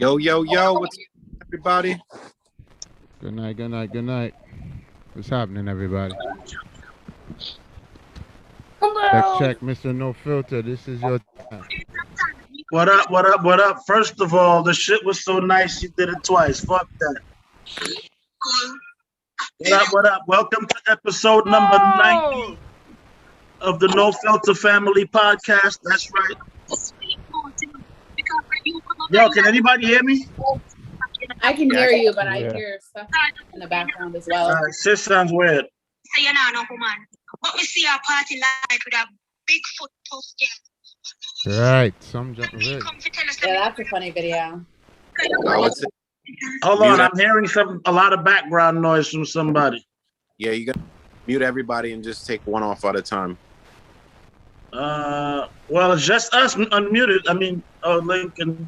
Yo, yo, yo, what's up, everybody? Good night, good night, good night. What's happening, everybody? Hello. Check, Mr. No Filter. This is your time. What up, what up, what up? First of all, the shit was so nice you did it twice. Fuck that. What up, what up? Welcome to episode number 90 of the No Filter Family Podcast. That's right. Yo, can anybody hear me? I can hear you, but I hear stuff in the background as well. Sis sounds weird. But we see our party light with a big foot post. Right, some jump. Yeah, that's a funny video. Hold on, I'm hearing a lot of background noise from somebody. Yeah, you got to mute everybody and just take one off at a time. Well, it's just us unmuted. I mean, Lincoln.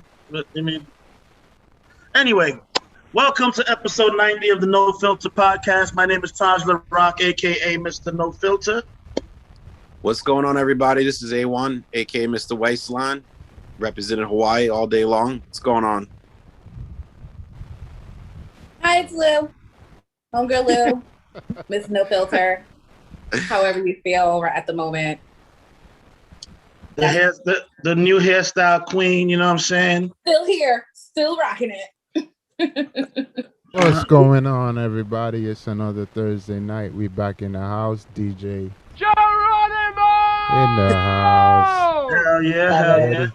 Anyway, welcome to episode 90 of the No Filter Podcast. My name is Taj LaRock, aka Mr. No Filter. What's going on, everybody? This is A1, aka Mr. Waistline, representing Hawaii all day long. What's going on? Hi, it's Lou. Homegirl Lou. Miss No Filter. However you feel at the moment. The new hairstyle queen, you know what I'm saying? Still here. Still rocking it. What's going on, everybody? It's another Thursday night. We back in the house. DJ Geronimo! in the house. Hell yeah.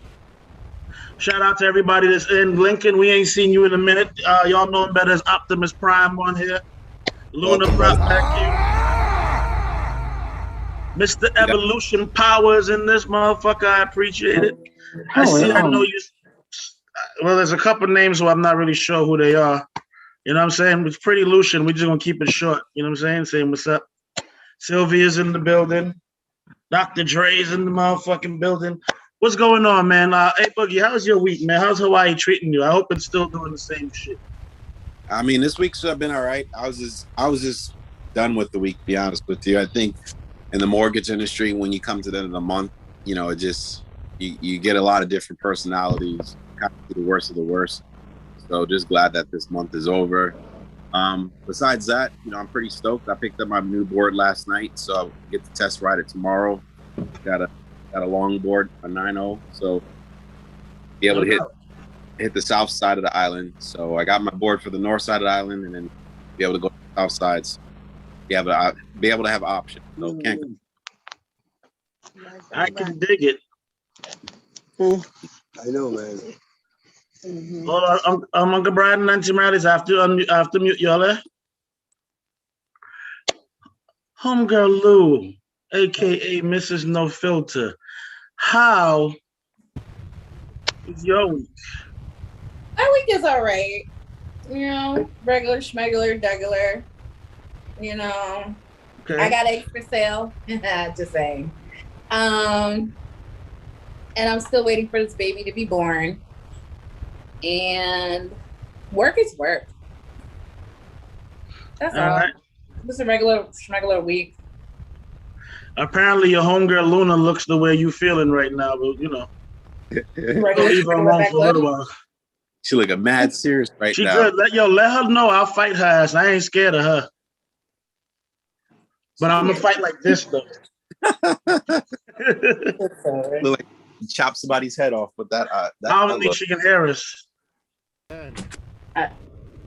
Shout out to everybody that's in Lincoln. We ain't seen you in a minute. Y'all know him better as Optimus Prime on here. Luna Prop back here. Mr. Evolution Powers in this motherfucker. I appreciate it. I know you. Well, there's a couple names who I'm not really sure who they are. You know what I'm saying? It's pretty Lucian. We're just going to keep it short. You know what I'm saying? Saying what's up. Sylvia's in the building. Dr. Dre's in the motherfucking building. What's going on, man? Hey, Boogie, how's your week, man? How's Hawaii treating you? I hope it's still doing the same shit. I mean, this week's been all right. I was just done with the week, to be honest with you. I think in the mortgage industry, when you come to the end of the month, you know, it just, you get a lot of different personalities, kind of the worst of the worst. So just glad that this month is over. Besides that, you know, I'm pretty stoked. I picked up my new board last night, so I'll get to test ride it tomorrow. Got a long board, a 9.0, so be able to hit the south side of the island. So I got my board for the north side of the island, and then be able to go to the south sides. Be able to have options. So I can dig it. I know, man. Hold on, I'm Uncle Brian and Auntie Mary's after mute y'all. Homegirl Lou, aka Mrs. No Filter. How is your week? My week is all right. You know, regular schmegular, degular. You know, okay. I got eggs for sale. Just saying. And I'm still waiting for this baby to be born. And work is work. That's all. Right. Just a regular schmegular week. Apparently, your homegirl Luna looks the way you feeling right now, but you know. Leave her alone for a little while. She look a mad serious right she now. Good. Let her know I'll fight her ass. I ain't scared of her. But I'm gonna fight like this though. Look like you chop somebody's head off with that. I don't think she can hear us. Oh,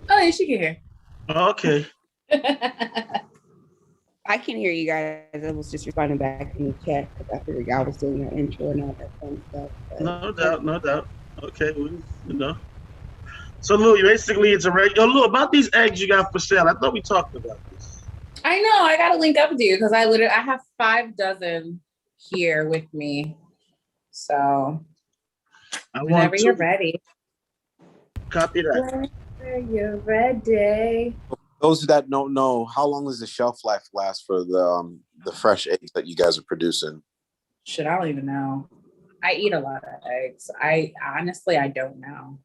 yeah, she can hear. Okay. I can hear you guys. I was just responding back in the chat because I figured y'all was doing your intro and all that fun stuff. But No doubt. Okay, well, you know. So Lou, basically it's a regular. Lou, about these eggs you got for sale. I thought we talked about this. I know. I gotta link up with you because I have 5 dozen here with me. So whenever you're ready. Copy that. Whenever you're ready. Those that don't know, how long does the shelf life last for the fresh eggs that you guys are producing? Shit, I don't even know. I eat a lot of eggs. I honestly don't know.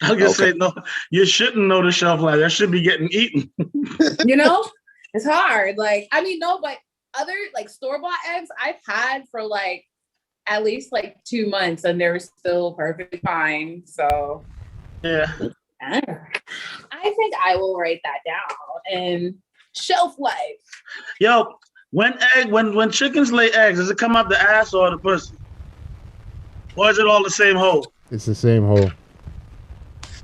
I was gonna say no. You shouldn't know the shelf life. That should be getting eaten. You know, it's hard. Like, I mean, no, but other like store-bought eggs I've had for like at least like 2 months and they're still perfectly fine. So Yeah. I think I will write that down. And shelf life. Yo, when chickens lay eggs, does it come out the ass or the pussy? Or is it all the same hole? It's the same hole.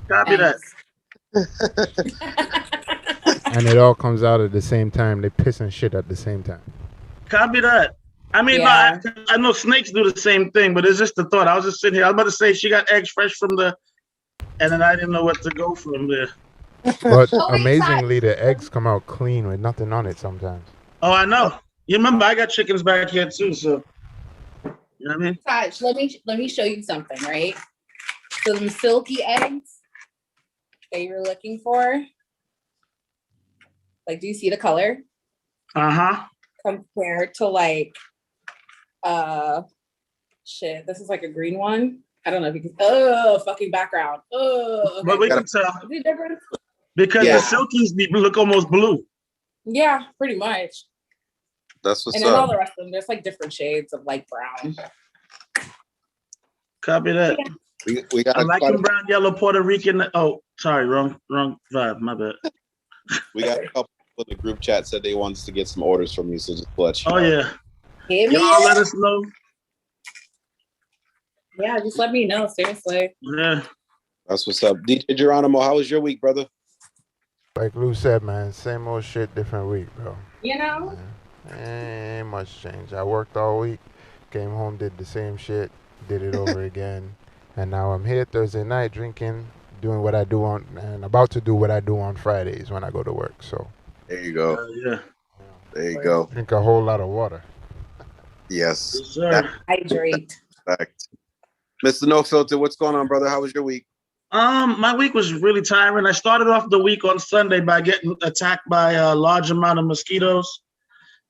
Copy that. And it all comes out at the same time. They piss and shit at the same time. Copy that. I mean, Yeah. no, I know snakes do the same thing, but it's just the thought. I was just sitting here. I was about to say she got eggs fresh from the, and then I didn't know what to go from there. But Oh, wait, amazingly, the eggs come out clean with nothing on it sometimes. Oh, I know. You remember I got chickens back here too, so you know what I mean? Taj, let me show you something, right? So them silky eggs that you were looking for. Like, do you see the color? Uh-huh. Compared to like shit. This is like a green one. I don't know if you can fucking background. Okay. But we can tell. Is it different? Because Yeah. the silkies look almost blue. Yeah, pretty much. That's what's And then all up. the rest of them, there's like different shades of light brown. Copy that. We got I like quite them brown, yellow, Puerto Rican. Oh, sorry, wrong vibe. My bad. we got a couple people in the group chat said they wanted to get some orders from you, so just to let you Oh know. yeah. Hit me Y'all let up. us know. Yeah, just let me know. Seriously. Yeah. That's what's up. DJ Geronimo, how was your week, brother? Like Lou said, man, same old shit, different week, bro. You know? Ain't much change. I worked all week, came home, did the same shit, did it over again, and now I'm here Thursday night drinking, doing what I do on, and about to do what I do on Fridays when I go to work. So There you go. Yeah. There you go. drink a whole lot of water. Yes. Yes, sir. Hydrate. Fact. Mr. No Filter, what's going on, brother? How was your week? My week was really tiring. I started off the week on Sunday by getting attacked by a large amount of mosquitoes.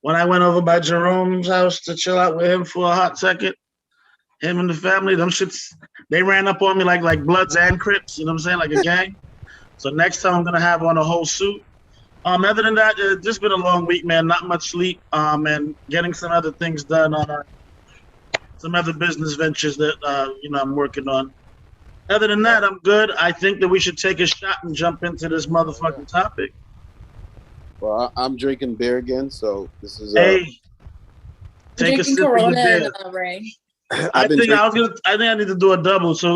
When I went over by Jerome's house to chill out with him for a hot second, him and the family, them shits, they ran up on me like Bloods and Crips, you know what I'm saying, like a gang. So next time I'm gonna have on a whole suit. Other than that, it's just been a long week, man. Not much sleep, and getting some other things done on some other business ventures that I'm working on. Other than that, I'm good. I think that we should take a shot and jump into this motherfucking topic. Well, I'm drinking beer again, so this is Hey, take a Drinking sip of your Corona beer. and Ray. I think I need to do a double for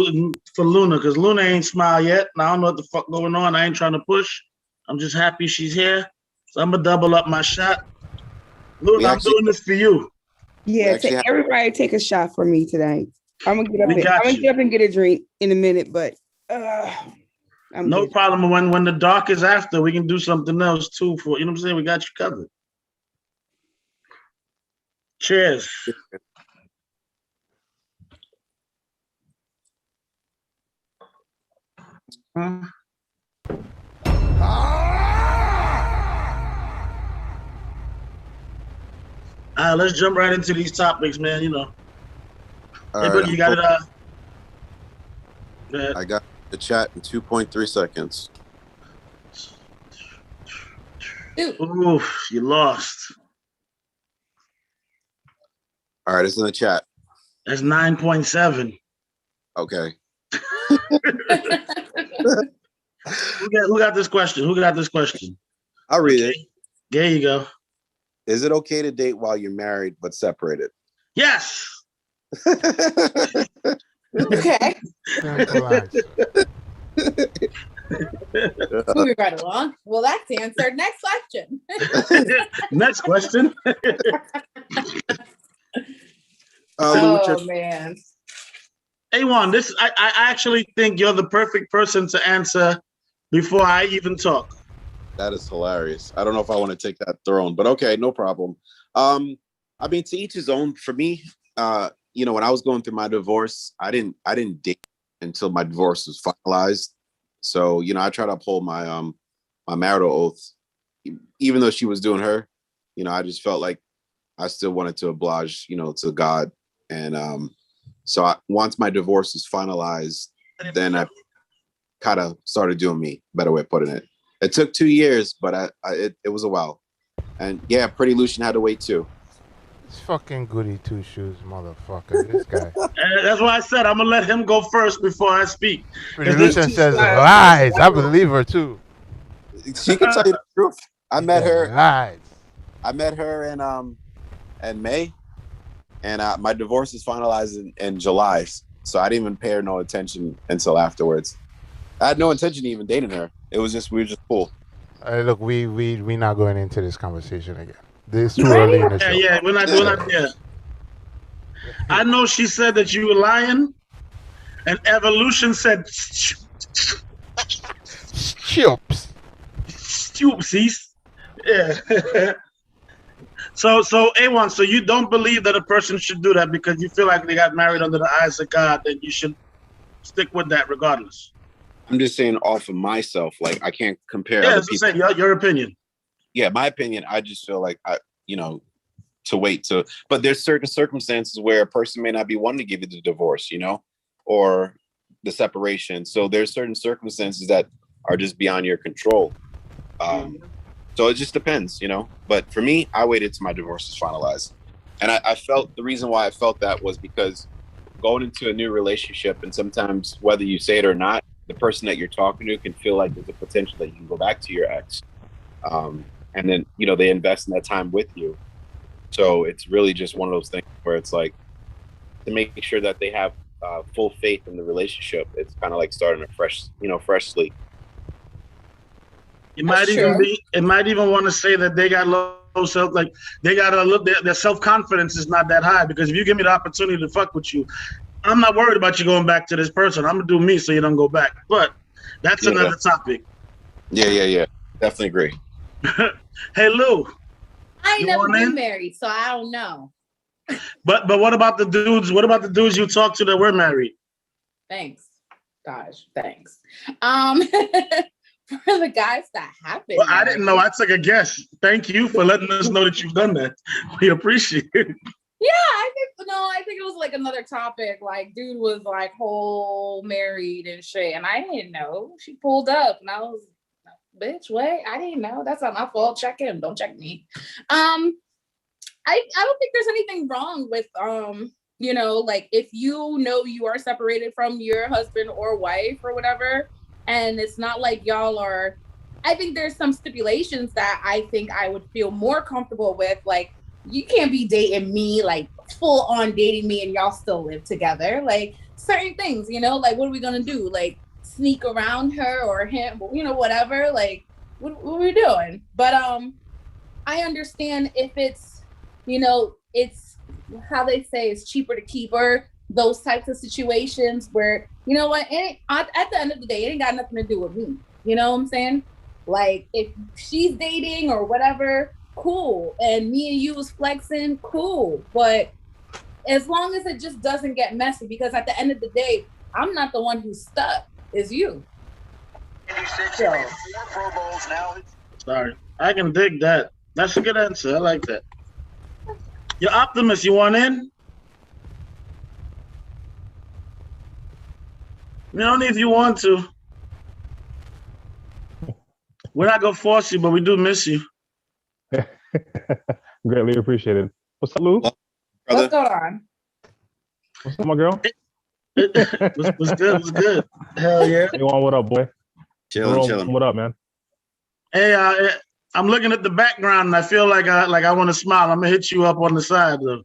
Luna, because Luna ain't smile yet. And I don't know what the fuck going on. I ain't trying to push. I'm just happy she's here. So I'm gonna double up my shot. Luna, I'm doing this for you. Yeah, everybody take a shot for me tonight. I'm gonna get up and get a drink in a minute, but no problem. When the dark is after, we can do something else too. For you know what I'm saying, we got you covered. Cheers. Let's jump right into these topics, man. You know. Hey, buddy, you got it. I got the chat in 2.3 seconds. Oof, you lost. All right, it's in the chat. That's 9.7. Okay. Who got this question? I'll read it. There you go. Is it okay to date while you're married but separated? Yes. Okay. Moving right along. Well, that's answered. Next question. Next question. Man. Hey, Juan, I actually think you're the perfect person to answer before I even talk. That is hilarious. I don't know if I want to take that throne, but okay, no problem. I mean, to each his own. For me, when I was going through my divorce, I didn't date until my divorce was finalized. So, I try to uphold my my marital oath, even though she was doing her. I just felt like I still wanted to oblige, to God. And once my divorce was finalized, then I kind of started doing me. Better way of putting it. It took 2 years, but it was a while. And yeah, Pretty Lucian had to wait too. This fucking goody two shoes motherfucker. This guy. And that's why I said I'm gonna let him go first before I speak. Pretty Lucian says lies. I believe her too. She can tell you the truth. I met her. Lies. I met her in May, and my divorce is finalized in July. So I didn't even pay her no attention until afterwards. I had no intention of even dating her. It was just we were just cool. Look, we not going into this conversation again. This too early in the show. Yeah, we're not there. I know she said that you were lying, and Evolution said Chips. Stoopsies. Yeah. So A1, so you don't believe that a person should do that because you feel like they got married under the eyes of God, then you should stick with that regardless. I'm just saying off of myself, like I can't compare. Yeah, other that's what I'm saying, your opinion. Yeah, my opinion. I just feel like to wait but there's certain circumstances where a person may not be wanting to give you the divorce, or the separation. So there's certain circumstances that are just beyond your control. So it just depends, But for me, I waited till my divorce was finalized, and I felt the reason why I felt that was because going into a new relationship, and sometimes whether you say it or not, the person that you're talking to can feel like there's a potential that you can go back to your ex. And then, they invest in that time with you. So it's really just one of those things where it's like to make sure that they have full faith in the relationship. It's kind of like starting a fresh slate. It might even want to say that they got low self, like they got their self-confidence is not that high, because if you give me the opportunity to fuck with you, I'm not worried about you going back to this person. I'm gonna do me so you don't go back. But that's another topic. Yeah. Definitely agree. Hey Lou. I ain't never been married, so I don't know. But what about the dudes? What about the dudes you talk to that were married? Thanks. Gosh, thanks. For the guys that happened. Well, I didn't know. I took a guess. Thank you for letting us know that you've done that. We appreciate it. Yeah, I think it was like another topic. Like, dude was like whole married and shit, and I didn't know. She pulled up, and I was, bitch, what? I didn't know. That's not my fault. Check him. Don't check me. I don't think there's anything wrong with like if you are separated from your husband or wife or whatever, and it's not like y'all are. I think there's some stipulations that I think I would feel more comfortable with, like. You can't be dating me, like full on dating me, and y'all still live together. Like certain things, like what are we gonna do? Like sneak around her or him, whatever. Like what are we doing? But I understand if it's, it's how they say it's cheaper to keep her. Those types of situations where what, at the end of the day, it ain't got nothing to do with me. You know what I'm saying? Like if she's dating or whatever. Cool, and me and you was flexing, cool, but as long as it just doesn't get messy, because at the end of the day, I'm not the one who's stuck, it's you. Sorry, I can dig that. That's a good answer. I like that. You're optimist. You want in? You don't need if you want to. We're not gonna force you, but we do miss you. Greatly appreciated. What's up, Lou? What's going on? What's up, my girl? What's good? Hell yeah. Hey, what up, boy? Chilling. What up, man? Hey, I'm looking at the background and I feel like I want to smile. I'm gonna hit you up on the side though.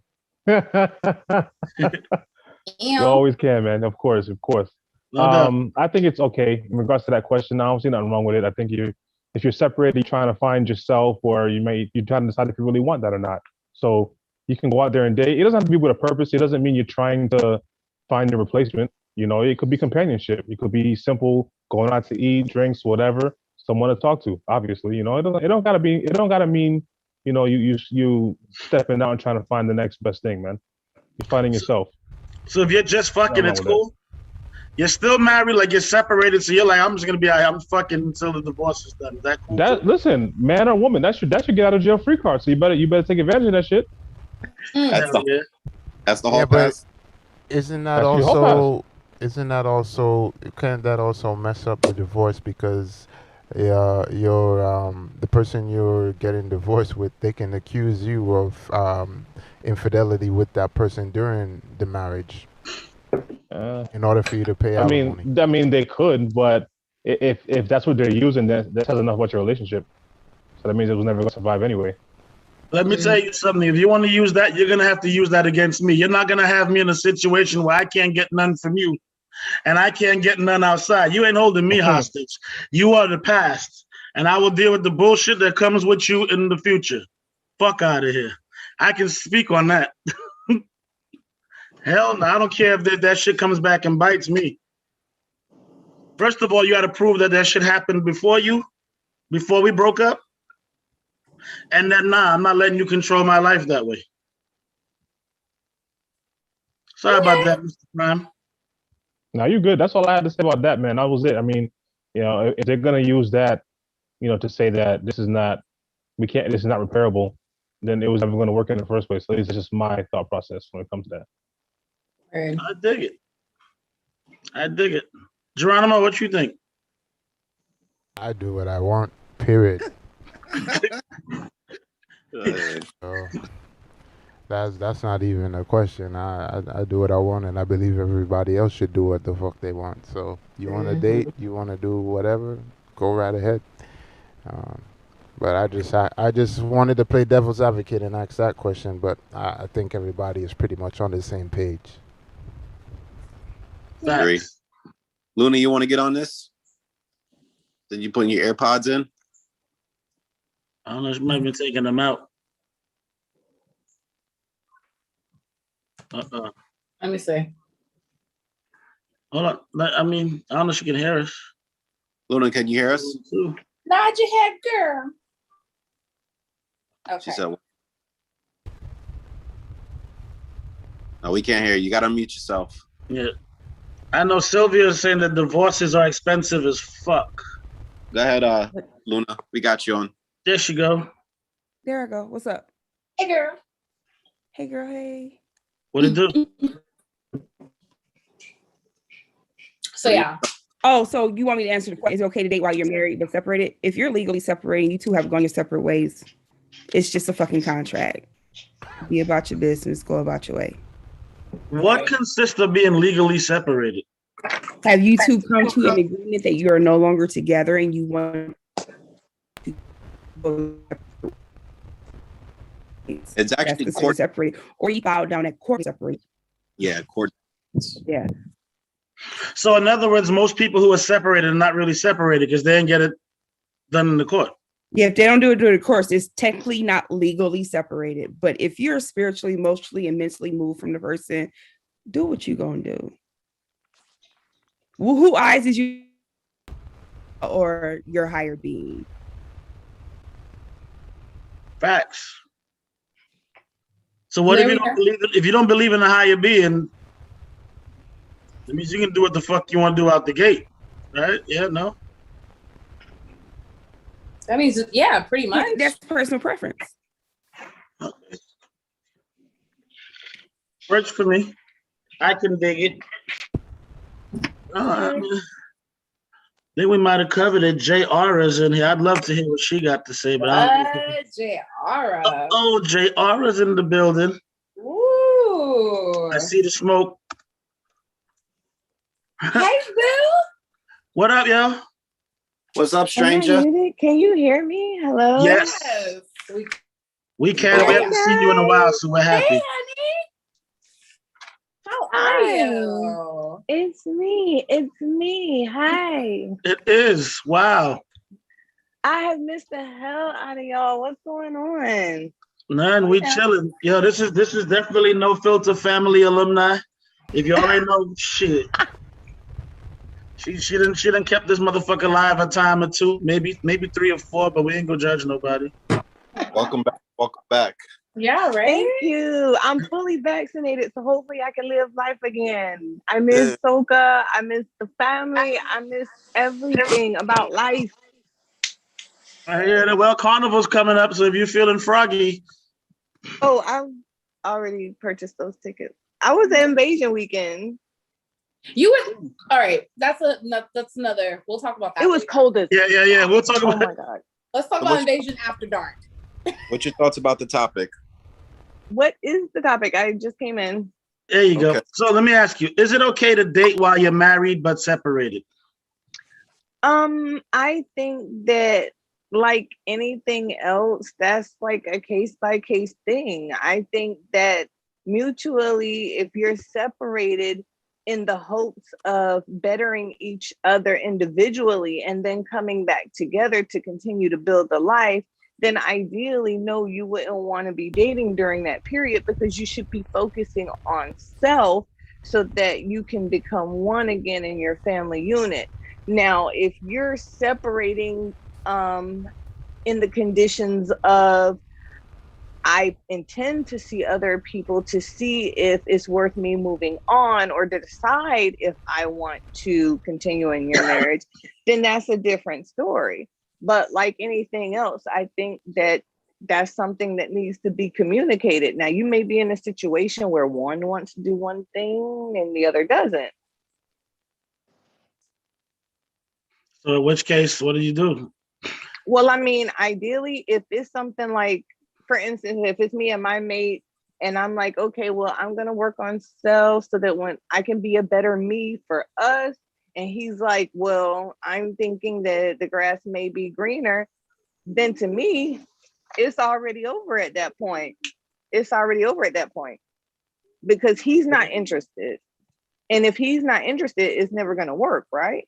You always can, man. Of course. No I think it's okay in regards to that question. I don't see nothing wrong with it. I think if you're separated, you're trying to find yourself, or you're trying to decide if you really want that or not. So you can go out there and date. It doesn't have to be with a purpose. It doesn't mean you're trying to find a replacement. It could be companionship. It could be simple going out to eat, drinks, whatever. Someone to talk to. Obviously, it don't gotta mean you stepping out and trying to find the next best thing, man. You're finding yourself. So if you're just fucking, it's cool. You're still married, like you're separated, so you're like, I'm just gonna be I'm fucking until the divorce is done. Is that cool? Listen, man or woman, that should get out of jail free card. So you better take advantage of that shit. That's the whole pass. Isn't that also? Can't that also mess up the divorce? Because the person you're getting divorced with, they can accuse you of infidelity with that person during the marriage in order for you to pay alimony. I mean, they could, but if that's what they're using, that says enough about your relationship. So that means it was never going to survive anyway. Let me tell you something. If you want to use that, you're going to have to use that against me. You're not going to have me in a situation where I can't get none from you and I can't get none outside. You ain't holding me hostage. You are the past, and I will deal with the bullshit that comes with you in the future. Fuck out of here. I can speak on that. Hell no, I don't care if that shit comes back and bites me. First of all, you got to prove that shit happened before we broke up. And then, I'm not letting you control my life that way. Sorry about that, Mr. Prime. No, you're good. That's all I had to say about that, man. That was it. I mean, if they're gonna use that, to say that this is not repairable, then it was never gonna work in the first place. So it's just my thought process when it comes to that. I dig it. Geronimo, what you think? I do what I want, period. So that's not even a question. I do what I want, and I believe everybody else should do what the fuck they want. So you want to date, you want to do whatever, go right ahead. But I just wanted to play devil's advocate and ask that question. But I think everybody is pretty much on the same page. I agree. Luna, you want to get on this? Did you put your AirPods in? I don't know. She might have been taking them out. Let me see. Hold on. I mean, I don't know if she can hear us. Luna, can you hear us? Nod your head, girl. Okay. She said, no, we can't hear you. You got to unmute yourself. Yeah. I know Sylvia is saying that divorces are expensive as fuck. Go ahead, Luna. We got you on. There she go. There I go. What's up? Hey, girl. Hey, girl. Hey. What it do? So, yeah. Oh, so you want me to answer the question? Is it okay to date while you're married but separated? If you're legally separated, you two have gone your separate ways. It's just a fucking contract. Be about your business. Go about your way. What consists of being legally separated? Have you two come to an agreement that you are no longer together and you want to go It's actually court separated, or you filed down at court separate? Yeah, court. Yeah. So in other words, most people who are separated are not really separated because they didn't get it done in the court. Yeah, if they don't do it through the course, it's technically not legally separated. But if you're spiritually, emotionally, and mentally moved from the person, do what you gonna do. Well, who eyes is you or your higher being? Facts. So what if you don't believe in the higher being? That means you can do what the fuck you want to do out the gate, right? Yeah, no. That means, yeah, pretty much. That's personal preference. Okay. Works for me. I can dig it. I think we might have covered it. JR is in here. I'd love to hear what she got to say, but JR. Oh, JR is in the building. Ooh. I see the smoke. Hey, Boo. What up, yo? What's up, stranger? Can you hear me? Hello? Yes. We can. We haven't seen you in a while, so we're happy. Hey, honey. How are you? It's me. Hi. It is. Wow. I have missed the hell out of y'all. What's going on? None. We chilling. Yo, this is definitely No Filter family alumni. If y'all ain't know, shit. She done kept this motherfucker alive a time or two, maybe 3 or 4, but we ain't gonna judge nobody. Welcome back. Yeah, right. Thank you. I'm fully vaccinated, so hopefully I can live life again. I miss Soka. I miss the family. I miss everything about life. I hear that. Well, Carnival's coming up, so if you're feeling froggy. Oh, I already purchased those tickets. I was at Invasion weekend. You were all right. That's another. We'll talk about that. It was cold as. Yeah. We'll talk about. Oh my god. Let's talk about Invasion After Dark. What's your thoughts about the topic? What is the topic? I just came in. There you go. So let me ask you: is it okay to date while you're married but separated? I think that like anything else, that's like a case by case thing. I think that mutually, if you're separated in the hopes of bettering each other individually and then coming back together to continue to build a life, then ideally, no, you wouldn't want to be dating during that period, because you should be focusing on self so that you can become one again in your family unit. Now, if you're separating in the conditions of, I intend to see other people to see if it's worth me moving on or to decide if I want to continue in your marriage, then that's a different story. But like anything else, I think that that's something that needs to be communicated. Now, you may be in a situation where one wants to do one thing and the other doesn't. So in which case, what do you do? Well, I mean, ideally, if it's something like, for instance, if it's me and my mate, and I'm like, okay, well, I'm going to work on self so that when I can be a better me for us. And he's like, well, I'm thinking that the grass may be greener. Then to me, it's already over at that point. It's already over at that point because he's not interested. And if he's not interested, it's never going to work, right?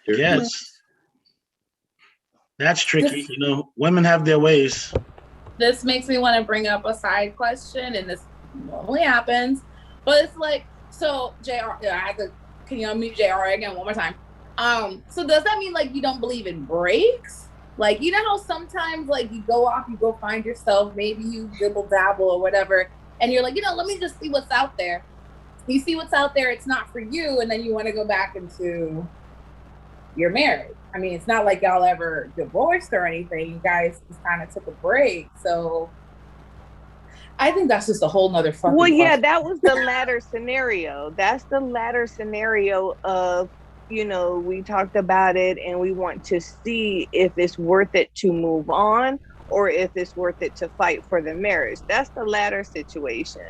Yes. That's tricky. You know, women have their ways. This makes me want to bring up a side question, and this normally happens, but it's like, so JR, can you unmute JR again one more time? So does that mean like you don't believe in breaks? Like, you know how sometimes like you go off, you go find yourself, maybe you dribble dabble or whatever, and you're like, you know, let me just see what's out there. You see what's out there, it's not for you, and then you want to go back into your marriage. I mean, it's not like y'all ever divorced or anything. You guys just kind of took a break. So I think that's just a whole nother fucking question. That was the latter scenario. That's the latter scenario of, you know, we talked about it and we want to see if it's worth it to move on or if it's worth it to fight for the marriage. That's the latter situation.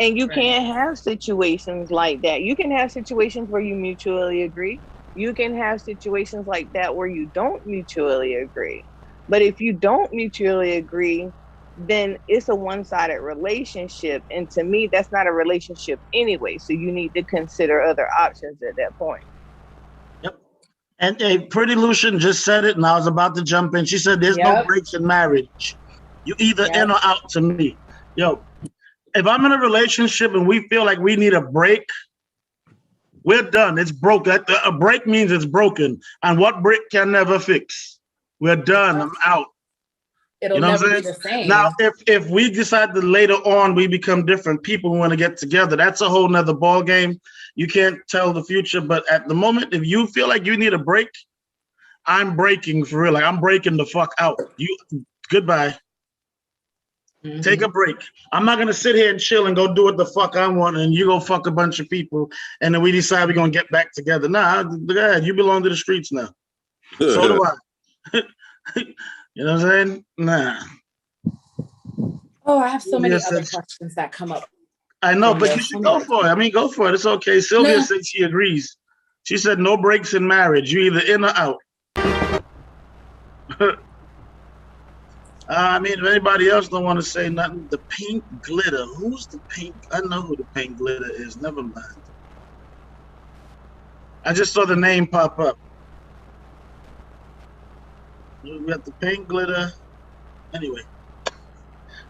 And you can't have situations like that. You can have situations where you mutually agree. You can have situations like that where you don't mutually agree. But if you don't mutually agree, then it's a one-sided relationship. And to me, that's not a relationship anyway. So you need to consider other options at that point. Yep. And Pretty Lucian just said it, and I was about to jump in. She said there's no breaks in marriage. You either in or out to me. Yo, if I'm in a relationship and we feel like we need a break, we're done. It's broke. A break means it's broken. And what break can never fix? We're done. I'm out. It'll never be the same. Now, if we decide that later on we become different people who want to get together, that's a whole nother ball game. You can't tell the future. But at the moment, if you feel like you need a break, I'm breaking for real. Like, I'm breaking the fuck out. Goodbye. Mm-hmm. Take a break. I'm not going to sit here and chill and go do what the fuck I want and you go fuck a bunch of people and then we decide we're going to get back together. Nah, go ahead. You belong to the streets now. So do I. You know what I'm saying? Nah. Oh, I have so many other questions that come up. I know, but you should go for it. I mean, go for it. It's okay. Sylvia said she agrees. She said no breaks in marriage. You either in or out. I mean, if anybody else don't want to say nothing, the pink glitter. Who's the pink? I know who the pink glitter is. Never mind. I just saw the name pop up. We got the pink glitter. Anyway.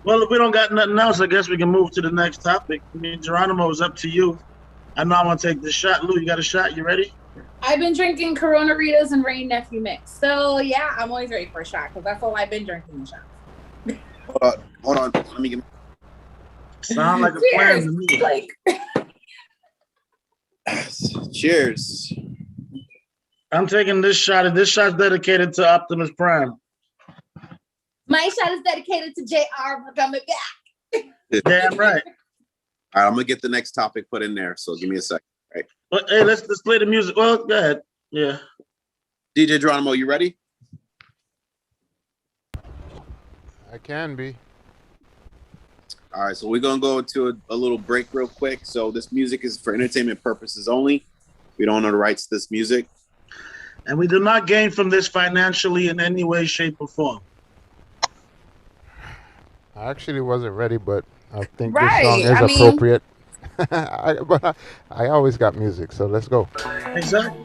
Well, if we don't got nothing else, I guess we can move to the next topic. I mean, Geronimo, it's up to you. I know I want to take this shot. Lou, you got a shot? You ready? I've been drinking Corona Ritas and Rain Nephew mix. So, yeah, I'm always ready for a shot because that's all I've been drinking the shots. Hold on. Let me get. Sound like a plan to me. Like. Cheers. I'm taking this shot, and this shot's dedicated to Optimus Prime. My shot is dedicated to JR for coming back. Damn right. All right, I'm gonna get the next topic put in there. So give me a second. All right. Well, hey, let's play the music. Well, go ahead. Yeah. DJ Geronimo, you ready? I can be. All right, so we're gonna go to a little break real quick. So this music is for entertainment purposes only. We don't know the rights to this music, and we do not gain from this financially in any way, shape, or form. I actually wasn't ready, but I think this song is appropriate. But I always got music, so let's go. Exactly.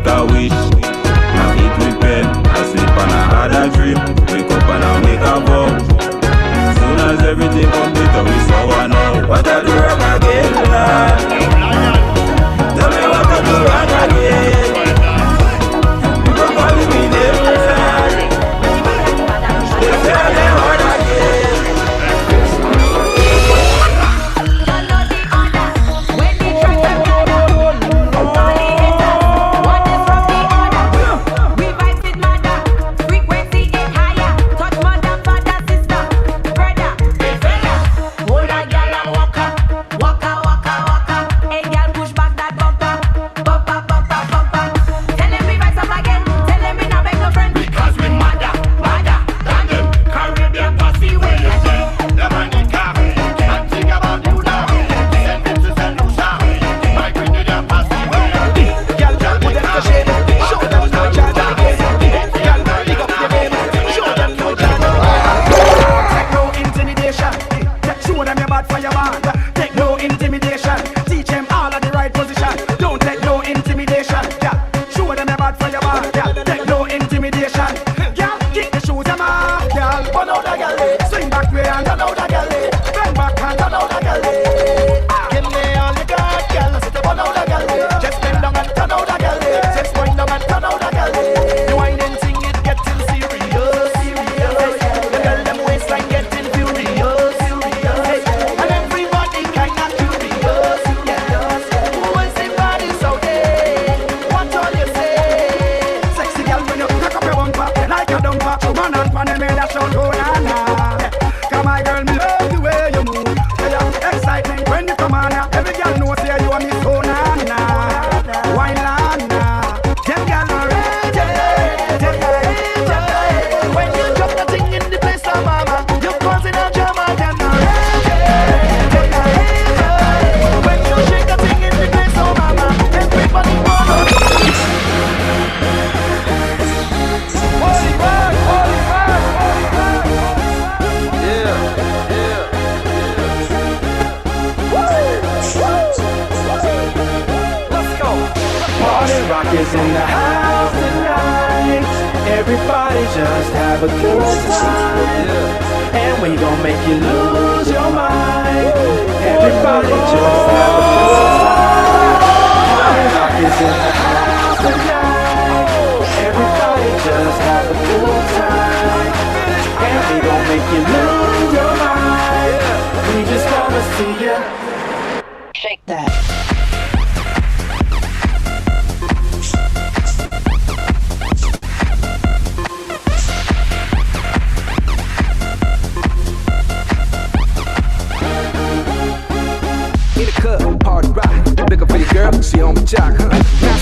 make a wish. I eat with pen, I sleep and I had a dream. Wake up and I make a vow. Soon as everything complete, we saw one now. What I do wrong again, Lord? Tell me what I do wrong again. People calling me name, Lord. They say I'm hard again. Is in the house tonight. Everybody just have a good time, and we gon' make you lose your mind. Everybody just have a good time. Rock is in the house tonight. Everybody just have a good time, and we gon' make you lose your mind. We just wanna see you shake that. Party rock, looking for your girl, she on the jock, huh? Now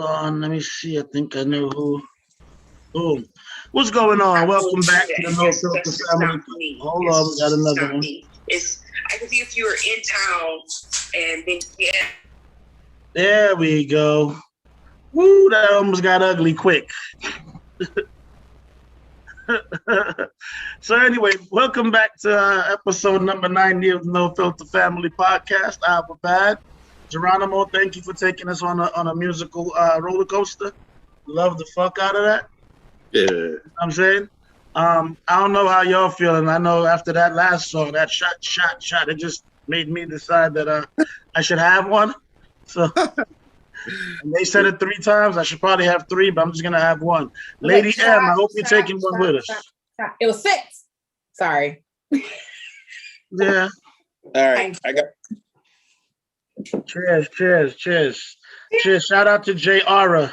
Hold on, let me see. I think I know who. Boom. What's going on? Welcome back to the No Filter Family. Hold on, we got another one. I can see if you were in town and then There we go. Woo, that almost got ugly quick. So anyway, welcome back to episode number 90 of the No Filter Family Podcast. Bad. Geronimo, thank you for taking us on a musical roller coaster. Love the fuck out of that. Yeah. You know what I'm saying? I don't know how y'all feeling. I know after that last song, that shot, it just made me decide that I should have one. So and they said it 3 times. I should probably have 3, but I'm just gonna have one. Lady M, I hope you're taking one with us. It was 6. Sorry. Yeah. All right. I got. Cheers. Shout out to J. Aura.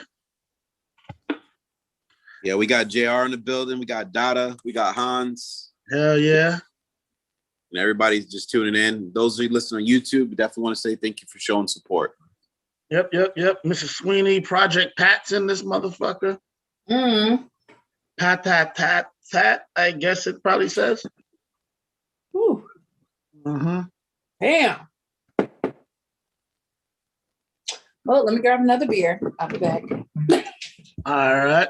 Yeah, we got JR in the building. We got Dada. We got Hans. Hell yeah. And everybody's just tuning in. Those of you listening on YouTube, we definitely want to say thank you for showing support. Yep. Mrs. Sweeney, Project Pat's in this motherfucker. Pat, I guess it probably says. Whew. Damn. Well, let me grab another beer. I'll be back. All right.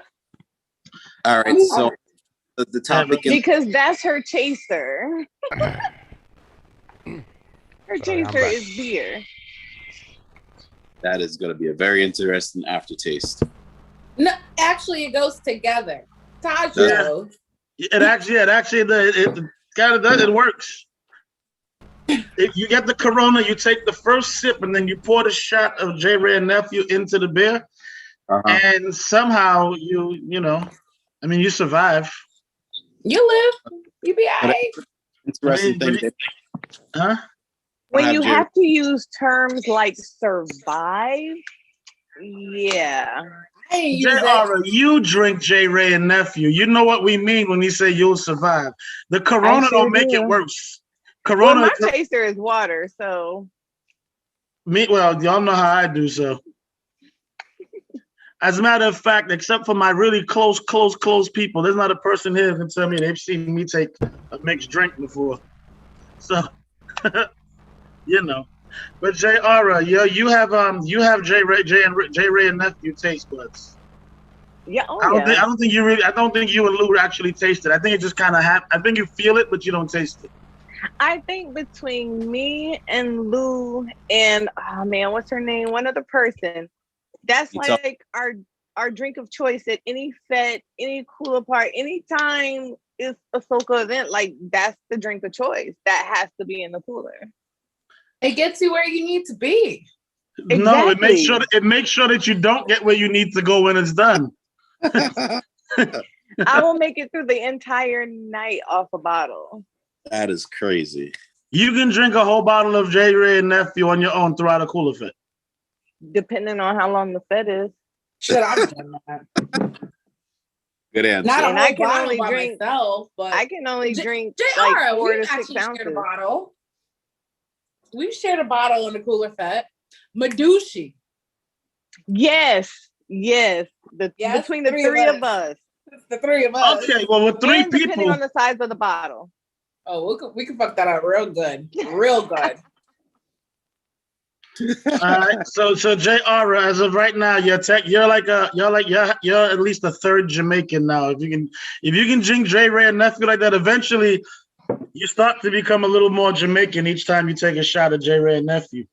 So the topic is because that's her chaser. Her chaser is beer. That is going to be a very interesting aftertaste. No, actually, it goes together. Taj knows. It actually kind of does. It works. If you get the Corona, you take the first sip and then you pour the shot of J. Ray and Nephew into the beer, and somehow you survive. You live. You be all right. Interesting thing. When you have to use terms like survive, yeah. J.R., you drink J. Ray and Nephew. You know what we mean when we say you'll survive. The Corona don't make it worse. Corona. Well, my chaser is water, so. Well, y'all know how I do so. As a matter of fact, except for my really close people, there's not a person here who can tell me they've seen me take a mixed drink before. So, But J.R., you have J. Ray and Nephew taste buds. Yeah. I don't think you and Lou actually taste it. I think it just kind of happens. I think you feel it, but you don't taste it. I think between me and Lou and what's her name? One other person. That's like our drink of choice at any fete, any cooler part, anytime it's a Soca event. Like that's the drink of choice that has to be in the cooler. It gets you where you need to be. Exactly. No, it makes sure that you don't get where you need to go when it's done. I will make it through the entire night off a bottle. That is crazy. You can drink a whole bottle of J. Ray and Nephew on your own throughout a cooler fit. Depending on how long the fet is. Shit, I've done that. Good answer. Not a whole I can bottle only by drink myself, but I can only drink JR, like 4 we to 6 actually ounces. shared a bottle. We shared a bottle in the cooler fet. Madushi. Yes. Between the three of us. The 3 of us. Okay, well, with 3 and people, depending on the size of the bottle. Oh, we can fuck that up real good. Real good. All right, so J.R., as of right now, you're at least a third Jamaican now. If you can drink J. Ray and Nephew like that, eventually you start to become a little more Jamaican each time you take a shot of J. Ray and Nephew.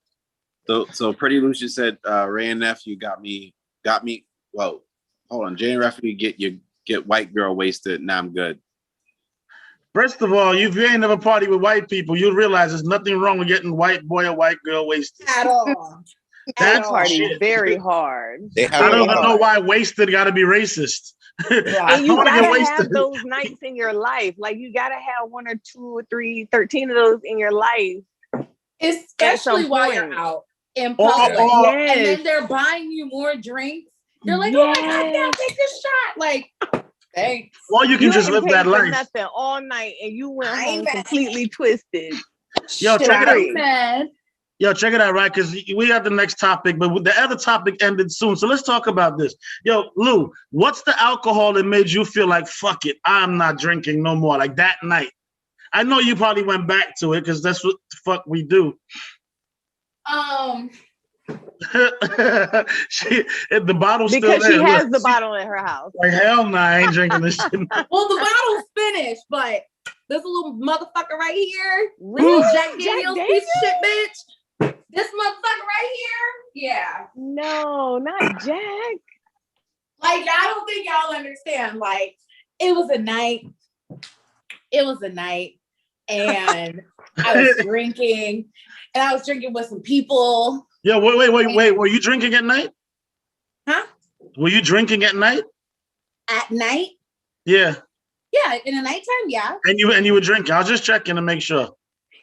So Pretty Lucia said Ray and Nephew got me. Well, hold on, J and Nephew get white girl wasted. Now I'm good. First of all, if you ain't never party with white people, you'll realize there's nothing wrong with getting white boy or white girl wasted. At all. That party very hard. I don't even know why wasted got to be racist. And you gotta have those nights in your life. Like you gotta have 1 or 2 or 3, 13 of those in your life. Especially while you're out in public. And then they're buying you more drinks. They're like, oh my God, now take a shot. Like, thanks. Well, you can just live that life. Nothing all night and you went home completely twisted. Yo, check it out. Yo, check it out, right? Because we have the next topic, but the other topic ended soon. So let's talk about this. Yo, Lou, what's the alcohol that made you feel like, fuck it, I'm not drinking no more, like that night? I know you probably went back to it because that's what the fuck we do. The bottle's still there. Because she has the bottle in her house. Like, hell no, I ain't drinking this shit. Well, the bottle's finished, but this little motherfucker right here, really? Jack Daniels piece of shit, bitch. This motherfucker right here, yeah. No, not Jack. Like, I don't think y'all understand. Like, it was a night. And I was drinking, and I was drinking with some people. Yeah, wait. Were you drinking at night? Huh? Were you drinking at night? At night? Yeah. Yeah, in the nighttime, yeah. And you were drinking. I was just checking to make sure.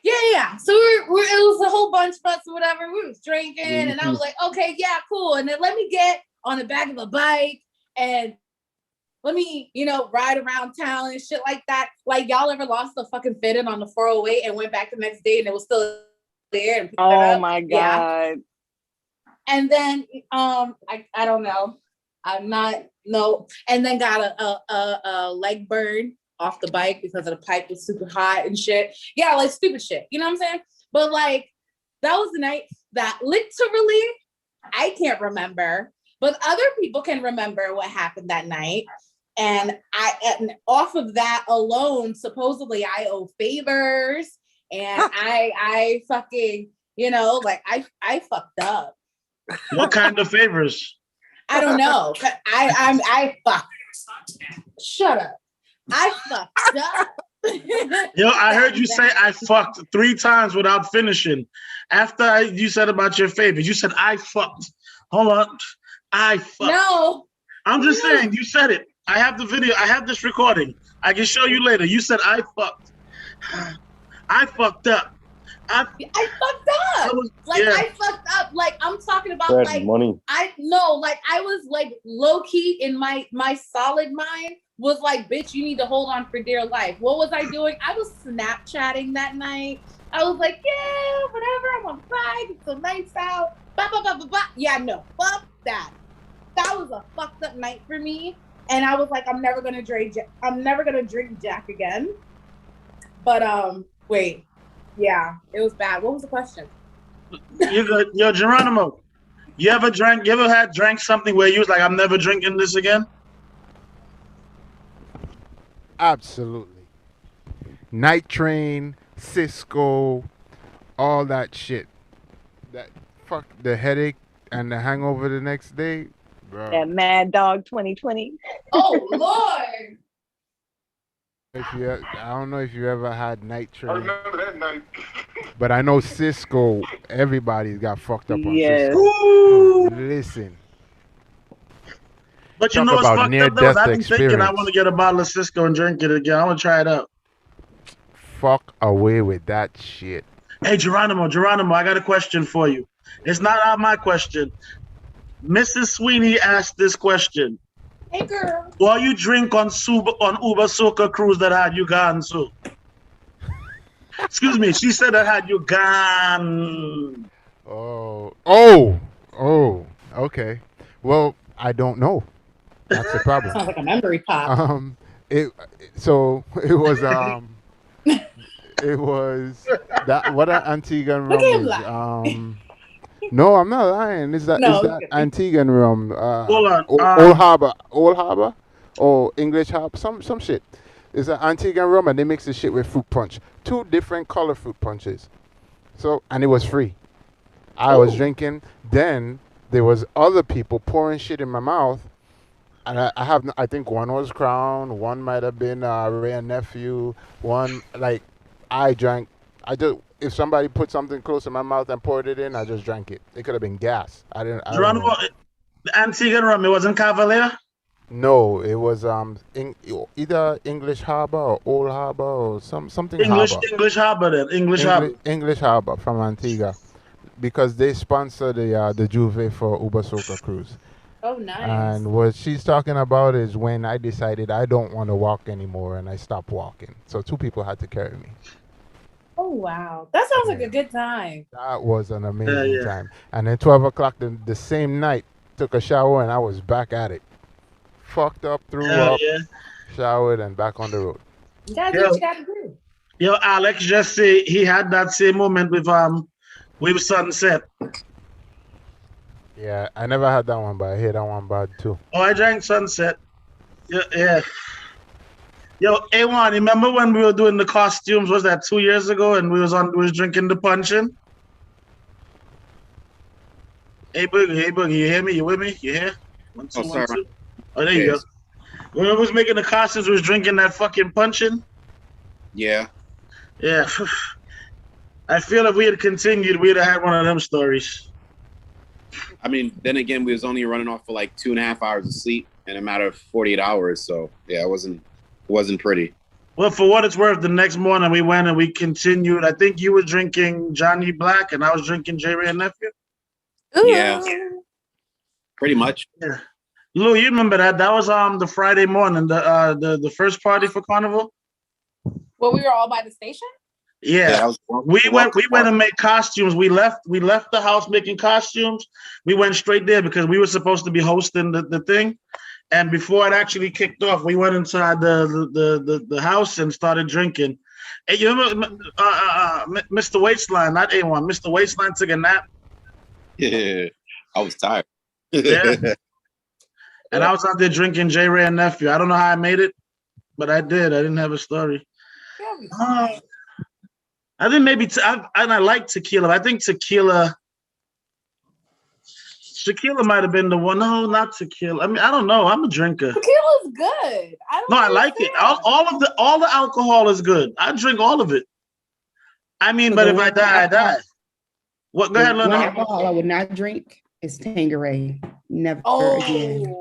Yeah. So it was a whole bunch of us or whatever. We was drinking, and I was like, okay, yeah, cool. And then let me get on the back of a bike and let me, ride around town and shit like that. Like, y'all ever lost the fucking fitting on the 408 and went back the next day and it was still there? And oh my God. Yeah. And then, I don't know. And then got a leg burn off the bike because of the pipe was super hot and shit. Yeah, like stupid shit. You know what I'm saying? But like, that was the night that literally I can't remember, but other people can remember what happened that night. And off of that alone, supposedly I owe favors, and I fucking, I fucked up. What kind of favors? I don't know. I fucked. Shut up. I fucked up. Yo, I heard you say I fucked 3 times without finishing. After you said about your favors, you said I fucked. Hold on. I fucked. No. I'm just saying, you said it. I have the video. I have this recording. I can show you later. You said I fucked. I fucked up. I fucked up. I fucked up. Like, I'm talking about Red like money. I was like low key in my solid mind was like, bitch, you need to hold on for dear life. What was I doing? I was Snapchatting that night. I was like, yeah, whatever. I'm on fire. It's so nice out. Bah, bah, bah, bah, bah. Yeah, no, fuck that. That was a fucked up night for me. And I was like, I'm never gonna drink Jack again. But wait. Yeah, it was bad. What was the question? Yo, Geronimo, you ever drank something where you was like, I'm never drinking this again? Absolutely. Night Train, Cisco, all that shit. That fuck the headache and the hangover the next day, bro. That Mad Dog 2020. Oh Lord. I don't know if you ever had Night Train. I remember that night. But I know Cisco, everybody's got fucked up on Yes. Cisco. Listen. But you Talk know what's about fucked up though? near-death I've been thinking I experience. want to get a bottle of Cisco and drink it again. I want to try it out. Fuck away with that shit. Hey, Geronimo, I got a question for you. It's not my question. Mrs. Sweeney asked this question. Hey, girl. What you drink on Uber Soca cruise that had you gone so? Excuse me, she said that had you gone. Oh, okay. Well, I don't know. That's the problem. Sounds like a memory pop. It was it was that what an Antiguan rum is. No, I'm not lying. Is that Antiguan rum? Hold on. Old Harbor, or English Harbor, some shit. It's an Antiguan rum, and they mix the shit with fruit punch. 2 different color fruit punches. So, and it was free. I was drinking. Then there was other people pouring shit in my mouth, and I think one was Crown, one might have been Ray and Nephew, one like I drank. If somebody put something close to my mouth and poured it in, I just drank it. It could have been gas. Geronimo, the Antiguan rum, it wasn't Cavalier? No, it was either English Harbor or Old Harbor or something Harbor. English Harbor then. English Harbor from Antigua, because they sponsor the Juve for Uber Soca cruise. Oh, nice. And what she's talking about is when I decided I don't want to walk anymore and I stopped walking. So 2 people had to carry me. Oh wow. That sounds like a good time. That was an amazing time. And then 12 o'clock the same night, took a shower and I was back at it. Fucked up, threw up, showered, and back on the road. You gotta do what you gotta do. Yo, Alex just say he had that same moment with Sunset. Yeah, I never had that one, but I hear that one bad too. Oh, I drank Sunset. Yeah. Yo, A1, remember when we were doing the costumes? Was that 2 years ago? And we was drinking the punching. Hey Boogie, you hear me? You with me? You here? 1, 2, 1, 2. Oh, there you go. When we was making the costumes, we was drinking that fucking punching. Yeah. Yeah. I feel if we had continued, we'd have had one of them stories. I mean, then again, we was only running off for like 2.5 hours of sleep in a matter of 48 hours. So yeah, it wasn't pretty. Well, for what it's worth, the next morning we went and we continued. I think you were drinking Johnny Black and I was drinking J. Ray and Nephew. Yeah. Pretty much. Yeah. Lou, you remember that? That was the Friday morning, the first party for Carnival. Well, we were all by the station. Yeah, we went and made costumes. We left the house making costumes. We went straight there because we were supposed to be hosting the thing. And before it actually kicked off, we went inside the house and started drinking. And you remember Mr. Waistline, not A1, Mr. Waistline took a nap. Yeah, I was tired. Yeah. And I was out there drinking J. Ray and Nephew. I don't know how I made it, but I did. I didn't have a story. I think maybe, I like tequila. I think tequila might have been the one. No, not tequila. I mean, I don't know. I'm a drinker. Tequila's good. I like it. All the alcohol is good. I drink all of it. I mean, but if I die, I die. What? Go ahead, One alcohol I would not drink is Tanqueray. Never again.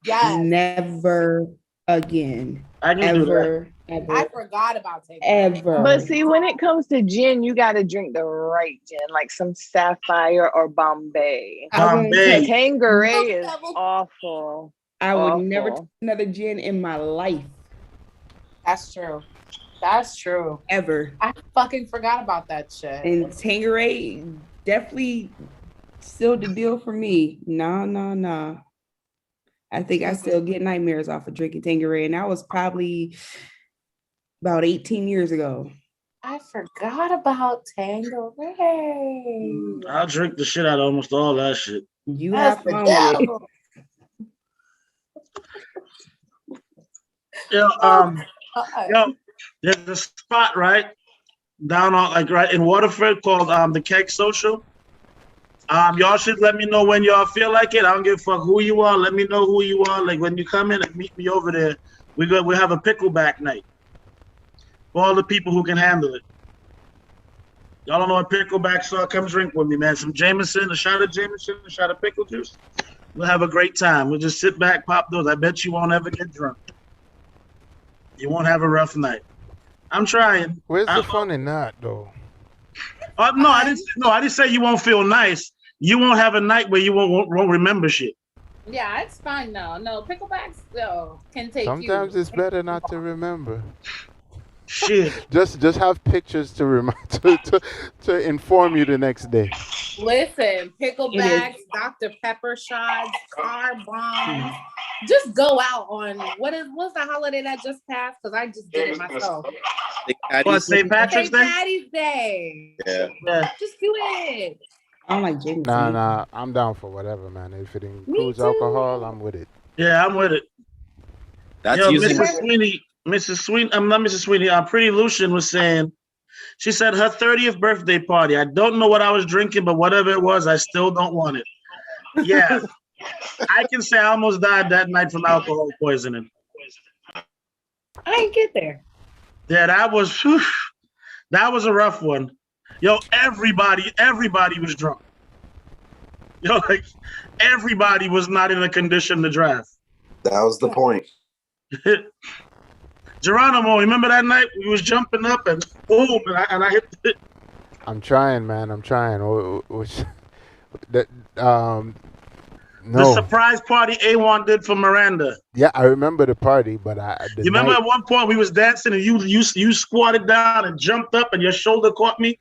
Yes. Never again. I can do that. Ever. I forgot about Tanqueray. Ever. But see, when it comes to gin, you got to drink the right gin, like some Sapphire or Bombay. Tanqueray is awful. I would never take another gin in my life. That's true. That's true. Ever. I fucking forgot about that shit. And Tanqueray definitely sealed the deal for me. No. I think I still get nightmares off of drinking Tanqueray, and that was probably about 18 years ago. I forgot about Tanqueray. I'll drink the shit out of almost all that shit. You have fun with it. Yo, there's a spot right down on right in Waterford called the Keg Social. Y'all should let me know when y'all feel like it. I don't give a fuck who you are. Let me know who you are. Like when you come in and meet me over there, we have a pickleback night for all the people who can handle it. Y'all don't know what picklebacks are? Come drink with me, man. Some Jameson, a shot of Jameson, a shot of pickle juice. We'll have a great time. We'll just sit back, pop those. I bet you won't ever get drunk. You won't have a rough night. I'm trying. Where's the fun in that, though? No, I didn't say you won't feel nice. You won't have a night where you won't remember shit. Yeah, it's fine. No, picklebacks can take Sometimes it's better not to remember. Shit. Just have pictures to remind to inform you the next day. Listen, picklebacks, Dr. Pepper shots, car bombs. Just go out on what's the holiday that just passed? Because I just did it myself. St. Patrick's Day? St. Patty's Day. Yeah. Just do it. I don't like Jameson. Nah, I'm down for whatever, man. If it includes alcohol, I'm with it. Yeah, I'm with it. That's Mrs. Sweeney, not Mrs. Sweeney, Pretty Lucian was saying, she said her 30th birthday party. I don't know what I was drinking, but whatever it was, I still don't want it. Yeah. I can say I almost died that night from alcohol poisoning. I didn't get there. Yeah, that was a rough one. Yo, everybody was drunk. Yo, like everybody was not in a condition to drive. That was the point. Geronimo, remember that night we was jumping up and boom, and I hit it. I'm trying, man. I'm trying. The surprise party A1 did for Miranda. Yeah, I remember the party, but you remember at one point we was dancing and you squatted down and jumped up and your shoulder caught me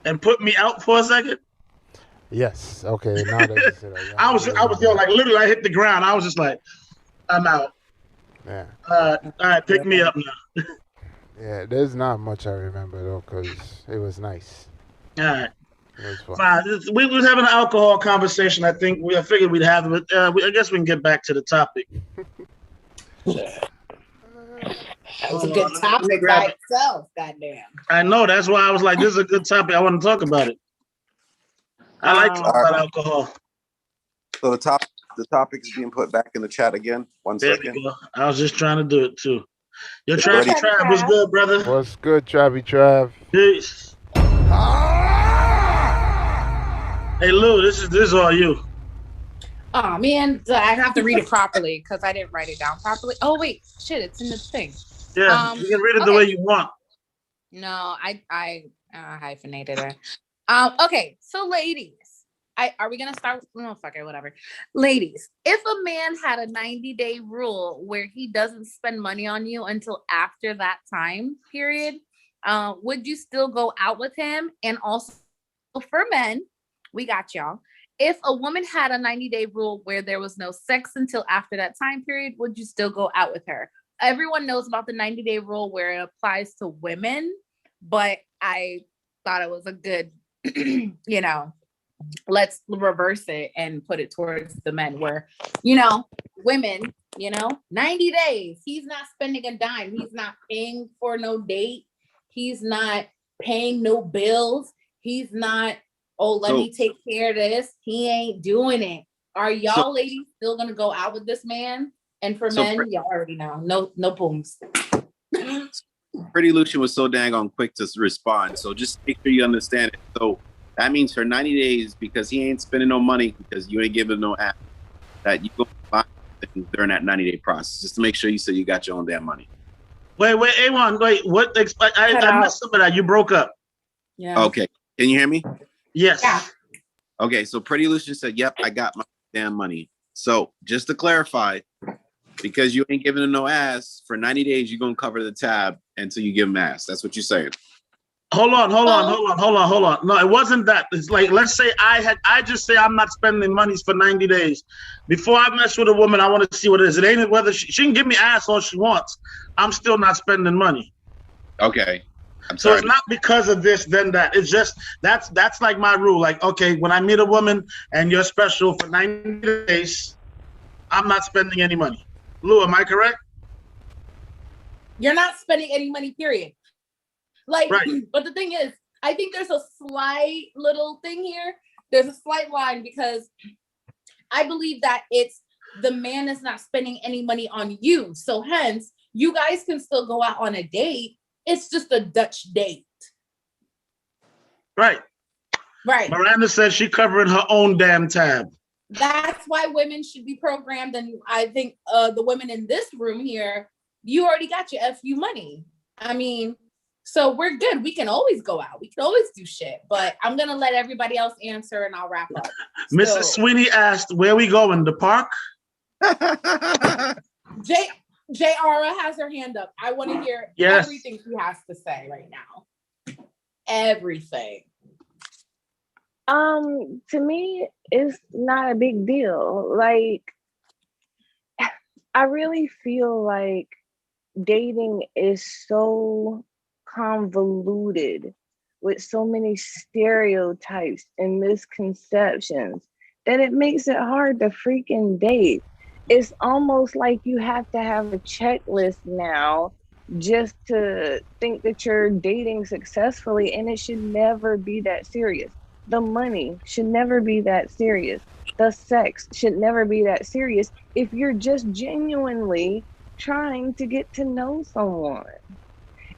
and put me out for a second? Yes. Okay. Now that you said that, I was like literally I hit the ground. I was just like, I'm out. Yeah. All right, pick me up now. Yeah, there's not much I remember though, because it was nice. All right. Fine. We was having an alcohol conversation. I figured we'd have it. I guess we can get back to the topic. That was a good topic by itself. Goddamn. I know. That's why I was like, "This is a good topic. I want to talk about it." I like talking about alcohol. So the topic is being put back in the chat again. One second. I was just trying to do it too. Your Trav was good, brother. What's good, Travy Trav? Peace. Hey Lou, this is all you. Oh man, I have to read it properly because I didn't write it down properly. Oh wait, shit, it's in the thing. Yeah, you can read it the way you want. No, I hyphenated it. Okay, so ladies, are we gonna start? No, fuck it, whatever. Ladies, if a man had a 90-day rule where he doesn't spend money on you until after that time period, would you still go out with him? And also for men, we got y'all. If a woman had a 90-day rule where there was no sex until after that time period, would you still go out with her? Everyone knows about the 90-day rule where it applies to women, but I thought it was a good, let's reverse it and put it towards the men where, women, 90 days, he's not spending a dime. He's not paying for no date. He's not paying no bills. He's not, let me take care of this. He ain't doing it. Are y'all ladies still gonna go out with this man? And for men, y'all already know. No booms. Pretty Lucian was so dang on quick to respond. So just make sure you understand it. So that means for 90 days, because he ain't spending no money, because you ain't giving no app, that you go buy things during that 90-day process, just to make sure you say you got your own damn money. Wait, A1, what? I missed some of that. You broke up. Yeah. Okay. Can you hear me? Yes. Yeah. Okay, so Pretty Lucian said, yep, I got my damn money. So just to clarify, because you ain't giving him no ass, for 90 days, you're going to cover the tab until you give him ass. That's what you're saying. Hold on. No, it wasn't that. It's like, let's say I just say I'm not spending money for 90 days. Before I mess with a woman, I want to see what it is. It ain't whether she can give me ass all she wants. I'm still not spending money. Okay. So it's not because of this, then that. It's just, that's like my rule. Like, okay, when I meet a woman and you're special for 90 days, I'm not spending any money. Lou, am I correct? You're not spending any money, period. Like, right. But the thing is, I think there's a slight little thing here. There's a slight line because I believe that it's the man is not spending any money on you. So hence, you guys can still go out on a date. It's just a Dutch date. Right. Miranda said she covering her own damn tab. That's why women should be programmed. And I think the women in this room here, you already got your FU money. I mean, so we're good. We can always go out. We can always do shit. But I'm going to let everybody else answer and I'll wrap up. Mrs. Sweeney asked, where we going? The park? Jara has her hand up. I want to hear everything she has to say right now. Everything. To me, it's not a big deal. Like, I really feel like dating is so convoluted with so many stereotypes and misconceptions that it makes it hard to freaking date. It's almost like you have to have a checklist now just to think that you're dating successfully, and it should never be that serious. The money should never be that serious. The sex should never be that serious if you're just genuinely trying to get to know someone.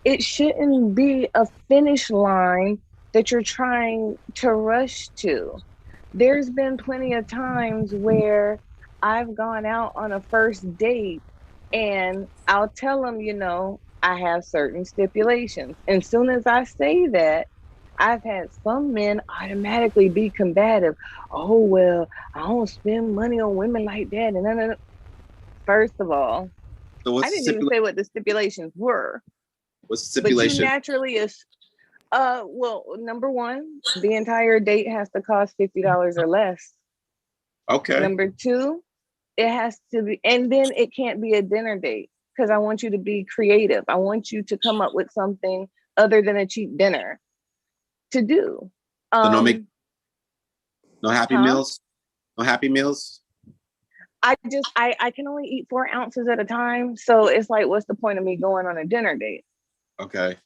It shouldn't be a finish line that you're trying to rush to. There's been plenty of times where I've gone out on a first date and I'll tell them, I have certain stipulations. And as soon as I say that, I've had some men automatically be combative. Oh, well, I don't spend money on women like that. And first of all, So I didn't even say what the stipulations were. What's the stipulation? But you naturally is, well, number one, the entire date has to cost $50 or less. Okay. Number two, it has to be, and then it can't be a dinner date because I want you to be creative. I want you to come up with something other than a cheap dinner to do. So no happy meals? No happy meals? I can only eat 4 ounces at a time. So it's like, what's the point of me going on a dinner date? Okay.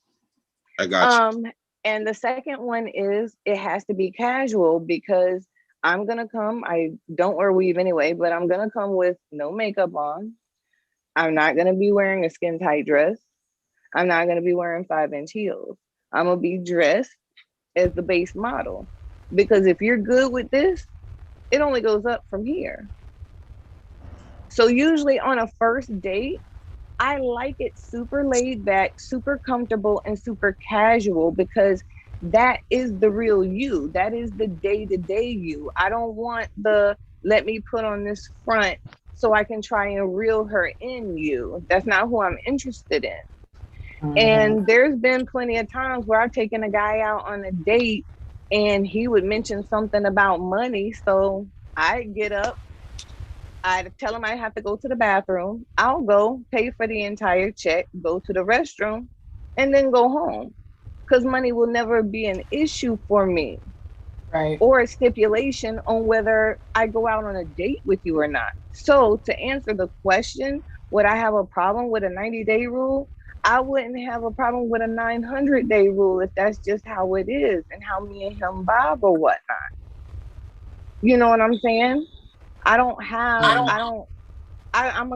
I got you. And the second one is it has to be casual because I'm going to come. I don't wear weave anyway, but I'm going to come with no makeup on. I'm not going to be wearing a skin tight dress. I'm not going to be wearing 5-inch heels. I'm going to be dressed as the base model because if you're good with this, it only goes up from here. So usually on a first date, I like it super laid back, super comfortable, and super casual because that is the real you. That is the day-to-day you. I don't want the let me put on this front so I can try and reel her in you. That's not who I'm interested in. Mm-hmm. And there's been plenty of times where I've taken a guy out on a date and he would mention something about money. So I get up, I tell him I have to go to the bathroom. I'll go pay for the entire check, go to the restroom, and then go home. Because money will never be an issue for me. Right. Or a stipulation on whether I go out on a date with you or not. So to answer the question, would I have a problem with a 90-day rule? I wouldn't have a problem with a 900-day rule if that's just how it is and how me and him vibe or whatnot. You know what I'm saying? I'm gonna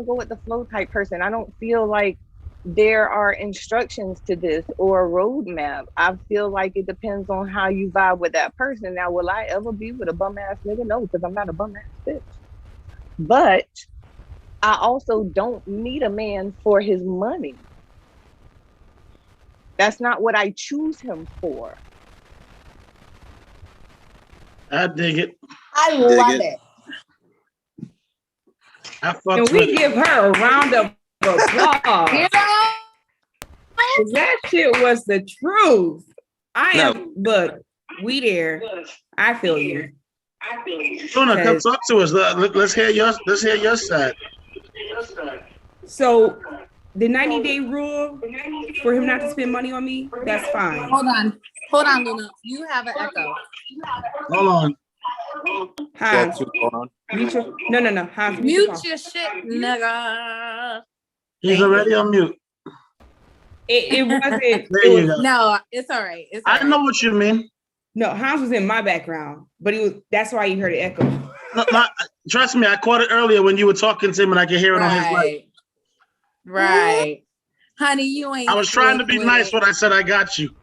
go with the flow type person. I don't feel like there are instructions to this or a roadmap. I feel like it depends on how you vibe with that person. Now, will I ever be with a bum ass nigga? No, because I'm not a bum ass bitch. But I also don't need a man for his money. That's not what I choose him for. I dig it. I love it. Can we give her a round of applause? You know? That shit was the truth. Look, we there. I feel you. Luna, come talk to us. Let's hear your side. So the 90-day rule for him not to spend money on me, that's fine. Hold on, Luna. You have an echo. Hold on. Hans. No. Hans, mute your shit, nigga. He's already on mute. It wasn't. No, it's all right. I know what you mean. No, Hans was in my background, but that's why you heard the echo. No, trust me, I caught it earlier when you were talking to him and I could hear it on his mic. Right. Honey, you ain't. I was trying to be nice when I said I got you.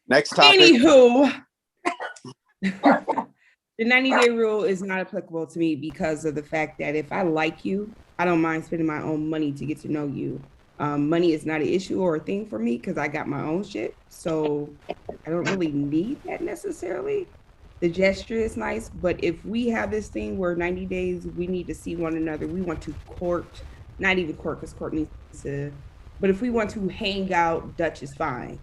Next topic. Anywho, the 90-day rule is not applicable to me because of the fact that if I like you, I don't mind spending my own money to get to know you. Money is not an issue or a thing for me because I got my own shit. So I don't really need that necessarily. The gesture is nice, but if we have this thing where 90 days, we need to see one another. We want to court, not even court because court needs to, but if we want to hang out, Dutch is fine.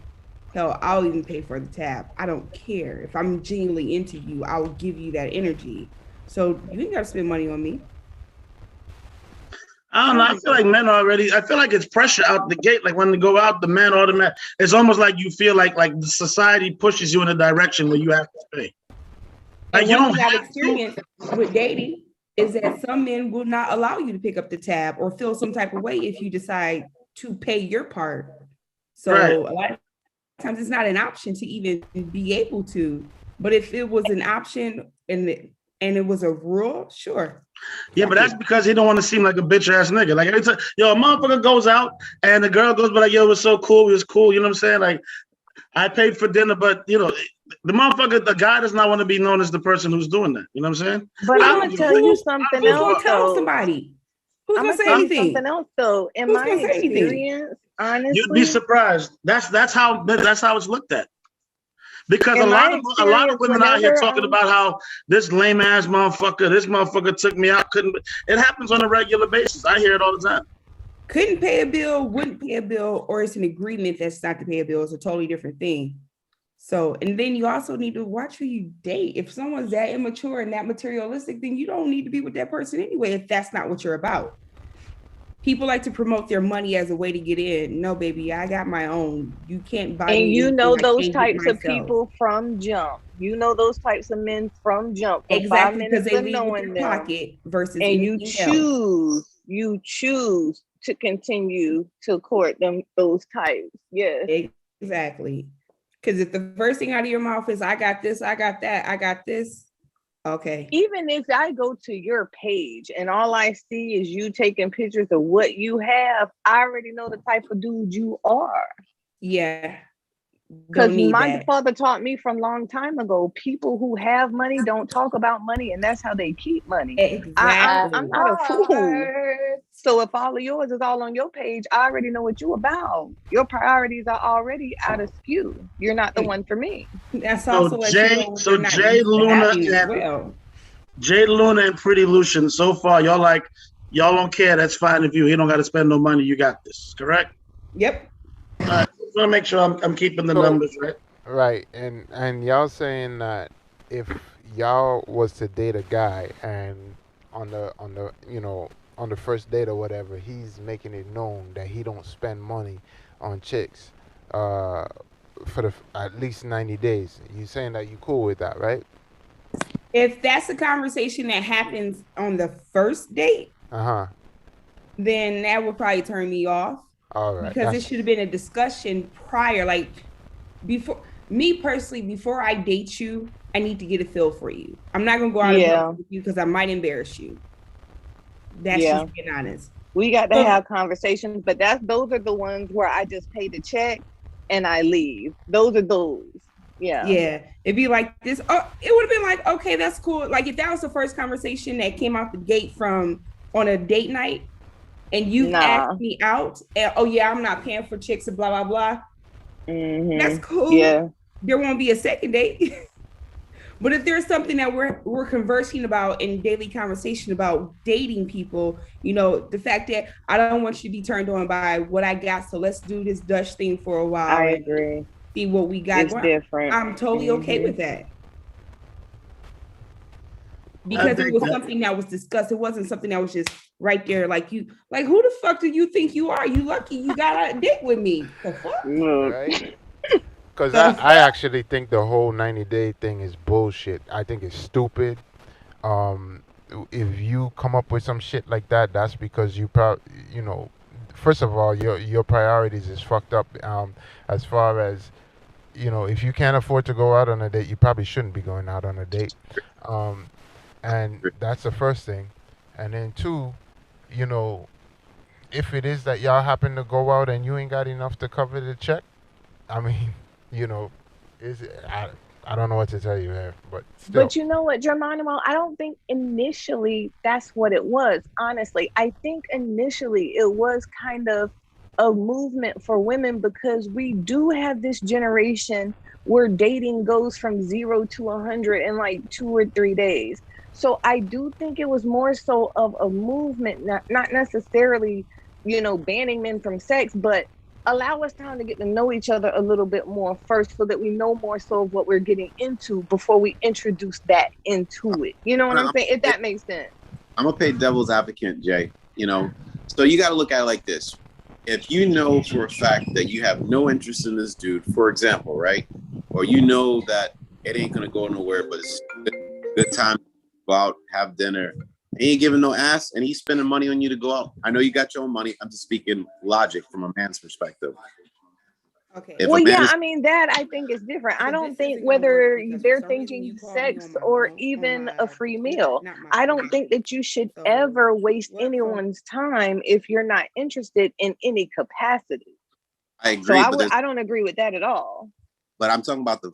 Hell, I'll even pay for the tab. I don't care. If I'm genuinely into you, I will give you that energy. So you ain't got to spend money on me. I don't know. I feel like men already. I feel like it's pressure out the gate. Like when they go out, the man automatic. It's almost like you feel like the society pushes you in a direction where you have to pay. Like you don't have experience with dating is that some men will not allow you to pick up the tab or feel some type of way if you decide to pay your part. So a lot of times it's not an option to even be able to. But if it was an option and it was a rule, sure. Yeah, but that's because he don't want to seem like a bitch ass nigga. Like every time, a motherfucker goes out and the girl goes, but like, yo, it was so cool, it was cool. You know what I'm saying? Like, I paid for dinner, but the motherfucker, the guy does not want to be known as the person who's doing that. You know what I'm saying? But I'm gonna tell you something else. Tell somebody. Who's I'm gonna gonna say tell you anything? something else though. In Who's my gonna say anything? experience, honestly, You'd be surprised. That's how it's looked at. Because in a my lot of experience, women out here whenever talking about how this lame ass motherfucker, this motherfucker took me out, couldn't. It happens on a regular basis. I hear it all the time. Couldn't pay a bill, wouldn't pay a bill, or it's an agreement that's not to pay a bill. It's a totally different thing. So, and then you also need to watch who you date. If someone's that immature and that materialistic, then you don't need to be with that person anyway, if that's not what you're about. People like to promote their money as a way to get in. No, baby, I got my own. You can't buy me. And you know anything. those types of people from jump. You know those types of men from jump. For Exactly, 5 because minutes they of leave with knowing their them, pocket versus and anything you choose to continue to court them, those types. Yes. Exactly. Because if the first thing out of your mouth is, I got this, I got that, I got this. Okay. Even if I go to your page and all I see is you taking pictures of what you have, I already know the type of dude you are. Yeah. Because my father taught me from long time ago, people who have money don't talk about money, and that's how they keep money. Exactly. I'm not a fool. So if all of yours is all on your page, I already know what you about. Your priorities are already out of skew. You're not the one for me. That's also Jay Luna and Pretty Lucian. So far, y'all don't care. That's fine if he don't got to spend no money. You got this, correct? Yep. All right. Just want to make sure I'm keeping the numbers right. Right, and y'all saying that if y'all was to date a guy and on the first date or whatever, he's making it known that he don't spend money on chicks for at least 90 days. You saying that you cool with that, right? If that's a conversation that happens on the first date, then that would probably turn me off. All right. Because it should have been a discussion prior, like before. Me personally, before I date you, I need to get a feel for you. I'm not gonna go out with you because I might embarrass you. That's just being honest. We got to have conversations, but those are the ones where I just pay the check and I leave. Those are those. Yeah. Yeah. It'd be like this. Oh, it would have been like, okay, that's cool. Like if that was the first conversation that came out the gate on a date night and you asked me out, and oh yeah, I'm not paying for chicks and blah, blah, blah. Mm-hmm. That's cool. Yeah. There won't be a second date. But if there's something that we're conversing about in daily conversation about dating people, the fact that I don't want you to be turned on by what I got, so let's do this Dutch thing for a while. I agree. See what we got. It's different. I'm totally okay with that. Because it was something that was discussed. It wasn't something that was just right there. Like who the fuck do you think you are? You lucky you got a date with me. The fuck? Right? Because I actually think the whole 90-day thing is bullshit. I think it's stupid. If you come up with some shit like that, that's because you probably, first of all, your priorities is fucked up. As far as, if you can't afford to go out on a date, you probably shouldn't be going out on a date. And that's the first thing. And then two, if it is that y'all happen to go out and you ain't got enough to cover the check, I mean, I don't know what to tell you there, but still. But you know what, Geronimo, I don't think initially that's what it was. Honestly, I think initially it was kind of a movement for women because we do have this generation where dating goes from 0 to 100 in like 2 or 3 days. So I do think it was more so of a movement, not necessarily, banning men from sex, but allow us time to get to know each other a little bit more first so that we know more so of what we're getting into before we introduce that into it. You know what I'm saying? If that makes sense. I'm going to play devil's advocate, Jay. So you got to look at it like this. If you know for a fact that you have no interest in this dude, for example, right? Or you know that it ain't going to go nowhere, but it's a good time to go out, have dinner. He ain't giving no ass, and he's spending money on you to go out. I know you got your own money. I'm just speaking logic from a man's perspective. Okay. Well, yeah, I mean, that I think is different. I don't think whether they're thinking sex or even a free meal. I don't think that you should ever waste anyone's time if you're not interested in any capacity. I agree. So I don't agree with that at all. But I'm talking about the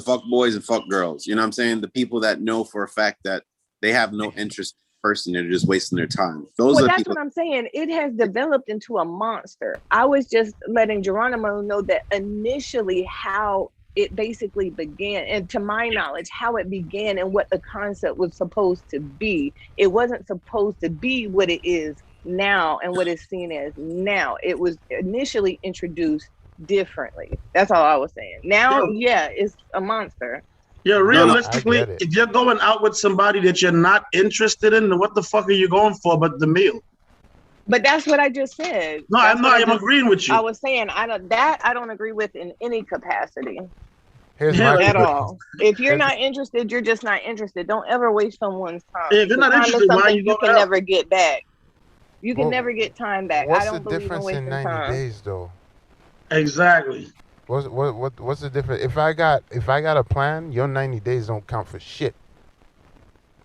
fuck boys and fuck girls. You know what I'm saying? The people that know for a fact that they have no interest person. They're just wasting their time. Those Well, are that's people. what I'm saying. It has developed into a monster. I was just letting Geronimo know that initially how it basically began, and to my knowledge, how it began and what the concept was supposed to be. It wasn't supposed to be what it is now and what it's seen as now. It was initially introduced differently. That's all I was saying. Now, yeah, it's a monster. Yeah, No, I realistically, get it. if you're going out with somebody that you're not interested in, then what the fuck are you going for but the meal? But that's what I just said. No, That's I'm what not. I I'm just- agreeing with you. I was saying I don't agree with in any capacity Here's Yeah, my at que- all. If you're here's- not interested, you're just not interested. Don't ever waste someone's time. If you're not Time is interested, why are something you you going can out? never get back. You can Well, never get time back. I What's the don't believe in difference in wasting 90 time. days though? Exactly. What's the difference? If I got a plan, your 90 days don't count for shit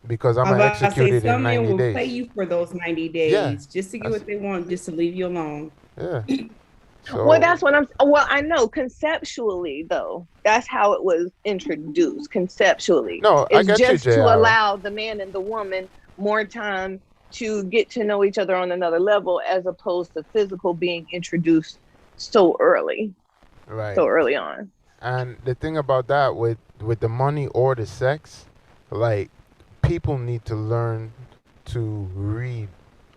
because I'm I was gonna about to execute say it in some men 90 will play days. you for those 90 days Yeah, just to get that's what they want, just to leave you alone. yeah. Well, So that's what I'm. Well, I know conceptually though. That's how it was introduced. Conceptually, no, I it's get you, just to JR. allow the man and the woman more time to get to know each other on another level, as opposed to physical being introduced so early, Right. so early on. And the thing about that with the money or the sex, like people need to learn to read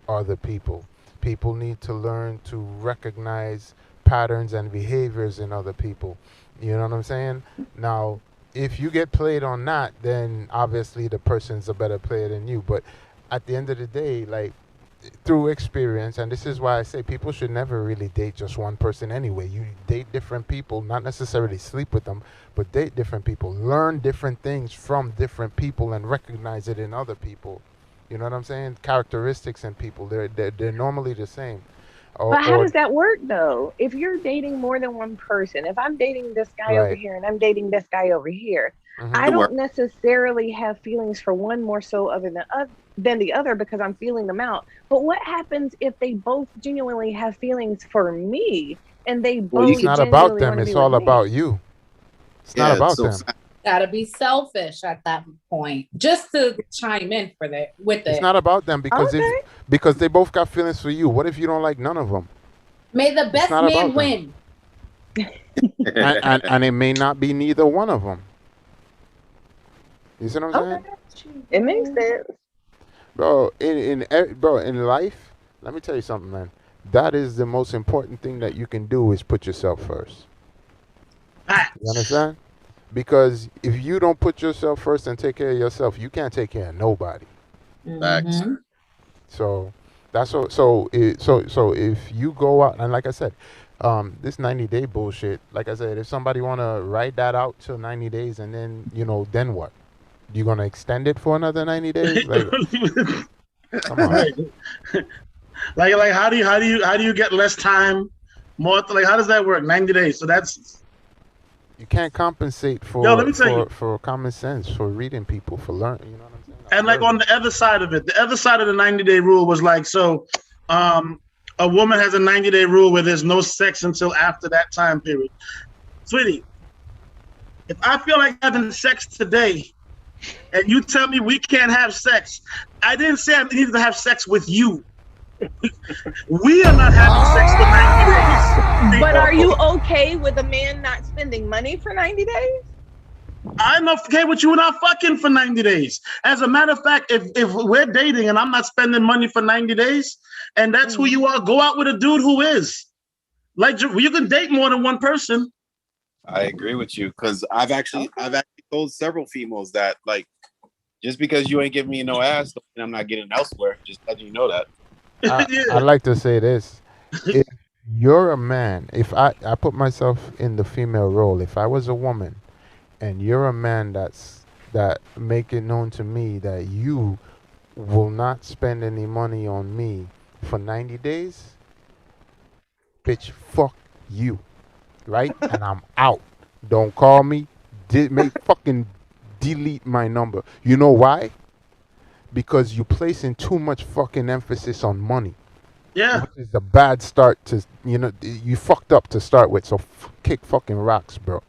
other people. People need to learn to recognize patterns and behaviors in other people. You know what I'm saying? Now, if you get played on that, then obviously the person's a better player than you. But at the end of the day, like through experience, and this is why I say people should never really date just one person anyway. You date different people, not necessarily sleep with them, but date different people. Learn different things from different people and recognize it in other people. You know what I'm saying? Characteristics in people, they're normally the same. But how does that work though? If you're dating more than one person, if I'm dating this guy over Right. here and I'm dating this guy over here, Mhm. I It work. don't necessarily have feelings for one more so other than the other because I'm feeling them out. But what happens if they both genuinely have feelings for me and they Well, you both It's not about genuinely them, wanna it's be all with me? about you. It's not Yeah, about so them. Gotta be selfish at that point. Just to chime in with It's it. not about them because Okay. because they both got feelings for you. What if you don't like none of them? May the best not about man them. win. And it may not be neither one of them. You see what I'm saying? Okay. It makes sense. Bro, in life, let me tell you something, man. That is the most important thing that you can do is put yourself first. You understand? Because if you don't put yourself first and take care of yourself, you can't take care of nobody. Facts. Mhm. So that's what. So if you go out and like I said, this 90-day bullshit. Like I said, if somebody wanna write that out till 90 days and then then what? You gonna extend it for another 90 days? Like, come on. Right. like how do you get less time? More like how does that work? 90 days. So that's You can't compensate for Yo, let me tell you. for common sense, for reading people, for learning. You know what I'm saying? and like on the other side of it, the other side of the 90-day rule was like so a woman has a 90-day rule where there's no sex until after that time period. Sweetie, if I feel like having sex today and you tell me we can't have sex, I didn't say I needed to have sex with you. We are not having sex for 90 days. But are you okay with a man not spending money for 90 days? I'm okay with you not fucking for 90 days. As a matter of fact, if we're dating and I'm not spending money for 90 days and that's who you are, go out with a dude who is. Like you can date more than one person. I agree with you because I've actually told several females that like just because you ain't giving me no ass, don't mean I'm not getting elsewhere. Just letting you know that. I'd like to say this. If you're a man, if I put myself in the female role, if I was a woman and you're a man that make it known to me that you will not spend any money on me for 90 days, bitch, fuck you. Right? And I'm out. Don't call me. Fucking delete my number. You know why? Because you placing too much fucking emphasis on money. Yeah. Which is a bad start to, you fucked up to start with. So kick fucking rocks, bro.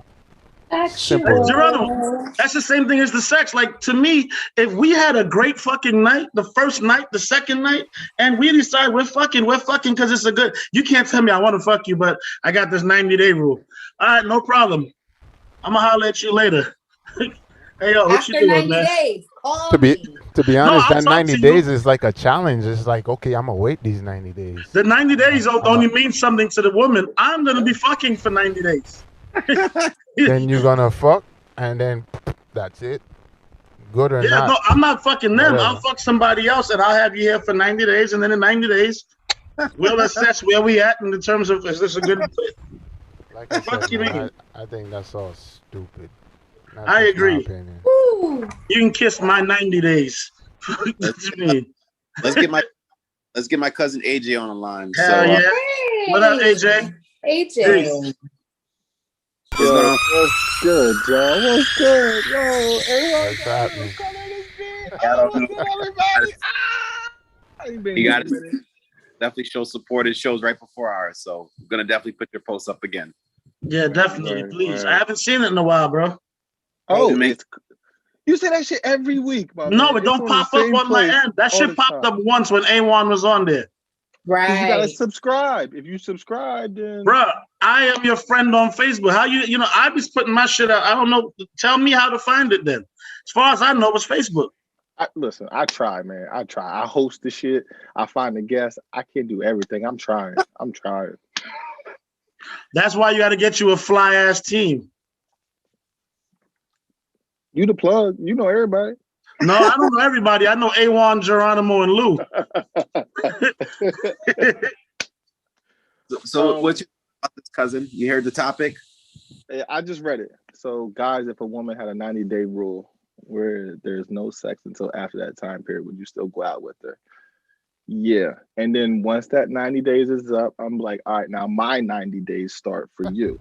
Simple. Geronimo, that's the same thing as the sex. Like, to me, if we had a great fucking night, the first night, the second night, and we decide we're fucking because it's a good. You can't tell me I want to fuck you, but I got this 90-day rule. All right, no problem. I'm gonna holler at you later. Hey, yo, what After you doing, 90 man? days, To be honest, I'm that talking 90 to you. days is like a challenge. It's like, okay, I'm gonna wait these 90 days. The 90 days only means something to the woman. I'm gonna be fucking for 90 days. Then you're gonna fuck, and then that's it. Good or not? No, I'm not fucking them. Whatever. I'll fuck somebody else, and I'll have you here for 90 days, and then in 90 days, we'll assess where we at in the terms of is this a good fit. Like I Fuck said, you man, mean? I think that's all stupid. That's I just my agree. opinion. Woo. You can kiss my 90 days. What you mean? Let's get my cousin AJ on the line. Hell yeah. Hey. What up, AJ? AJ. Yo, what's good, John? What's good? Yo, What's happening? You got to definitely show support. It shows right before ours, so I'm gonna definitely put your post up again. Yeah, definitely. Right, Please. right. I haven't seen it in a while, bro. Oh, Make- you say that shit every week, my No, man. it don't It's pop the up same on my place end. That all shit the popped time. up once when A1 was on there. 'Cause you gotta Right. subscribe. If you subscribe, then Bruh, I am your friend on Facebook. How you know, I be putting my shit out. I don't know. Tell me how to find it then. As far as I know, it's Facebook. listen, I try, man. I try. I host the shit. I find the guests. I can't do everything. I'm trying. That's why you got to get you a fly ass team. You the plug. You know everybody. No, I don't know everybody. I know A1, Geronimo, and Lou. So what's your about this, cousin? You heard the topic? I just read it. So, guys, if a woman had a 90-day rule where there's no sex until after that time period, would you still go out with her? Yeah. And then once that 90 days is up, I'm like, all right, now my 90 days start for you.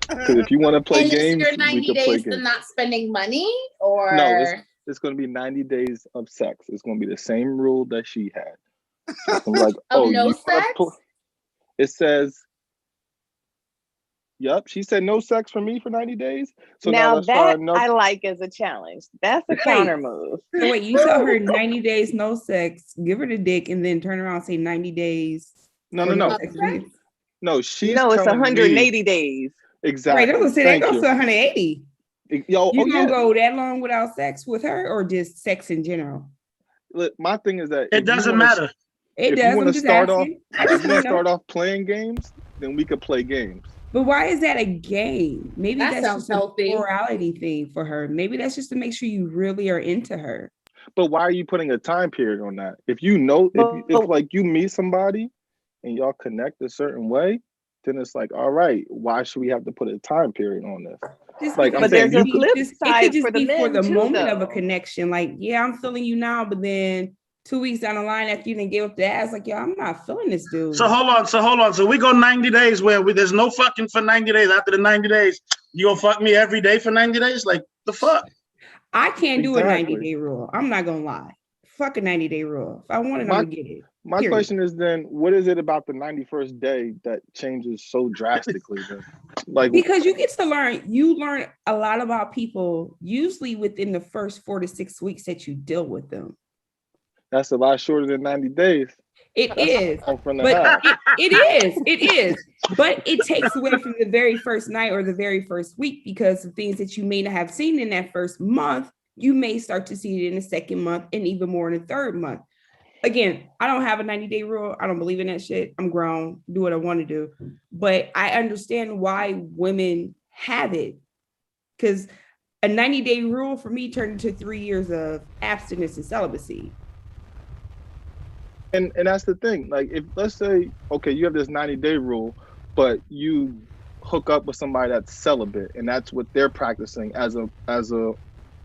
Because if you want to play And games, is your 90 we can play days to games. not spending money, or No, it's going to be 90 days of sex. It's going to be the same rule that she had. I'm like, of no you wanna sex? It says, yep. She said no sex for me for 90 days. So now let's that try another. I like as a challenge. That's a counter move. So wait, you tell her 90 days no sex, give her the dick, and then turn around and say 90 days. No. sex for you? No, she's No, it's telling 180 me, days. exactly. Right, I was gonna say that Thank goes you. to 180. Yo, You gonna yeah. go that long without sex with her, or just sex in general? Look, my thing is that It doesn't matter. It If does. you I'm want to just start off, asking. I if just you want want to to know. start off playing games, then we could play games. But why is that a game? Maybe That that's sounds just a healthy. morality thing for her. Maybe that's just to make sure you really are into her. But why are you putting a time period on that? If you know, if like you meet somebody and y'all connect a certain way, then it's like, all right, why should we have to put a time period on this? Just Like, because I'm saying, there's a you could, flip it side could just for the be for men the too, moment of a though. connection. Like, yeah, I'm feeling you now, but then 2 weeks down the line after you didn't give up the ass, like, yo, I'm not feeling this dude. So hold on. So we go 90 days where there's no fucking for 90 days. After the 90 days, you gonna fuck me every day for 90 days? Like, the fuck? I can't do a Exactly. 90-day rule. I'm not gonna lie. Fuck a 90-day rule. If I want it, I'm gonna get it. My Period. question is then, what is it about the 91st day that changes so drastically? Then? Like, Because you learn a lot about people usually within the first 4 to 6 weeks that you deal with them. that's a lot shorter than 90 days. It is, I'm from the but house. it is. But it takes away from the very first night or the very first week, because the things that you may not have seen in that first month, you may start to see it in the second month and even more in the third month. Again, I don't have a 90-day rule. I don't believe in that shit. I'm grown, do what I want to do. But I understand why women have it. Because a 90-day rule for me turned into 3 years of abstinence and celibacy. And that's the thing. Like, if let's say, okay, you have this 90-day rule, but you hook up with somebody that's celibate, and that's what they're practicing as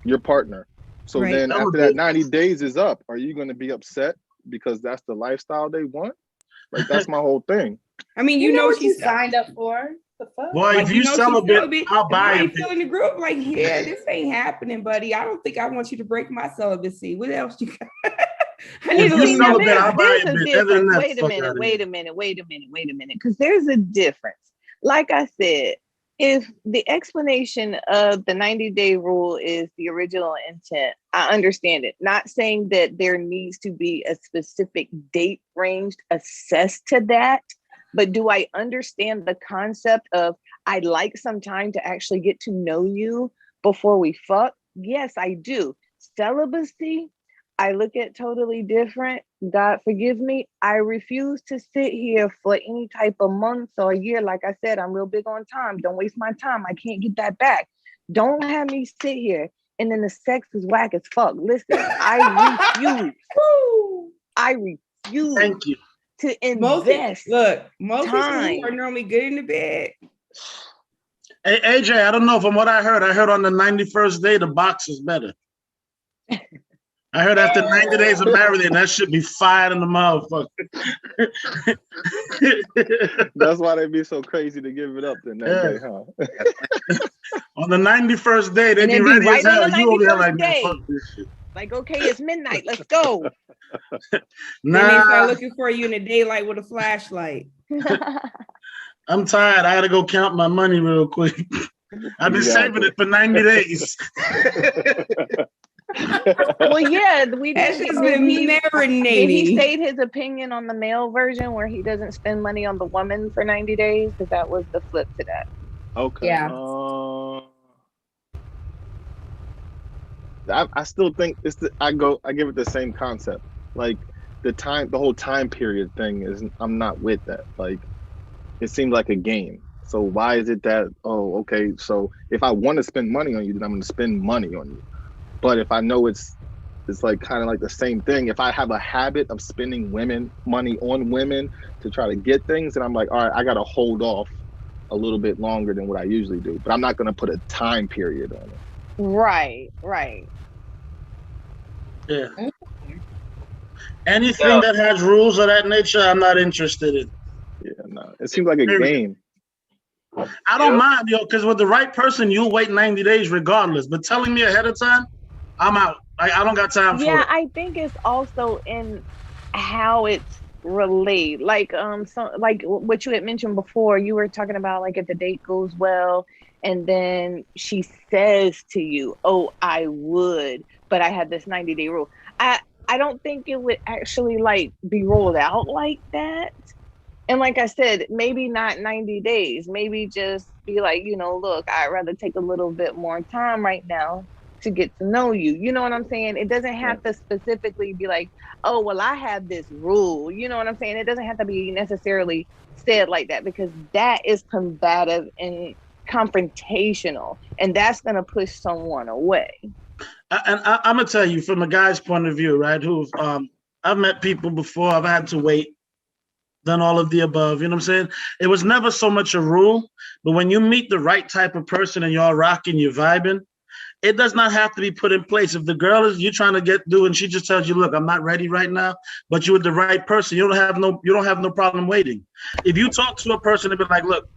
your partner. So Right. then after that 90 days is up, are you going to be upset because that's the lifestyle they want? Like, that's my whole thing. I mean, You know what you she's signed up for? The fuck? Boy, if you she's celibate, I'll buy I it. ain't feeling the group. Like, yeah, this ain't happening, buddy. I don't think I want you to break my celibacy. What else you got? I need If a you little celibate, more. I'll buy There's it, a bitch. Other than difference. that, Wait a fuck minute. outta Wait a minute. Because there's a difference. Like I said, If the explanation of the 90-day rule is the original intent, I understand it. Not saying that there needs to be a specific date range assessed to that, but do I understand the concept of I'd like some time to actually get to know you before we fuck? Yes, I do. Celibacy, I look at totally different. God forgive me. I refuse to sit here for any type of months or a year. Like I said, I'm real big on time. Don't waste my time. I can't get that back. Don't have me sit here and then the sex is whack as fuck. Listen, I refuse. I refuse. Thank you. To invest. Most time. people are normally good in the bed. Hey, AJ, I don't know. From what I heard on the 91st day, the box is better. I heard after 90 days of marriage, that should be fired in the motherfucker. That's why they be so crazy to give it up then that day, huh? On the 91st day, they be ready as hell. You over here like, man, fuck this shit. Like, okay, it's midnight. Let's go. Then they start looking for you in the daylight with a flashlight. I'm tired. I gotta go count my money real quick. I've been saving it for 90 days. Well, yeah, we that's just been marinating. Did he state his opinion on the male version where he doesn't spend money on the woman for 90 days? Because that was the flip to that. Okay. Yeah. I still think I give it the same concept. Like the whole time period thing is, I'm not with that. Like, it seems like a game. So why is it that, oh, okay, so if I want to spend money on you, then I'm going to spend money on you. But if I know it's like kind of like the same thing, if I have a habit of spending money on women to try to get things, then I'm like, all right, I got to hold off a little bit longer than what I usually do. But I'm not going to put a time period on it. Right. Yeah. Anything that has rules of that nature, I'm not interested in. Yeah, no. It seems like a game. I don't mind, because with the right person, you'll wait 90 days regardless. But telling me ahead of time, I'm out. I don't got time for it. Yeah, I think it's also in how it's relayed. Like like what you had mentioned before, you were talking about like if the date goes well and then she says to you, oh, I would, but I had this 90-day rule. I don't think it would actually like be rolled out like that. And like I said, maybe not 90 days, maybe just be like, look, I'd rather take a little bit more time right now to get to know you. You know what I'm saying? It doesn't have to specifically be like, oh, well, I have this rule. You know what I'm saying? It doesn't have to be necessarily said like that, because that is combative and confrontational, and that's going to push someone away. And I'm going to tell you from a guy's point of view, right, who I've met people before, I've had to wait, done all of the above, you know what I'm saying? It was never so much a rule, but when you meet the right type of person and y'all rocking, you're vibing, it does not have to be put in place. If the girl is you're trying to do and she just tells you, look, I'm not ready right now, but you're with the right person, you don't have no problem waiting. If you talk to a person and be like, look,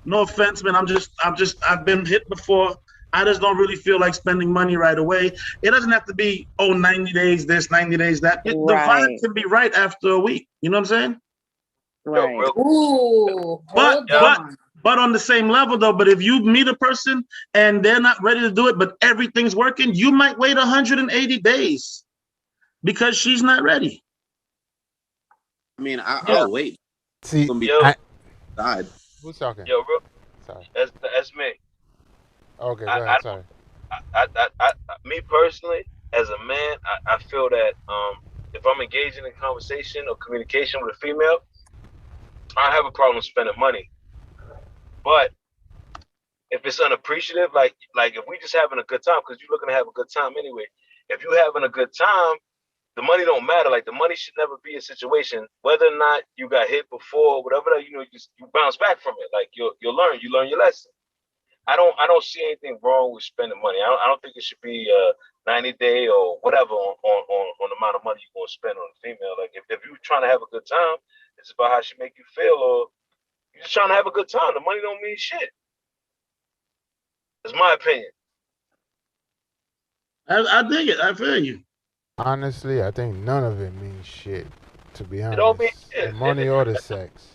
no offense, man, I've been hit before. I just don't really feel like spending money right away. It doesn't have to be, 90 days this, 90 days that. The vibe can be right after a week. You know what I'm saying? Right. Ooh. But on the same level though, but if you meet a person and they're not ready to do it, but everything's working, you might wait 180 days because she's not ready. I mean, I'll wait. See, who's talking? Yo, bro. Sorry. That's me. Okay, go ahead. Sorry. Me personally, as a man, I feel that if I'm engaging in conversation or communication with a female, I have a problem spending money. But if it's unappreciative, like if we just having a good time, because you're looking to have a good time anyway. If you're having a good time, the money don't matter. Like the money should never be a situation, whether or not you got hit before, whatever that, you bounce back from it. Like you learn your lesson. I don't see anything wrong with spending money. I don't think it should be a 90-day or whatever on the amount of money you're gonna spend on a female. Like if you're trying to have a good time, it's about how she make you feel, or you're just trying to have a good time. The money don't mean shit. That's my opinion. I dig it. I feel you. Honestly, I think none of it means shit, to be honest. It don't mean shit. The money or the sex,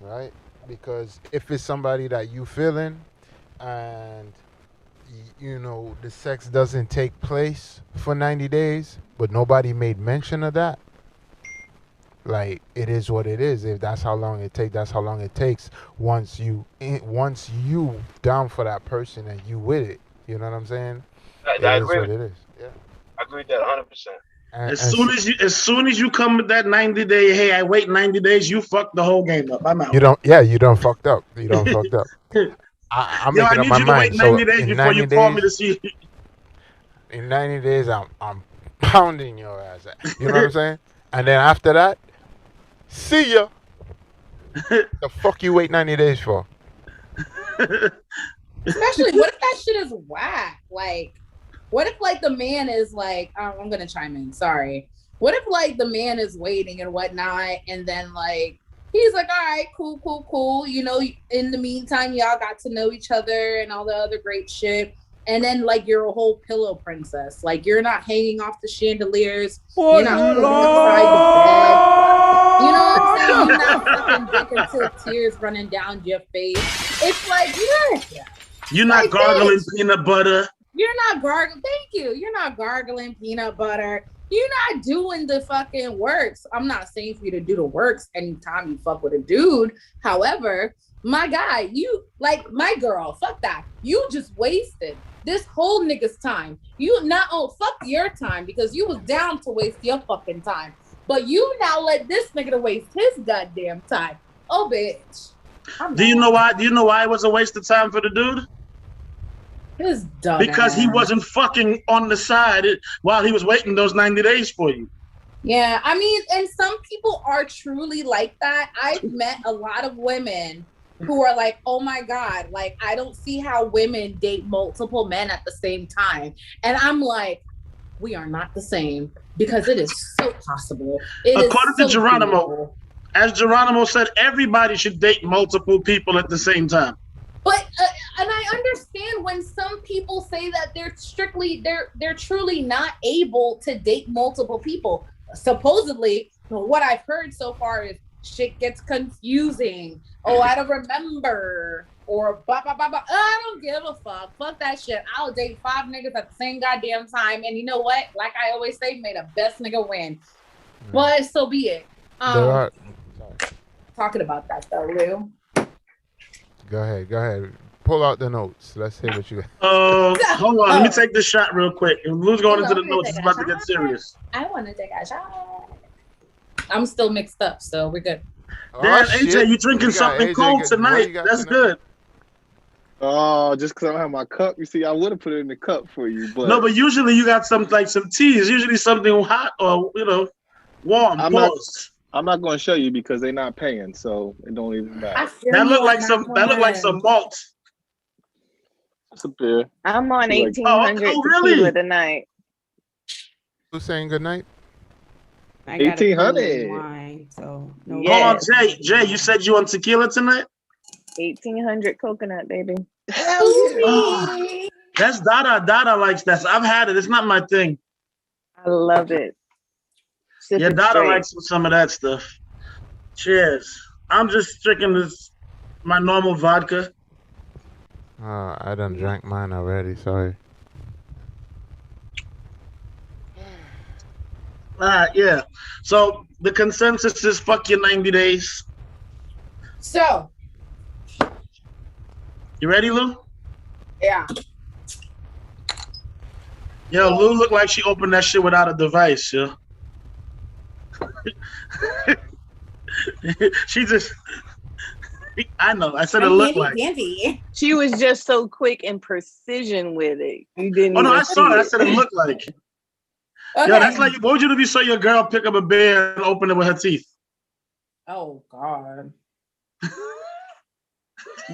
right? Because if it's somebody that you feeling and you know the sex doesn't take place for 90 days, but nobody made mention of that. Like, it is what it is. If that's how long it takes, that's how long it takes. Once you down for that person and you with it, you know what I'm saying? I It is agree what with it is. Yeah. I agree with that 100%. As soon as you come with that 90 day, hey, I wait 90 days, you fuck the whole game up. I'm out. You don't fucked up. You don't fucked up. I'm Yo, I making up need my you to wait mind. So 90 days in before 90 you call days, me to see. in 90 days, I'm pounding your ass. You know what I'm saying? And then after that, see ya. The fuck you wait 90 days for? Especially, what if that shit is whack? Like, what if like the man is like, I'm gonna chime in. Sorry. What if like the man is waiting and whatnot, and then like he's like, all right, cool. You know, in the meantime, y'all got to know each other and all the other great shit. And then like you're a whole pillow princess. Like you're not hanging off the chandeliers. You're not sleeping beside the bed. You know what I'm saying? You're not sucking dick until tears running down your face. It's like, You're not gargling peanut butter. You're not gargling. Thank you. You're not gargling peanut butter. You're not doing the fucking works. I'm not saying for you to do the works anytime you fuck with a dude. However, my guy, you like my girl, fuck that. You just wasted this whole nigga's time. You not fuck your time because you was down to waste your fucking time. But you now let this nigga to waste his goddamn time. Oh, bitch. Do you know why? Do you know why it was a waste of time for the dude? His dumb Because he ass. wasn't fucking on the side while he was waiting those 90 days for you. Yeah, I mean, and some people are truly like that. I've met a lot of women who are like, oh my God, like, I don't see how women date multiple men at the same time. And I'm like, we are not the same because it is so possible. According to Geronimo, as Geronimo said, everybody should date multiple people at the same time. But and I understand when some people say that they're truly not able to date multiple people. Supposedly, what I've heard so far is shit gets confusing. Oh, I don't remember. Or blah, blah, blah, blah. I don't give a fuck. Fuck that shit. I'll date 5 niggas at the same goddamn time. And you know what? Like I always say, may the best nigga win. But so be it. Talking about that though, Lou. Go ahead. Pull out the notes. Let's see what you got. Hold on. Let me take this shot real quick. Lou's going into the notes. It's about to get serious. I want to take a shot. I'm still mixed up, so we're good. Damn, AJ, you drinking something cold tonight. That's good. Oh, just because I don't have my cup. You see, I would have put it in the cup for you. But no, but usually you got some tea. It's usually something hot or, warm. I'm not going to show you because they're not paying, so it don't even matter. That look like some malt. It's a beer. I'm on 1800 tequila tonight. Who's saying good night? 1800. So Hold on, Jay, you said you on tequila tonight? 1800 coconut, baby. Hell yeah. That's Dada. Dada likes that. I've had it. It's not my thing. I love it. Yeah, Dada likes some of that stuff. Cheers. I'm just drinking my normal vodka. I done drank mine already. Sorry. Yeah. So the consensus is fuck your 90 days. So. You ready, Lou? Yeah. Yo, Lou looked like she opened that shit without a device, yo. She just, I know. I said it looked like. She was just so quick and precision with it. You didn't. Oh no, I saw it. I said it looked like. Okay. Yo, that's like, what would you do if you saw your girl pick up a beer and open it with her teeth? Oh God.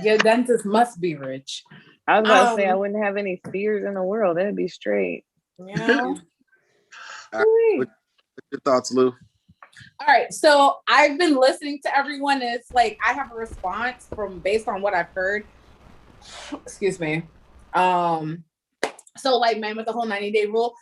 Your dentist must be rich. I was about to say I wouldn't have any fears in the world. That'd be straight. Yeah. What's your thoughts, Lou? All right, so I've been listening to everyone. And it's like I have a response based on what I've heard. Excuse me. So like, man, with the whole 90-day rule,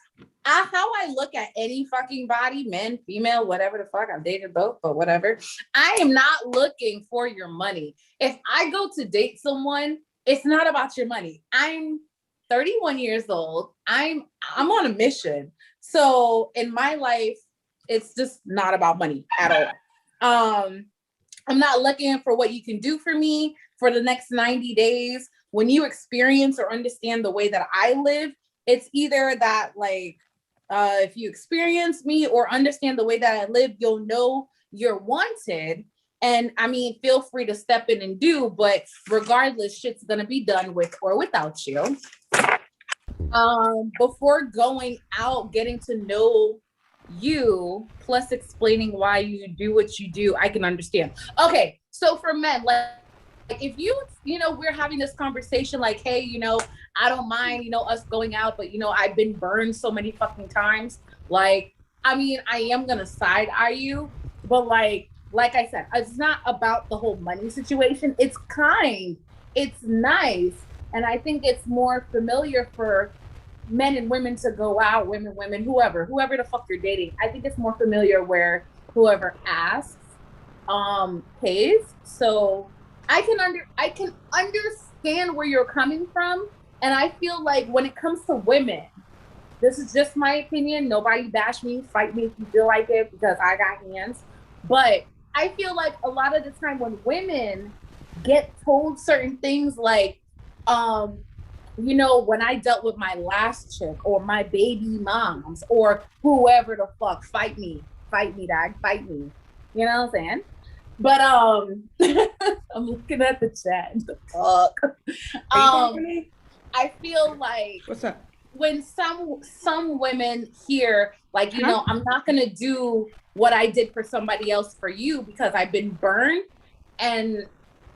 how I look at any fucking body, men, female, whatever the fuck, I've dated both, but whatever. I am not looking for your money. If I go to date someone it's not about your money. I'm 31 years old. I'm on a mission. So in my life, it's just not about money at all. I'm not looking for what you can do for me for the next 90 days. When you experience or understand the way that I live, it's either that like, if you experience me or understand the way that I live, you'll know you're wanted. And I mean, feel free to step in and do, but regardless, shit's gonna be done with or without you. Before going out, getting to know you, plus explaining why you do what you do, I can understand. Okay, so for men, like if you know, we're having this conversation like, hey, you know, I don't mind, you know, us going out, but you know, I've been burned so many fucking times. Like, I mean, I am gonna side eye you, but like I said, it's not about the whole money situation. It's kind, it's nice, and I think it's more familiar for men and women to go out, women, whoever the fuck you're dating. I think it's more familiar where whoever asks pays. So I can understand where you're coming from. And I feel like when it comes to women, this is just my opinion. Nobody bash me, fight me if you feel like it, because I got hands. But I feel like a lot of the time when women get told certain things like, you know, when I dealt with my last chick or my baby moms or whoever the fuck, fight me, dog, fight me. You know what I'm saying? But I'm looking at the chat. The fuck. I feel like what's up? When some women hear like, you know, I'm not gonna do what I did for somebody else for you because I've been burned, and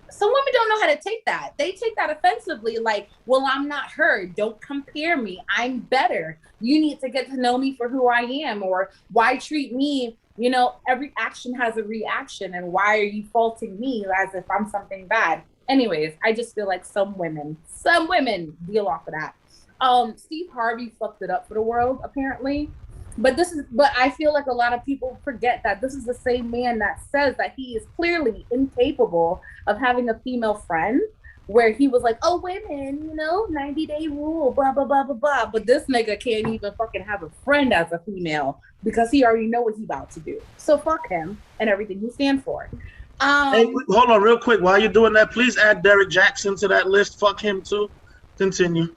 some women don't know how to take that. They take that offensively, like, well, I'm not her. Don't compare me. I'm better. You need to get to know me for who I am, or why treat me, you know, every action has a reaction, and why are you faulting me as if I'm something bad? Anyways, I just feel like some women deal off of that. Steve Harvey fucked it up for the world, apparently. But I feel like a lot of people forget that this is the same man that says that he is clearly incapable of having a female friend, where he was like, oh, women, you know, 90-day rule, blah, blah, blah, blah, blah. But this nigga can't even fucking have a friend as a female because he already know what he's about to do. So fuck him and everything he stands for. Hey, hold on real quick. While you're doing that, please add Derek Jackson to that list. Fuck him too. Continue.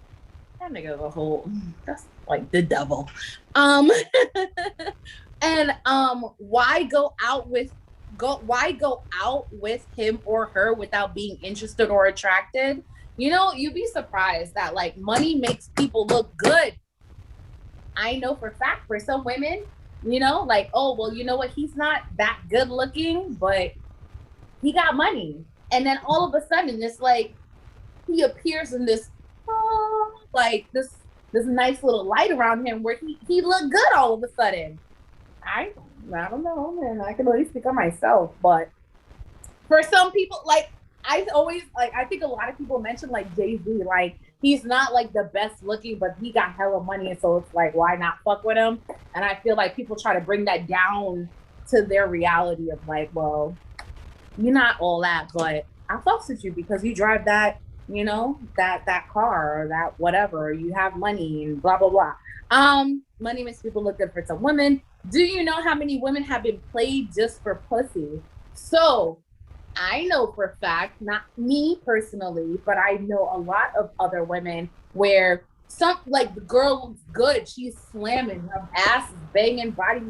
That nigga's a whole, that's like the devil. And why go out with him or her without being interested or attracted? You know, you'd be surprised that like money makes people look good. I know for a fact for some women, you know, like, oh, well, you know what? He's not that good looking, but he got money. And then all of a sudden it's like he appears in this, like this nice little light around him where he looked good all of a sudden. I don't know, man. I can only speak on myself, but for some people, like I think a lot of people mention like Jay-Z, like he's not like the best looking, but he got hella money, and so it's like, why not fuck with him? And I feel like people try to bring that down to their reality of like, well, you're not all that, but I fucks with you because you drive that, you know, that car or that whatever, or you have money and blah blah blah. Money makes people look good for some women. Do you know how many women have been played just for pussy? So I know for a fact, not me personally, but I know a lot of other women where some, like, the girl looks good, she's slamming, her ass is banging, body,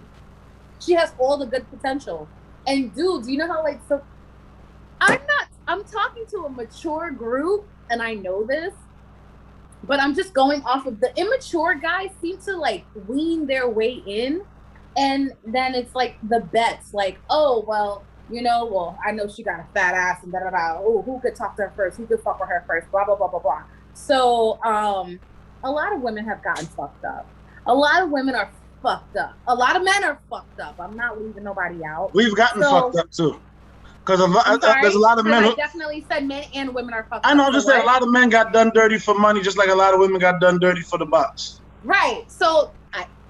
she has all the good potential. And dudes, you know how like, so I'm talking to a mature group, and I know this, but I'm just going off of the immature guys seem to like wean their way in, and then it's like the bets, like, oh, well, you know, well, I know she got a fat ass and da-da-da. Oh, who could talk to her first? Who could fuck with her first? Blah, blah, blah, blah, blah. So a lot of women have gotten fucked up. A lot of women are fucked up. A lot of men are fucked up. I'm not leaving nobody out. We've gotten fucked up too. Because there's a lot of men. I definitely said men and women are fucked up. I know, just say a lot of men got done dirty for money, just like a lot of women got done dirty for the box. Right. So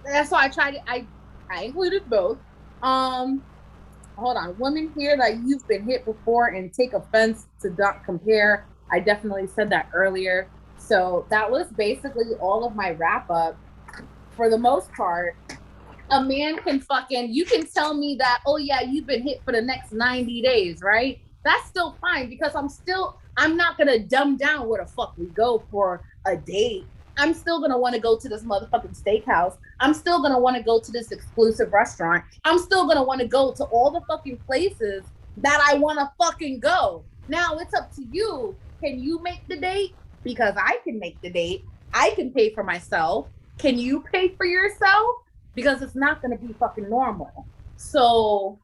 that's why I included both. Hold on. Women hear that you've been hit before and take offense to not compare. I definitely said that earlier. So that was basically all of my wrap up. For the most part, a man can you can tell me that, oh yeah, you've been hit for the next 90 days, right? That's still fine because I'm not gonna dumb down where the fuck we go for a date. I'm still gonna want to go to this motherfucking steakhouse. I'm still gonna want to go to this exclusive restaurant. I'm still gonna want to go to all the fucking places that I want to fucking go. Now it's up to you. Can you make the date? Because I can make the date. I can pay for myself. Can you pay for yourself? Because it's not going to be fucking normal. So,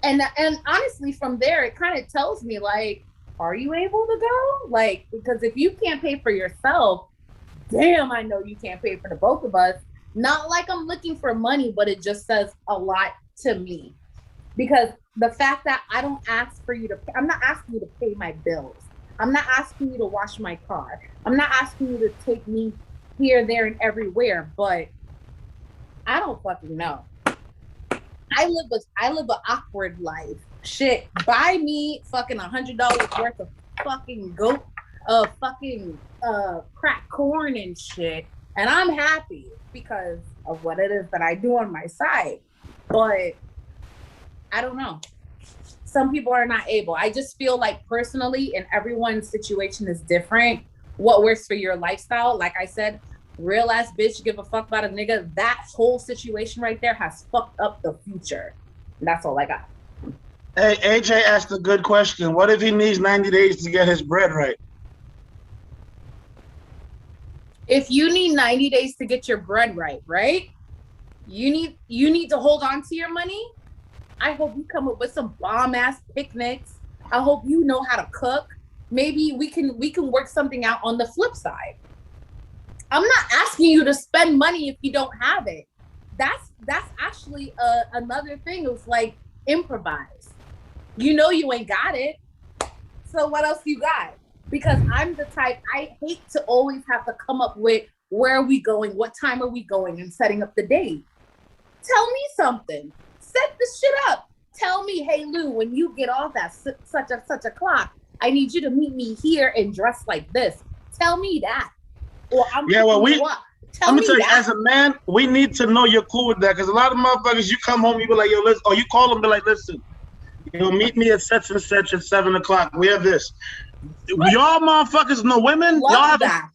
and honestly, from there, it kind of tells me, like, are you able to go? Like, because if you can't pay for yourself, damn, I know you can't pay for the both of us. Not like I'm looking for money, but it just says a lot to me. Because the fact that I don't ask for you to, I'm not asking you to pay my bills. I'm not asking you to wash my car. I'm not asking you to take me here, there, and everywhere, but I don't fucking know. I live an awkward life. Shit, buy me fucking $100 worth of fucking crack corn and shit, and I'm happy because of what it is that I do on my side. But I don't know. Some people are not able. I just feel like personally, and everyone's situation is different. What works for your lifestyle? Like I said, real ass bitch, give a fuck about a nigga. That whole situation right there has fucked up the future. And that's all I got. Hey, AJ asked a good question. What if he needs 90 days to get his bread right? If you need 90 days to get your bread right? You need to hold on to your money. I hope you come up with some bomb ass picnics. I hope you know how to cook. Maybe we can work something out on the flip side. I'm not asking you to spend money if you don't have it. That's actually another thing. It was like, improvise. You know you ain't got it. So what else you got? Because I'm the type, I hate to always have to come up with where are we going, what time are we going, and setting up the date. Tell me something. Set this shit up. Tell me, hey Lou, when you get off at such a clock, I need you to meet me here and dress like this. Tell me that. Or I'm yeah, well, let me tell you, that. as a man, we need to know you're cool with that. Because a lot of motherfuckers, you come home, you be like, yo, listen, or you call them, be like, listen, you'll meet me at such and such at 7 o'clock. We have this. Y'all motherfuckers, no women, love y'all have that.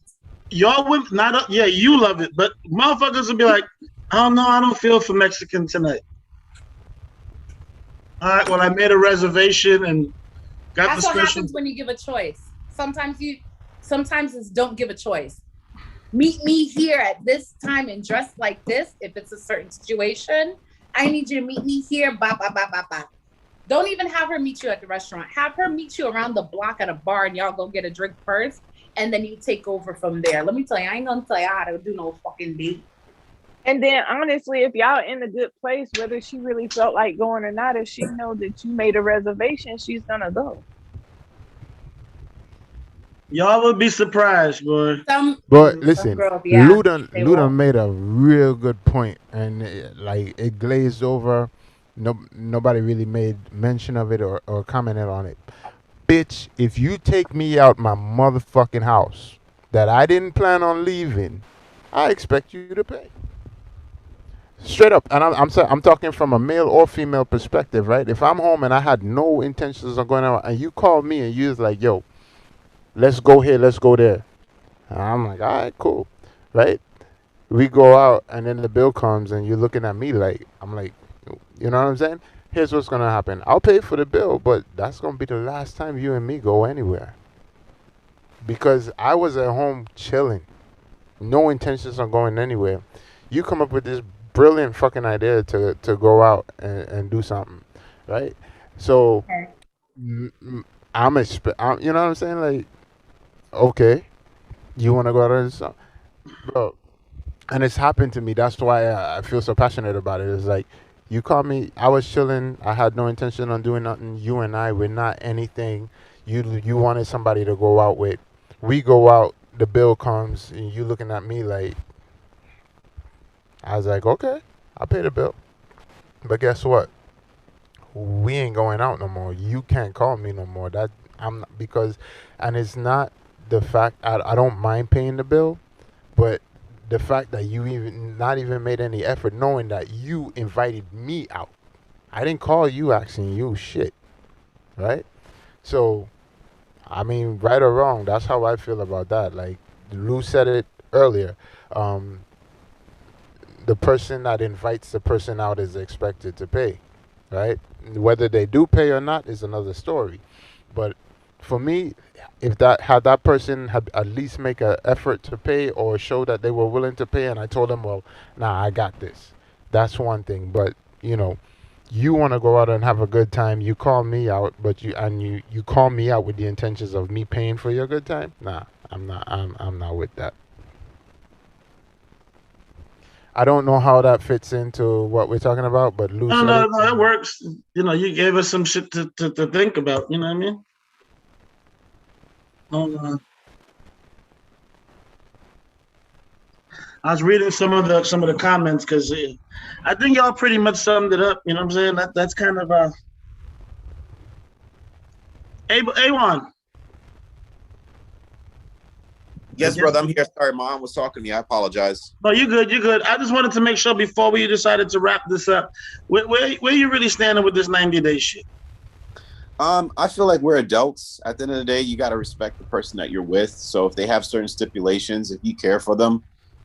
Y'all women, not yeah, you love it, but motherfuckers will be like, I don't know, I don't feel for Mexican tonight. All right, well, I made a reservation and got That's the what special. happens when you give a choice. Sometimes it's don't give a choice. Meet me here at this time and dress like this. If it's a certain situation, I need you to meet me here. Ba ba ba ba ba. Don't even have her meet you at the restaurant. Have her meet you around the block at a bar, and y'all go get a drink first, and then you take over from there. Let me tell you, I ain't gonna tell you how to do no fucking date. And then honestly, if y'all in a good place, whether she really felt like going or not, if she know that you made a reservation, she's gonna go. Y'all would be surprised, boy. But listen, girls, yeah, Luda made a real good point, and it glazed over. Nobody really made mention of it or commented on it. Bitch, if you take me out my motherfucking house that I didn't plan on leaving, I expect you to pay. Straight up, and I'm talking from a male or female perspective, right? If I'm home and I had no intentions of going out, and you call me and you was like, yo, let's go here, let's go there. And I'm like, all right, cool, right? We go out, and then the bill comes, and you're looking at me like, I'm like, you know what I'm saying? Here's what's going to happen. I'll pay for the bill, but that's going to be the last time you and me go anywhere. Because I was at home chilling. No intentions on going anywhere. You come up with this brilliant fucking idea to go out and do something, right? So, you know what I'm saying? Like, okay, you want to go out and do something? Bro, and it's happened to me. That's why I feel so passionate about it. It's like, you called me, I was chilling, I had no intention on doing nothing. You and I were not anything you wanted somebody to go out with. We go out, the bill comes, and you looking at me like, I was like, okay, I'll pay the bill. But guess what? We ain't going out no more. You can't call me no more. That I'm not, because, and it's not the fact I don't mind paying the bill, but the fact that you even not even made any effort, knowing that you invited me out. I didn't call you asking you shit, right? So, I mean, right or wrong, that's how I feel about that. Like Lou said it earlier. Um, the person that invites the person out is expected to pay, right? Whether they do pay or not is another story. But for me, if that had that person had at least make an effort to pay or show that they were willing to pay, and I told them, well, nah, I got this. That's one thing. But you know, you want to go out and have a good time. You call me out, but you call me out with the intentions of me paying for your good time. Nah, I'm not. I'm not with that. I don't know how that fits into what we're talking about, but Lou said it. No, that works. You know, you gave us some shit to think about. You know what I mean? I was reading some of the comments because I think y'all pretty much summed it up. You know what I'm saying? That's kind of A1. Yes, brother, I'm here. Sorry, mom was talking to me. I apologize. No, you're good. You're good. I just wanted to make sure before we decided to wrap this up, where you really standing with this 90-day shit? I feel like we're adults. At the end of the day, you got to respect the person that you're with. So if they have certain stipulations, if you care for them,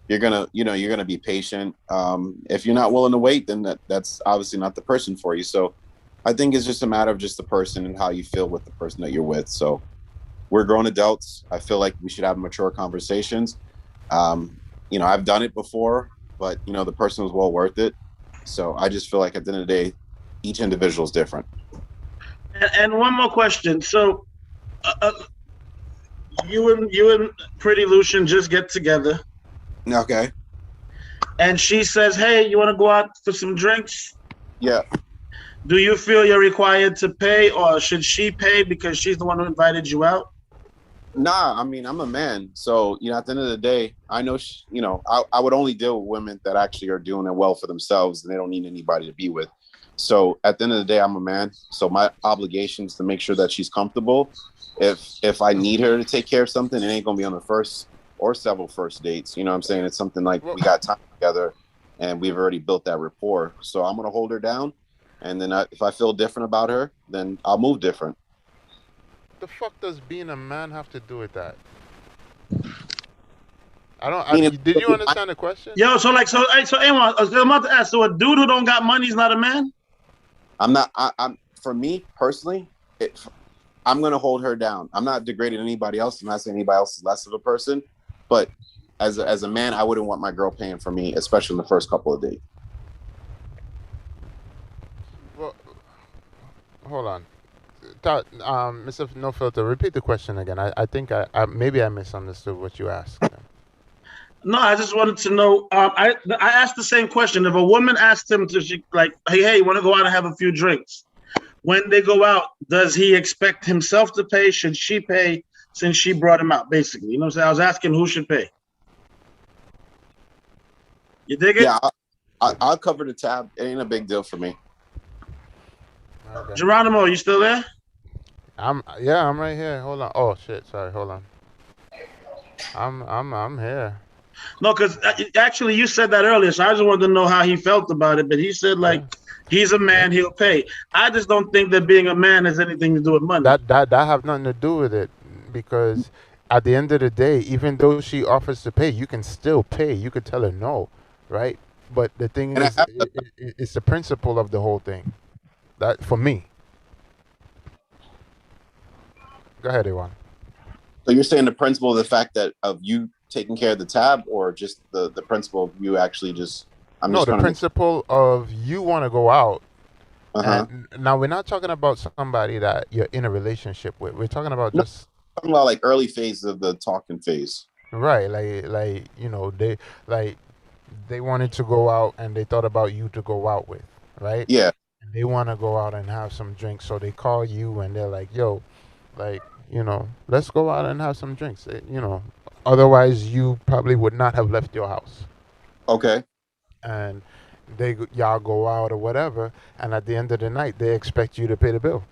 you're gonna be patient. If you're not willing to wait, then that's obviously not the person for you. So I think it's just a matter of just the person and how you feel with the person that you're with. So we're grown adults. I feel like we should have mature conversations. I've done it before, but the person was well worth it. So I just feel like at the end of the day, each individual is different. And one more question. So you and Pretty Lucian just get together. Okay. And she says, hey, you want to go out for some drinks? Yeah. Do you feel you're required to pay, or should she pay because she's the one who invited you out? Nah, I mean, I'm a man. So, at the end of the day, I know, I would only deal with women that actually are doing it well for themselves and they don't need anybody to be with. So at the end of the day, I'm a man. So my obligation is to make sure that she's comfortable. If I need her to take care of something, it ain't going to be on the first or several first dates. You know what I'm saying? It's something like we got time together and we've already built that rapport. So I'm going to hold her down. And then if I feel different about her, then I'll move different. The fuck does being a man have to do with that? Did you understand the question? Yo, so anyone, I'm about to ask, so a dude who don't got money is not a man? I'm not, for me personally, I'm going to hold her down. I'm not degrading anybody else. I'm not saying anybody else is less of a person, but as a man, I wouldn't want my girl paying for me, especially in the first couple of dates. Well, hold on. Mr. No Filter, repeat the question again. I think I maybe I misunderstood what you asked. No, I just wanted to know. I asked the same question. If a woman asked him to, hey, you want to go out and have a few drinks? When they go out, does he expect himself to pay? Should she pay since she brought him out? Basically, you know what I'm saying? I was asking who should pay. You dig it? Yeah, I'll cover the tab. It ain't a big deal for me. Okay. Geronimo, you still there? I'm right here. Hold on. Oh shit, sorry. Hold on. I'm here. No, because actually you said that earlier, so I just wanted to know how he felt about it. But he said he's a man, he'll pay. I just don't think that being a man has anything to do with money. That have nothing to do with it, because at the end of the day, even though she offers to pay, you can still pay. You could tell her no, right? But the thing is, it's the principle of the whole thing. That for me. Go ahead, Iwan. So you're saying the principle of the fact that of you taking care of the tab, or just the principle of you actually just... the principle of you want to go out. And now we're not talking about somebody that you're in a relationship with. We're talking about just... talking about like early phases of the talking phase. Right. They wanted to go out and they thought about you to go out with, right? Yeah. And they want to go out and have some drinks. So they call you and they're like, yo, let's go out and have some drinks. Otherwise you probably would not have left your house. Okay. And y'all go out or whatever, and at the end of the night they expect you to pay the bill.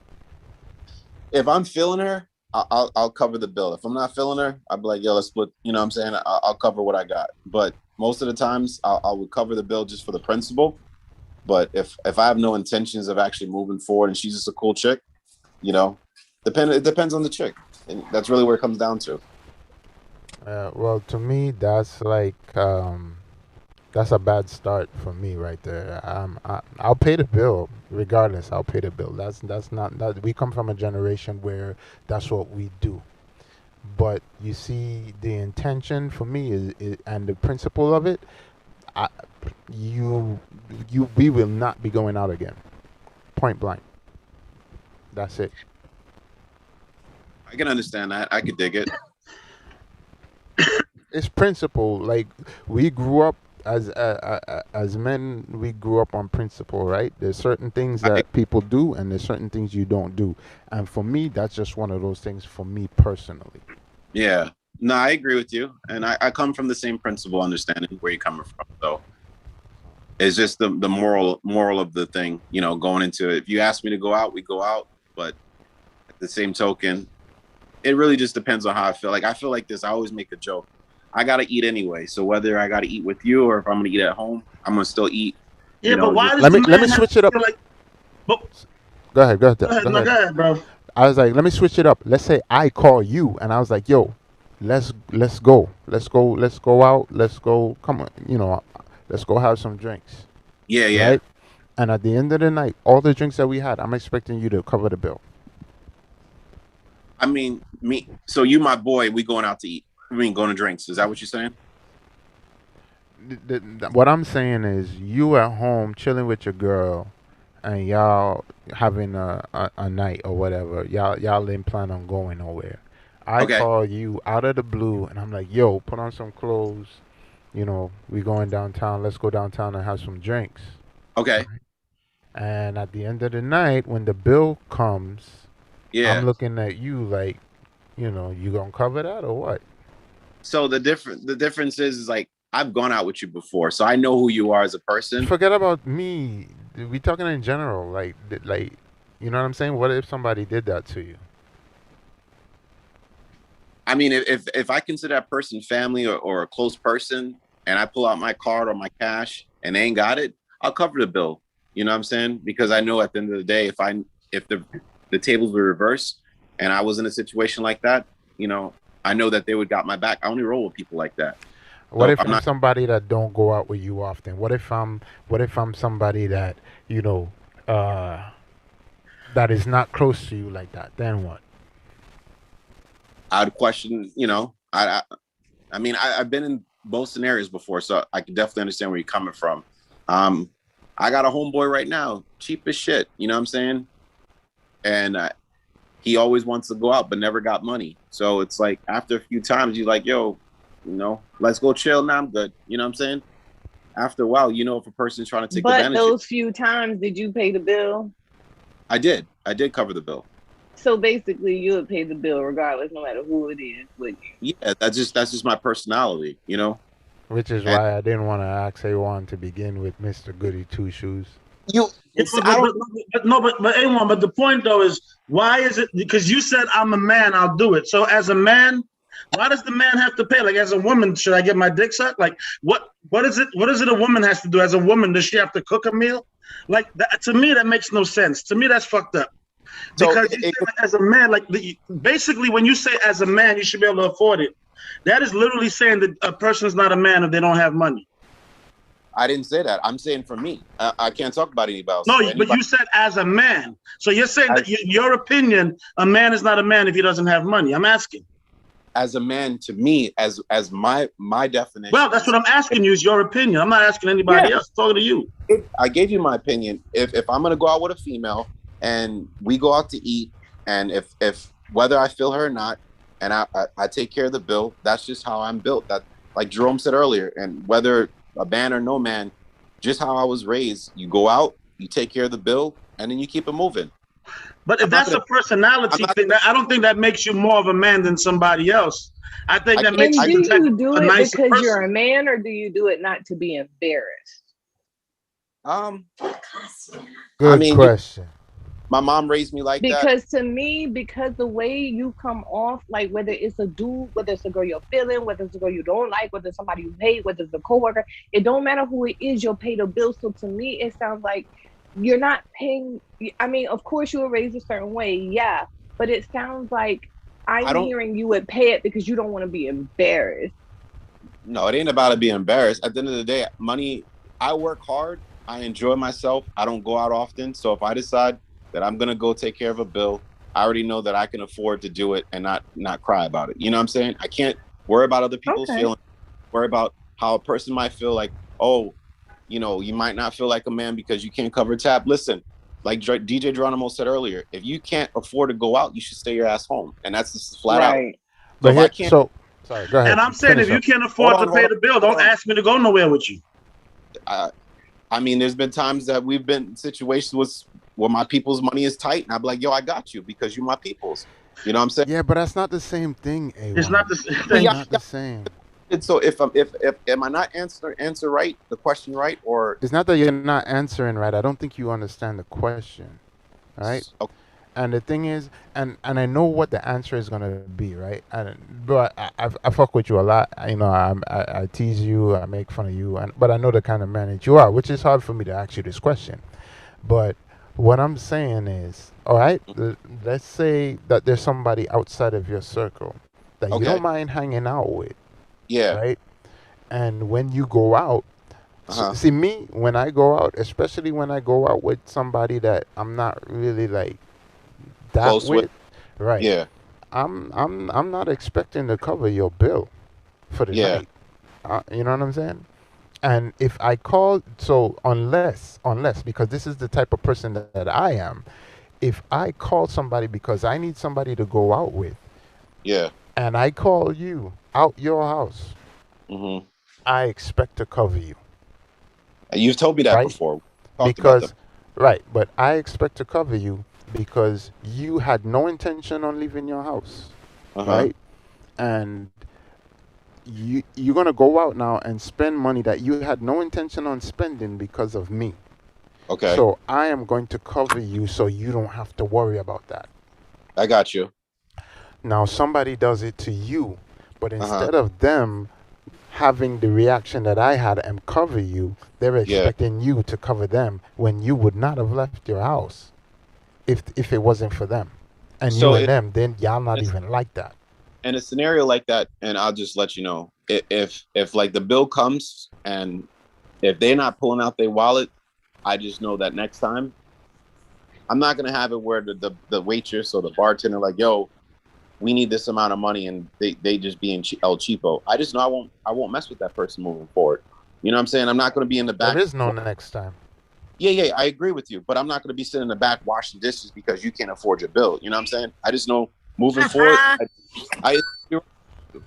If I'm feeling her I'll cover the bill. If I'm not feeling her, I'll be like, yo, let's split. You know what I'm saying? I'll cover what I got. But most of the times, I would cover the bill just for the principle. But if I have no intentions of actually moving forward, and she's just a cool chick, you know, it depends on the chick, and that's really where it comes down to. Well, to me, that's like that's a bad start for me right there. I'll pay the bill regardless. I'll pay the bill. That's not that we come from a generation where that's what we do. But you see, the intention for me is and the principle of it. I, we will not be going out again. Point blank. That's it. I can understand that. I could dig it. It's principle. Like we grew up as men, we grew up on principle, right? There's certain things that people do, and there's certain things you don't do. And for me, that's just one of those things for me personally. Yeah. No, I agree with you, and I come from the same principle, understanding where you're coming from. So it's just the moral of the thing, you know, going into it. If you ask me to go out, we go out. But at the same token, it really just depends on how I feel. Like I feel like this. I always make a joke. I gotta eat anyway. So whether I gotta eat with you or if I'm gonna eat at home, I'm gonna still eat. Yeah, but why does let me switch it up. Like, go ahead, go ahead, bro. I was like, let me switch it up. Let's say I call you and I was like, yo, let's go out. Let's go. Come on, you know, let's go have some drinks. Yeah. Right? And at the end of the night, all the drinks that we had, I'm expecting you to cover the bill. I mean, so you, my boy, we going out to eat. I mean, going to drinks. Is that what you're saying? What I'm saying is, you at home chilling with your girl, and y'all having a night or whatever. Y'all didn't plan on going nowhere. I call you out of the blue, and I'm like, yo, put on some clothes. You know, we going downtown. Let's go downtown and have some drinks. Okay. And at the end of the night, when the bill comes, I'm looking at you like, you know, you gonna cover that or what? So the difference is like I've gone out with you before, so I know who you are as a person. Forget about me. We talking in general, like you know what I'm saying? What if somebody did that to you? I mean, if I consider that person family or a close person, and I pull out my card or my cash and they ain't got it, I'll cover the bill. You know what I'm saying? Because I know at the end of the day, if the tables were reversed and I was in a situation like that, you know, I know that they would got my back. I only roll with people like that. What if I'm somebody that don't go out with you often? What if I'm somebody that, you know, that is not close to you like that? Then what? I'd question, you know, I mean, I've been in both scenarios before, so I can definitely understand where you're coming from. I got a homeboy right now, cheap as shit, you know what I'm saying? And he always wants to go out, but never got money. So it's like after a few times, you're like, yo, you know, let's go chill. Now I'm good. You know what I'm saying? After a while, you know, if a person's trying to take advantage. But those few times, did you pay the bill? I did cover the bill. So basically, you would pay the bill regardless, no matter who it is, wouldn't you? Yeah, that's just my personality, you know. Which is why I didn't want to ask A1 to begin with, Mr. Goody Two Shoes. But A1, but the point though is, why is it? Because you said I'm a man, I'll do it. So as a man, why does the man have to pay? Like as a woman, should I get my dick sucked? Like what is it? What is it a woman has to do as a woman? Does she have to cook a meal? Like that, to me, that makes no sense. To me, that's fucked up. Because as a man, like basically, when you say as a man, you should be able to afford it. That is literally saying that a person is not a man if they don't have money. I didn't say that. I'm saying for me. I can't talk about anybody else. No, but you said as a man. So you're saying that your opinion, a man is not a man if he doesn't have money. I'm asking. As a man, to me, as my definition. Well, that's what I'm asking you, is your opinion. I'm not asking anybody else. I'm talking to you. I gave you my opinion. If I'm going to go out with a female and we go out to eat, and if whether I feel her or not, and I take care of the bill, that's just how I'm built. That, like Jerome said earlier, and whether a man or no man, just how I was raised. You go out, you take care of the bill, and then you keep it moving. But if that's a personality thing, I don't think that makes you more of a man than somebody else. I think that makes you do you do a it nice because person. you're a man, or do you do it not to be embarrassed? Good question. my mom raised me like that. Because to me, because the way you come off, like whether it's a dude, whether it's a girl you're feeling, whether it's a girl you don't like, whether it's somebody you hate, whether it's a coworker, it don't matter who it is, you'll pay the bill. So to me, it sounds like you're not paying. I mean, of course you were raised a certain way, yeah, but it sounds like I'm hearing you would pay it because you don't want to be embarrassed. No, it ain't about it being embarrassed. At the end of the day, money, I work hard. I enjoy myself. I don't go out often. So if I decide that I'm going to go take care of a bill, I already know that I can afford to do it and not cry about it. You know what I'm saying? I can't worry about other people's feelings, worry about how a person might feel like, oh, you know, you might not feel like a man because you can't cover a tab. Listen, like DJ Geronimo said earlier, if you can't afford to go out, you should stay your ass home. And that's just flat out. But I can't. So, sorry, go ahead. And I'm saying, if you can't afford to pay the bill, don't ask me to go nowhere with you. I mean, there's been times that we've been in situations where my people's money is tight, and I'm like, yo, I got you because you're my people's. You know what I'm saying? Yeah, but that's not the same thing. It's not the same thing. It's not the same. And so if am I not answer right, the question right, or it's not that you're not answering right. I don't think you understand the question, right? Okay. And the thing is, and I know what the answer is gonna be, right? But I fuck with you a lot. You know, I tease you, I make fun of you, but I know the kind of man that you are, which is hard for me to ask you this question. But what I'm saying is, all right, let's say that there's somebody outside of your circle that you don't mind hanging out with. Yeah. Right. And when you go out, see me, when I go out, especially when I go out with somebody that I'm not really like that close with, right? Yeah. I'm not expecting to cover your bill for the night. You know what I'm saying? And if I call, so unless because this is the type of person that I am, if I call somebody because I need somebody to go out with, and I call you out your house, I expect to cover you. And you've told me that before. Because, but I expect to cover you because you had no intention on leaving your house, right? And you're going to go out now and spend money that you had no intention on spending because of me. Okay. So I am going to cover you so you don't have to worry about that. I got you. Now somebody does it to you, but instead of them having the reaction that I had and cover you, they're expecting you to cover them when you would not have left your house if it wasn't for them. And so you and them, then y'all not even like that. In a scenario like that, and I'll just let you know, if like the bill comes and if they're not pulling out their wallet, I just know that next time I'm not gonna have it where the waitress or the bartender like, yo, we need this amount of money, and they just being El Cheapo. I just know I won't mess with that person moving forward. You know what I'm saying? I'm not going to be in the back. There is no next time. Yeah, I agree with you, but I'm not going to be sitting in the back washing dishes because you can't afford your bill. You know what I'm saying? I just know moving forward, I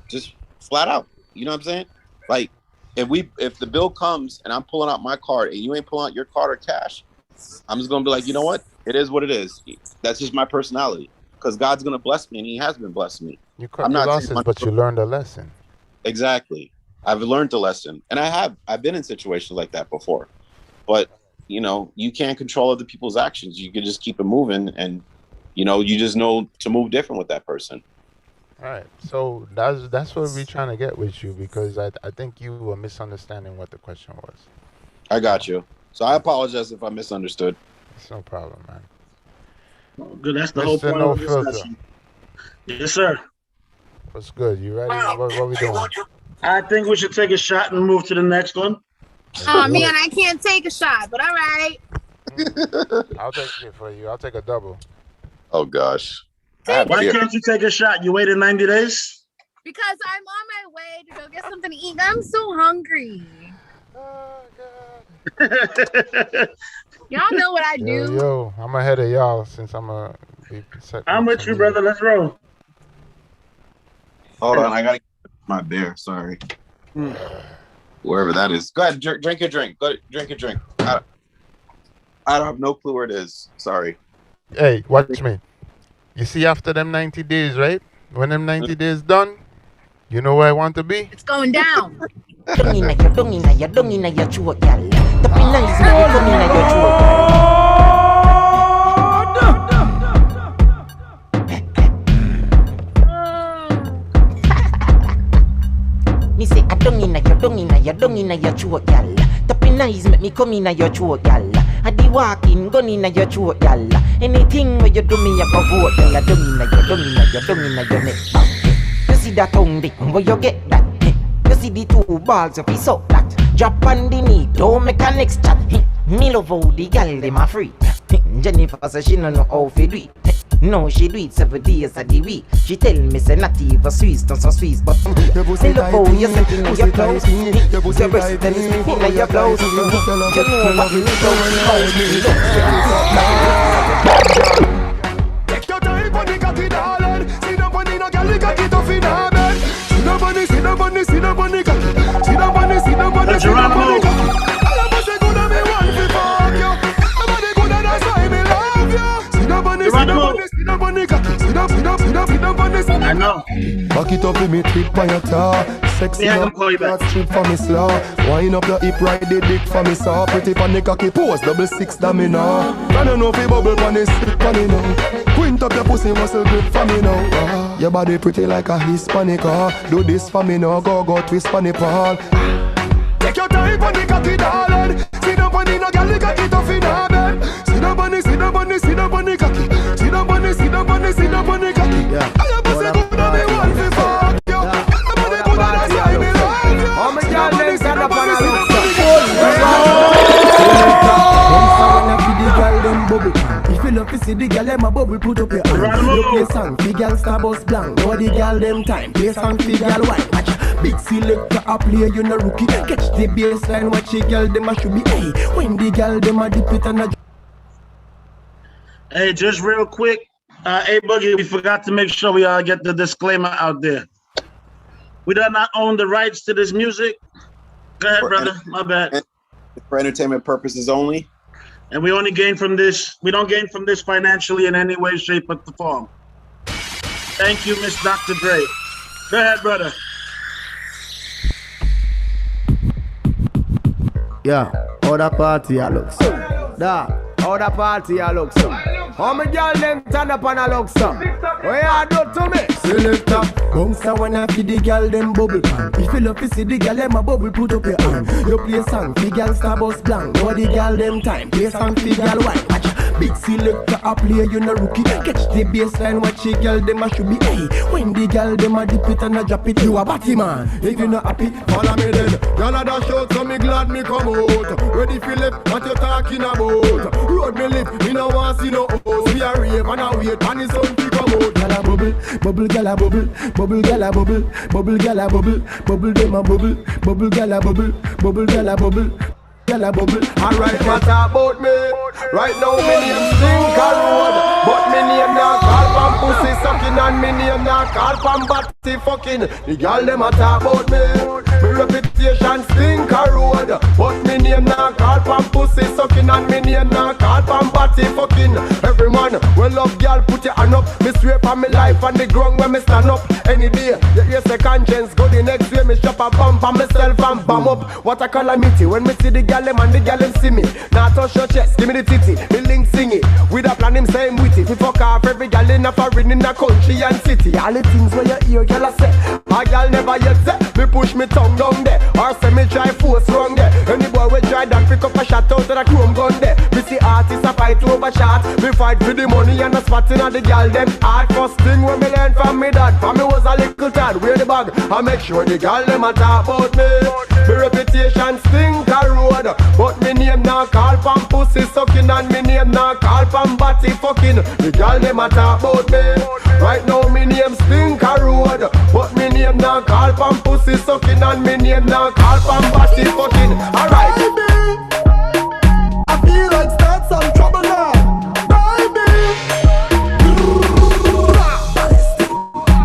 just flat out. You know what I'm saying? Like if the bill comes and I'm pulling out my card and you ain't pulling out your card or cash, I'm just going to be like, you know what? It is what it is. That's just my personality. Because God's going to bless me, and he has been blessing me. You cut your losses, but you learned a lesson. Exactly. I've learned the lesson. And I've been in situations like that before. But, you know, you can't control other people's actions. You can just keep it moving, and, you know, you just know to move different with that person. All right. So that's what we're trying to get with you, because I think you were misunderstanding what the question was. I got you. So I apologize if I misunderstood. It's no problem, man. Good, that's the whole point of the discussion. Yes, sir. What's good? You ready? What we doing? I think we should take a shot and move to the next one. Oh man, I can't take a shot, but all right. I'll take it for you. I'll take a double. Oh gosh. Why can't you take a shot? You waited 90 days? Because I'm on my way to go get something to eat. I'm so hungry. Oh God. Y'all know what I do. Yo, I'm ahead of y'all since I'm with you, brother. Let's roll. Hold on, I gotta get my beer. Sorry. Wherever that is. Go ahead, drink your drink. Go drink your drink. I don't have no clue where it is. Sorry. Hey, watch me. You see, after them 90 days, right? When them 90 days done, you know where I want to be? It's going down. down inna your throat, gal. Tapping eyes make me come inna your throat, gal. I the walking gun inna your throat, gal. Anything where you do me, I go vote, gal. Down inna your neck. You see that tongue dick, where you get that? You see the two balls of his up that. Drop on the knee, don't make a next chat. Me love how the gal dem a free. Jennifer says she no know how to do it. No, she do it 7 days of the week. She tell me say not even Swiss, not so Swiss, but me love how you set in your clothes. Your breast then in your clothes. You know what me Take your time on the cocky, darling. See the money, no girl, cocky tough in her bed. See the money, see the money, see the money, cocky. See the money, see the money, see the money, cocky. All of us good and me want to fuck you. Nobody good and that's why me love you. See the money, see the money, see the money, cocky. See the money, see the money. I know. Back it up with me, tip on your tar. Sexy up, that strip for me slow. Wind up your hip, ride the dick for me saw. Pretty pan the cocky pose, 6 domino. I don't know if you bubble pan the stick pan it now. Quint up your pussy muscle grip for me now. Your body pretty like a Hispanic. Do this for me now, go twist pan the pole. Take your time on the cocky, darling. See the money, no girl, cocky tough in her bed. See the money, see the money, see the money, cocky. See the money, see the money, see the money, cocky. Yeah. All your pussy good and me want to fuck you. Nobody good and that's why me love you. Oh my God, let's stand up on a look. If you love to see the girl, them a bubble, put up your hand. You play song, big girl Starburst blank. Know the girl them time. Play song, big girl white. Watch big selector a play, you no rookie. Catch the baseline, watch the girl them a should be. Hey, when the girl them a dip it and a. Hey, just real quick, hey Boogie, we forgot to make sure we get the disclaimer out there. We do not own the rights to this music. Go ahead, brother. My bad. For entertainment purposes only. And we only gain from this. We don't gain from this financially in any way, shape, or form. Thank you, Miss Dr. Dre. Go ahead, brother. Yeah, how the party a looks. Da, how the party a looks. How my girl them turn up and a looks. What you do to me? Selector, bouncer when I feed the girl them bubble pan. If you love to see the girl them a bubble, put up your hand. You play song, the girl Starburst blank. Know the girl them time. Play song, the girl white. Watch big selector a play, you no rookie. Catch the baseline, watch the girl them a should be. Hey, when the girl them a dip it and a drop it, you a batty man. If you not happy, follow me then. Girl a dash out, so me glad me come out. Ready for left, what you talking about? Road me lip, me no want see no hoes. We a rave and a wait, and the sun to come out. Girl a bubble, bubble, girl a bubble, bubble, girl a bubble, bubble, girl a bubble, bubble, them a bubble, bubble, girl a bubble, bubble, girl a bubble. Girl a bubble. Alright, what about me? Right now me name Stinker Road, but me name not call from pussy sucking and me name not call from batty fucking. The girl them a talk about me. Me reputation Stinker Road, but me name not call from pussy sucking and me name not call from batty fucking. Every man will love girl, put your hand up. Me swear for me life on the ground when me stand up. Any day, you say conscience go the next way. Me shop a bump on myself and bam up. What a calamity when me see the girl them and the girl them see me. Now touch your chest, give me the titty, me link sing it. With a plan him same witty. Fi fuck off every girl in a foreign in a country and city. All the things where you hear girl a say, a girl never yet say. Me push me tongue down there, or say me try force wrong there. Any boy we try that pick up a shot out of the chrome gun there. Me see artists a fight over shot. Me fight for the money and the spot in the girl them hard. First thing when me learn from me dad, from me was a little tad. Wear the bag, I make sure the girl them a talk about me. Me reputation Stinker Road, but me name not call from pussy sucking and me name not call from batty fucking. The girl them a talk about me. Right now me name Stinker Road, but me name not call from pussy sucking and me name not call from batty fucking. Alright, baby, I feel like start some trouble now, baby.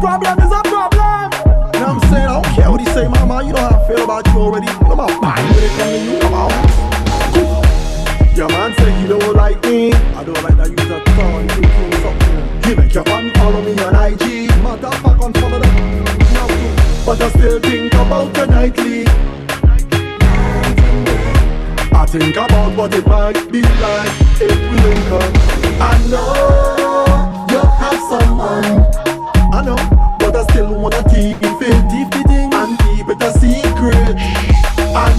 Problem is a problem. You know what I'm saying? I don't care what he say, mama. You know how I feel about you already. You know my body when it come to you. Come on. Your man say he don't like me. I don't like that you use a tongue to do something. He make your man follow me on IG. Motherfucker, unfollow them. But I still think about you nightly. I think about what it might be like if we link up. I know you have someone, I know, but I still wanna keep it 50-50 and keep it a secret. I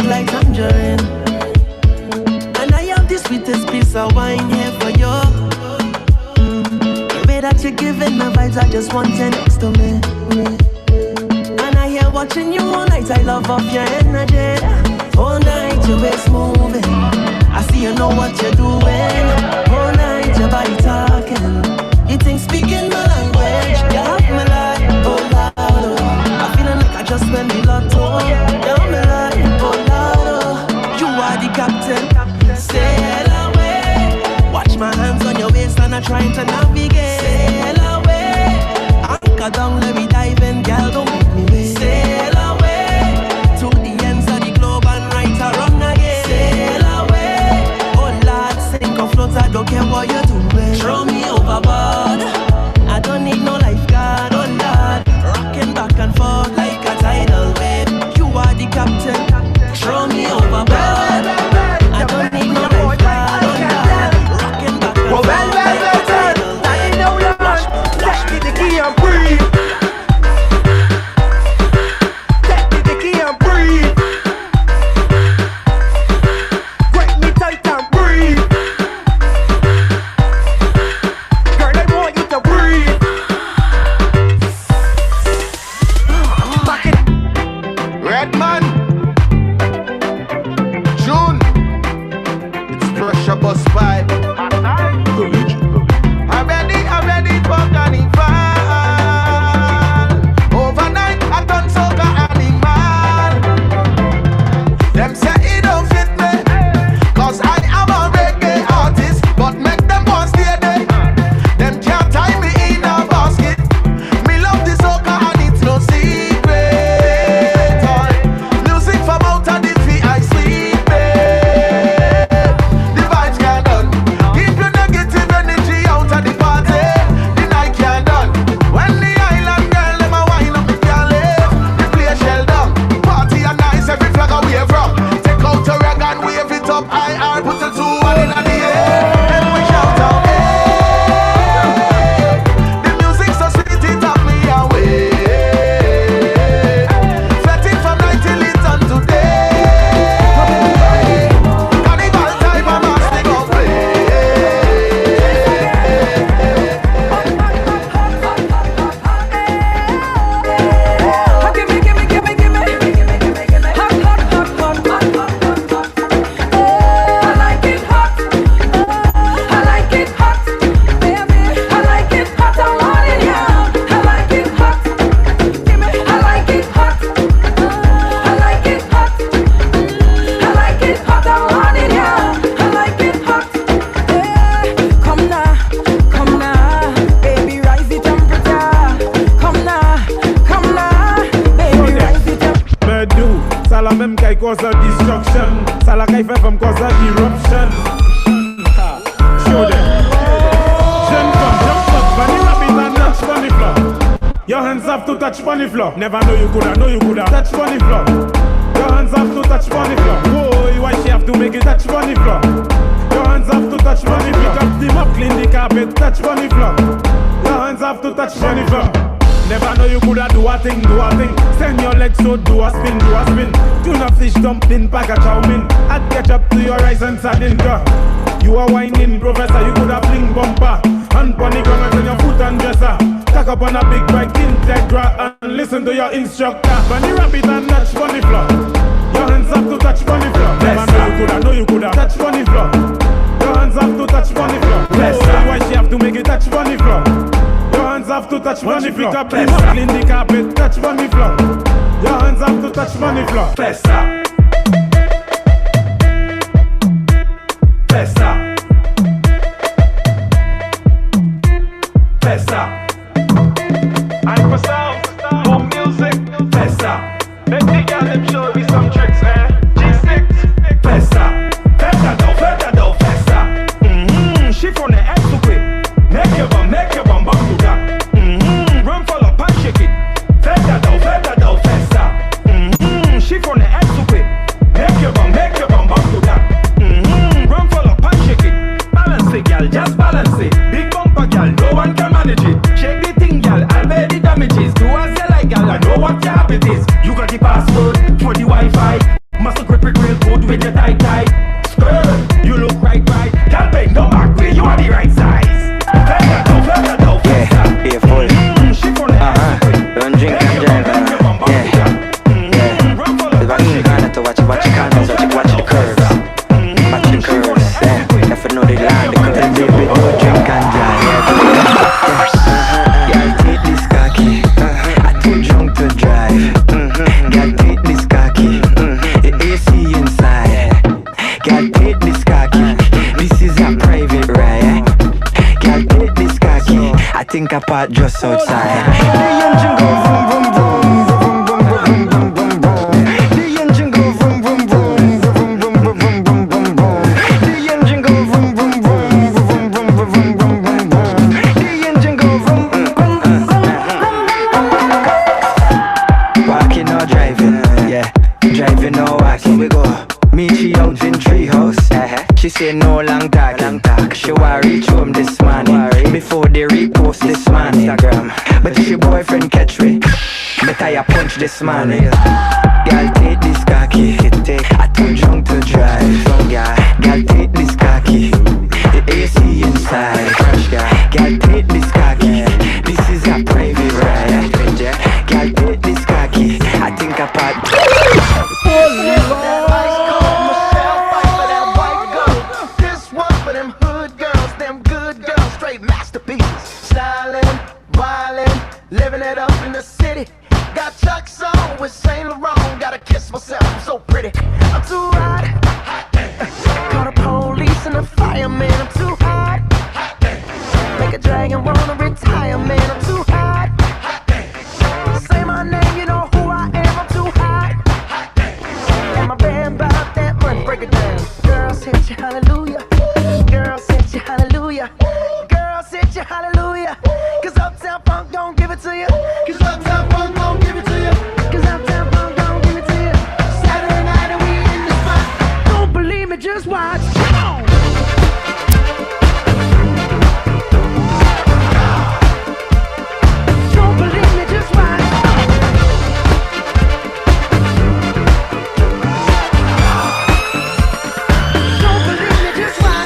sweet like tangerine. And I have the sweetest piece of wine here for you. The way that you're giving my vibes, I just want you next to me. And I hear watching you all night, I love off your energy. All night your waist moving, I see you know what you're doing. All night your body talking, you think speaking my language. You have me like, oh Lord, oh. I'm feeling like I just spent me lotto. You have me like, oh Lord, oh. You are the captain, sail away. Watch my hands on your waist and I'm trying to navigate. Sail away, anchor down, let me dive in, girl, don't make me wait. Sail away, to the ends of the globe and right around again. Sail away, oh Lord, sink or float, I don't care what you're doing. Throw me overboard, I don't need no lifeguard, oh Lord. Rocking back and forth like a tidal wave. You are the captain, throw me overboard. I don't need no lifeguard, oh Lord. Rocking back and forth like a tidal wave. Take me the key and breathe. Take me the key and breathe. Grip me tight and breathe. Girl, I want you to breathe. Back it. Redman. June. It's pressure bus vibe. I'm ready for carnival. Overnight, I done soca animal. Them say it don't fit me, cause I am a reggae artist. But make them go stay there. Them can't tie me in a basket. Me love the soca and it's no secret. Music from out of the feet I sleep. The vibes can't done. Keep your negative energy out of the party. The night can't done. When the island girl them a wine up, me can't live. The place shell down. Party and nice, every flag a wave from. Take out your rag and wave it up. IR put the 2 1 in the air. Then we shout out, hey. The music so sweet it up me away. Fetting from night till it's on today. Carnival time I'm a sing up play. Bedu, ça la même qui cause la destruction. Ça la qui fait comme cause la eruption. Show them. Jump up, bunny rabbit and touch bunny floor. Your hands have to touch bunny floor. Never know you coulda touch bunny floor. Your hands have to touch bunny floor. Whoa, why she have to make it touch bunny floor? Your hands have to touch bunny floor. Pick up the mop, clean the carpet, touch bunny floor. Your hands have to touch bunny floor. Never know you coulda do a thing. Send your legs so do a spin. Tuna fish dumpling, pack a chow mein. Add ketchup to your rice and sardine, girl. You are whining, professor, you coulda fling bumper. Hand pon the ground and your foot and dresser. Tack up on a big bike, Integra, and listen to your instructor. Bunny rabbit and touch bunny floor. Your hands have to touch bunny floor. Never know you coulda touch bunny floor. Your hands have to touch bunny floor. Oh, why she have to make it touch bunny floor? Your hands have to touch bunny floor. Pick up the mop, clean the carpet, touch bunny floor. Your hands have to touch bunny floor. Festa. I'm for sound, more music. Festa. Make the girl them show me some tricks, eh? G6. Festa. Festa do, festa. She from the X to quick. Make your bum, back to that. Run for the punch, shake it. Festa do, festa. She from the X to good with your tight tight. Skirt, you look right. Girl, bend no back way, you are the right size. Further down, yeah, be a fool. Don't drink and drive, yeah. If I need to watch your corners, watch the curves. Watch the curves, yeah. If I know the line, the curves. Baby, don't drink and drive, yeah. Girl, take this cocky, I'm too drunk to drive. Girl, take this cocky, the AC inside. Girl, take this cocky, this is a private ride. Girl, take this cocky, I think I park just outside. The engine go vroom vroom vroom, vroom vroom vroom vroom. The engine go vroom vroom vroom, vroom vroom vroom vroom vroom vroom. The engine go vroom vroom vroom, vroom vroom vroom vroom vroom vroom. The engine go vroom vroom vroom vroom. Walking or driving, yeah. Driving or walking, we go. Meet she out in treehouse. She say no long talk. She want reach home this morning before they repost this man Instagram. But if your boyfriend catch me, better you punch this man. Girl, take this cocky. I too drunk to drive. Girl, take this cocky. The AC inside. Girl, take this cocky. This is a private ride. Girl, take this cocky. I think I part. Living it up in the city. Got Chuck's on with Saint Laurent. Gotta kiss myself, I'm so pretty. I'm too hot. Call the police and the fireman. I'm too hot. Make a dragon wanna retire, man. I'm too hot. Say my name, you know who I am. I'm too hot. And my band about that money. Break it down. Girls hit you, hallelujah. Girls hit you, hallelujah. Girls hit you, hallelujah. Cause Uptown Funk don't give it to you. Cause Uptown Funk don't give it to you. Cause Uptown Funk don't give it to you. Saturday night and we in the spot. Don't believe me, just watch. Come on. Don't believe me, just watch. Don't believe me, just watch.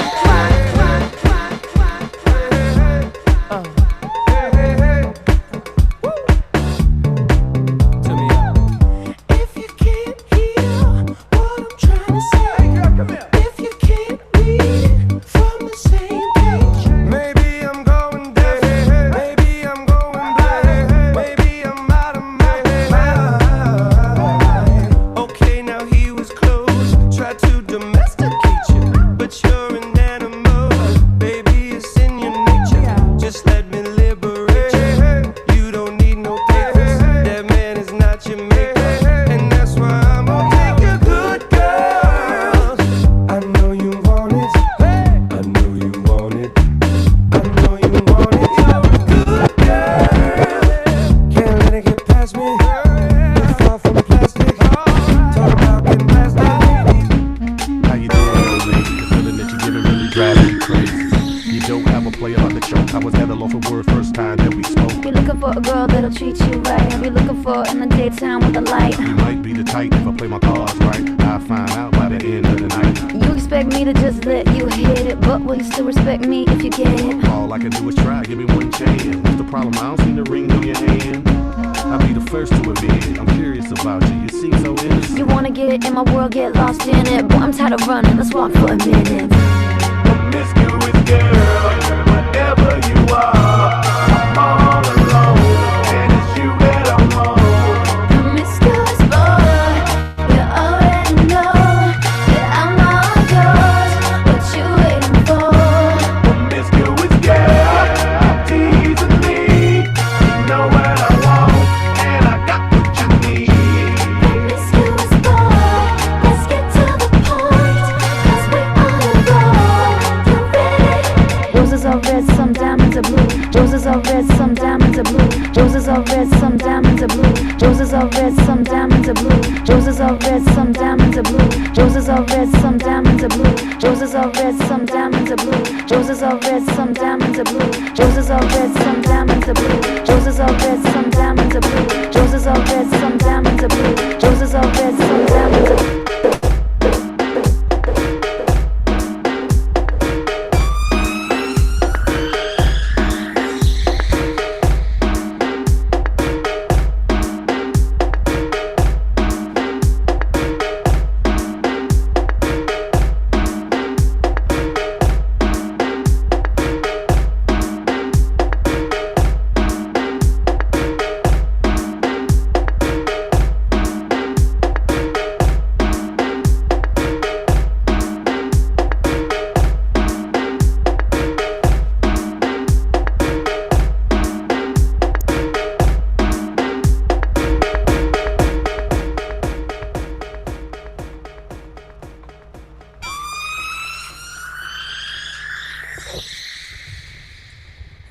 Running, let's walk for a minute. Promiscuous girl, whatever you are, I'm all alone, and it's you that I want. Promiscuous boy, you already know that I'm all yours. What you waiting for? Promiscuous girl, teasing me. You know what I want, and I got what you need. Promiscuous boy, let's get to the point. Roses are red, some diamonds are blue. Roses are red, some diamonds are blue. Roses are red, some diamonds are blue. Roses are red, some diamonds are blue. Roses are red, some diamonds are blue. Roses are red, some diamonds are blue. Roses are red, some diamonds are blue. Roses are red, some diamonds are blue. Roses are red, some diamonds are blue. Roses are red, some diamonds are blue. Roses are red, some diamonds are blue. Roses are red, some diamonds are blue.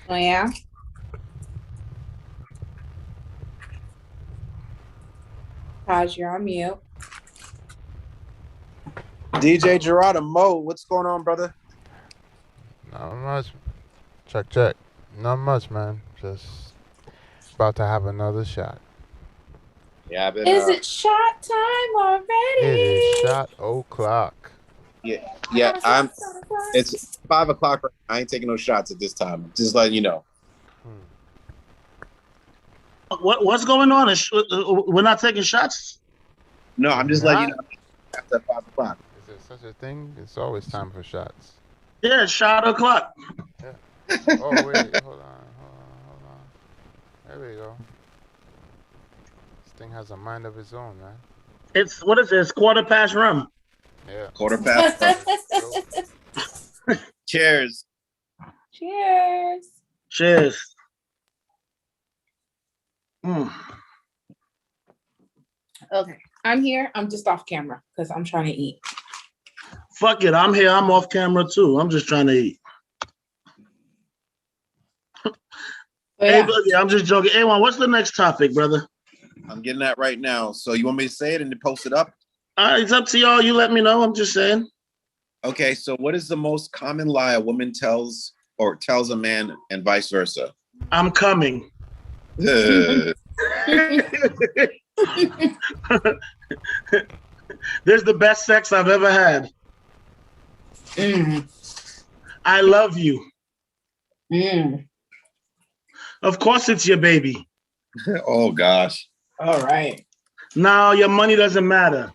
Oh yeah. Taj, you're on mute. DJ Geronimo, what's going on, brother? Not much. Check. Not much, man. Just about to have another shot. Yeah, I've been. Is it shot time already? It is shot o'clock. Yeah. It's 5 o'clock. Right now. I ain't taking no shots at this time. Just letting you know. What's going on? We're not taking shots? No, I'm just letting you know. After 5 o'clock. Is there such a thing? It's always time for shots. Yeah, it's shot o'clock. Yeah. Oh wait, hold on. There we go. This thing has a mind of its own, man. It's what is it? It's quarter past rum. Yeah. Quarter past rum. Cheers. Cheers. Cheers. Okay, I'm here. I'm just off camera because I'm trying to eat. Fuck it, I'm here. I'm off camera too. I'm just trying to eat. Hey, buddy, I'm just joking. Hey, what's the next topic, brother? I'm getting that right now. So you want me to say it and then post it up? It's up to y'all. You let me know. I'm just saying. Okay, so what is the most common lie a woman tells a man and vice versa? I'm coming. There's the best sex I've ever had. I love you. Of course it's your baby. Oh gosh. All right. Now your money doesn't matter.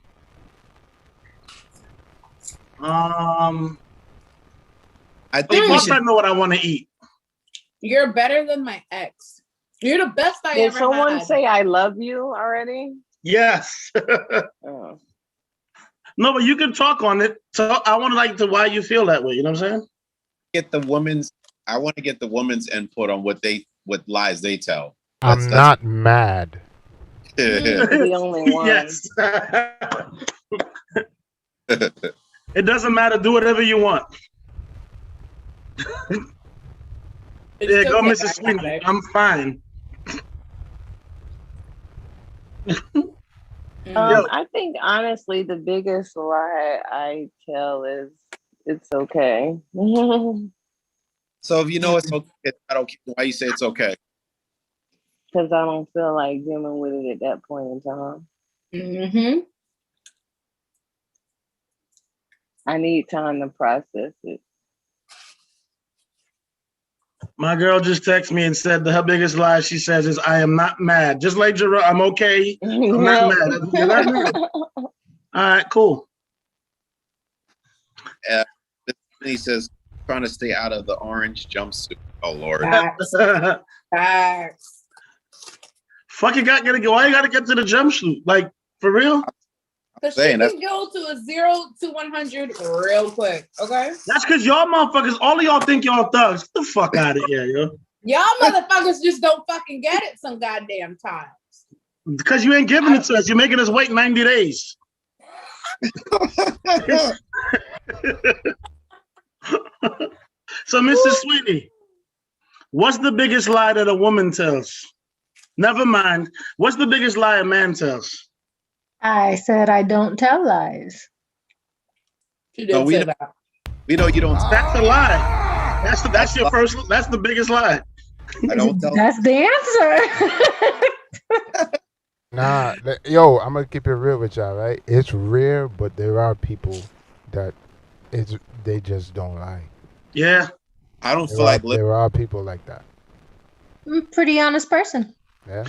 I think I know what I want to eat. You're better than my ex. You're the best I ever had. Did someone say I love you already? Yes. Oh. No, but you can talk on it. So I want to why you feel that way. You know what I'm saying? I want to get the woman's input on what lies they tell. I'm not mad. The only one. Yes. It doesn't matter. Do whatever you want. Yeah, go, Mrs. Sweeney. I'm fine. I think honestly the biggest lie I tell is it's okay. So if you know it's okay, I don't care why you say it's okay. Because I don't feel like dealing with it at that point in time. I need time to process it. My girl just texted me and said that her biggest lie, she says, is I am not mad. Just like Gerard, I'm okay. I'm not mad. You're not mad. All right, cool. He says, trying to stay out of the orange jumpsuit. Oh, Lord. Facts. Fuck, why you gotta get to the jumpsuit? Like, for real? Because she can go to a 0 to 100 real quick, okay? That's because y'all motherfuckers, all of y'all think y'all thugs. Get the fuck out of here, yo. Y'all motherfuckers just don't fucking get it some goddamn times. Because you ain't giving it to us. You're making us wait 90 days. So, Mrs. Sweetie, what's the biggest lie that a woman tells? Never mind. What's the biggest lie a man tells? I said I don't tell lies. She didn't say that. We know you don't. That's a lie. That's your first. That's the biggest lie. I don't tell. That's the answer. Nah, yo, I'm gonna keep it real with y'all, right? It's rare, but there are people that they just don't lie. Yeah, I don't feel like there are people like that. I'm a pretty honest person. Yeah.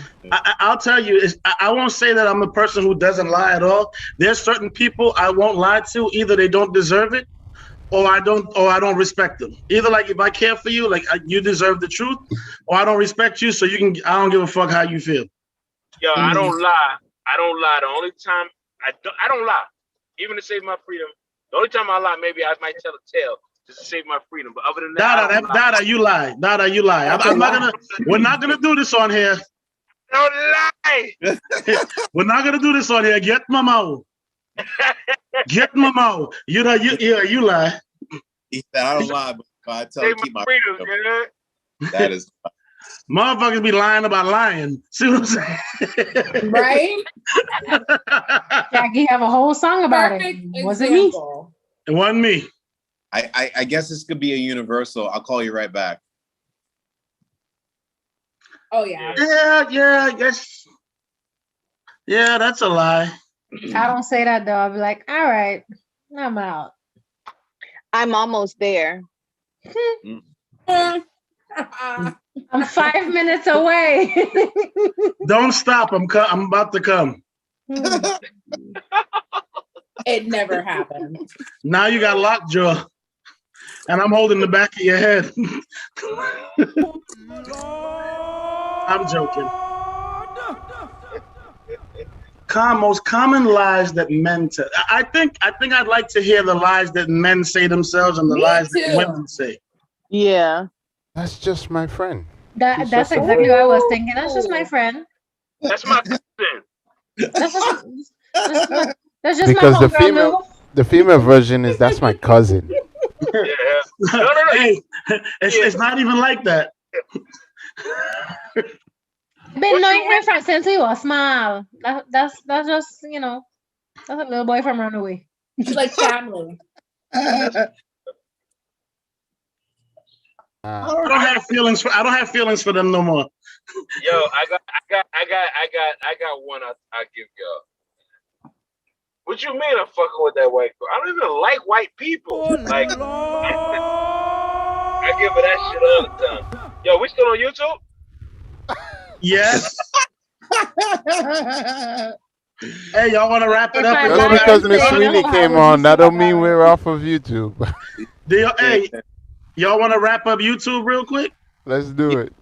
I'll tell you, I won't say that I'm a person who doesn't lie at all. There's certain people I won't lie to. Either they don't deserve it, or I don't respect them. Either like if I care for you, like you deserve the truth, or I don't respect you, so you can. I don't give a fuck how you feel. Yo, I don't lie. I don't lie. The only time I don't lie, even to save my freedom. The only time I lie, maybe I might tell a tale just to save my freedom. But other than that, Dada, you lie. Dada, you lie. I'm not gonna. We're not gonna do this on here. Don't lie. We're not gonna do this on here. Get my mouth. Get my mouth. You lie. He said I don't lie, but I tell you keep my freedom. That is. Motherfuckers be lying about lying. See what I'm saying? Right? Jackie have a whole song about it. Was it me? It wasn't me. I guess this could be a universal. I'll call you right back. Oh yeah. Yeah, I guess. Yeah, that's a lie. I don't say that though. I'll be like, all right, I'm out. I'm almost there. I'm 5 minutes away. Don't stop. I'm about to come. It never happened. Now you got lockjaw, and I'm holding the back of your head. I'm joking. Most common lies that men tell. I think I'd like to hear the lies that men say themselves and the lies that women say. Yeah. That's just my friend. That's exactly what I was thinking. That's just my friend. That's my cousin. That's just Because my homegirl. the female version is that's my cousin. No. Hey, it's not even like that. Been knowing my friend since he was small. That's just, you know, that's a little boy from Runaway. It's like family. I don't have feelings for them no more. Yo, I got one. I give y'all. What you mean I'm fucking with that white girl? I don't even like white people. Like, I give her that shit all the time. Yo, we still on YouTube? Yes. Hey, y'all want to wrap it up? Just because Miss Sweeney came on, that don't mean we're off of YouTube. Hey, y'all want to wrap up YouTube real quick? Let's do it.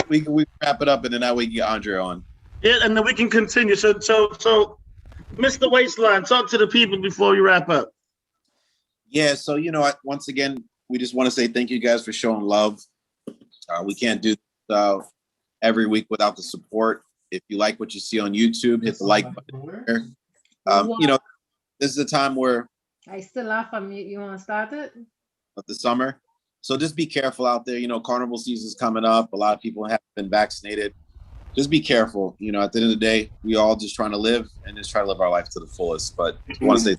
We can wrap it up, and then that way we can get Andre on. Yeah, and then we can continue. So, Mr. Waistline, talk to the people before we wrap up. Yeah, so once again, we just want to say thank you guys for showing love. We can't do this every week without the support. If you like what you see on YouTube, hit the like button. This is a time where I still laugh on mute. You want to start it? of the summer. So just be careful out there. Carnival season's coming up. A lot of people haven't been vaccinated. Just be careful. At the end of the day, we all just trying to live and just try to live our life to the fullest. But I want to say,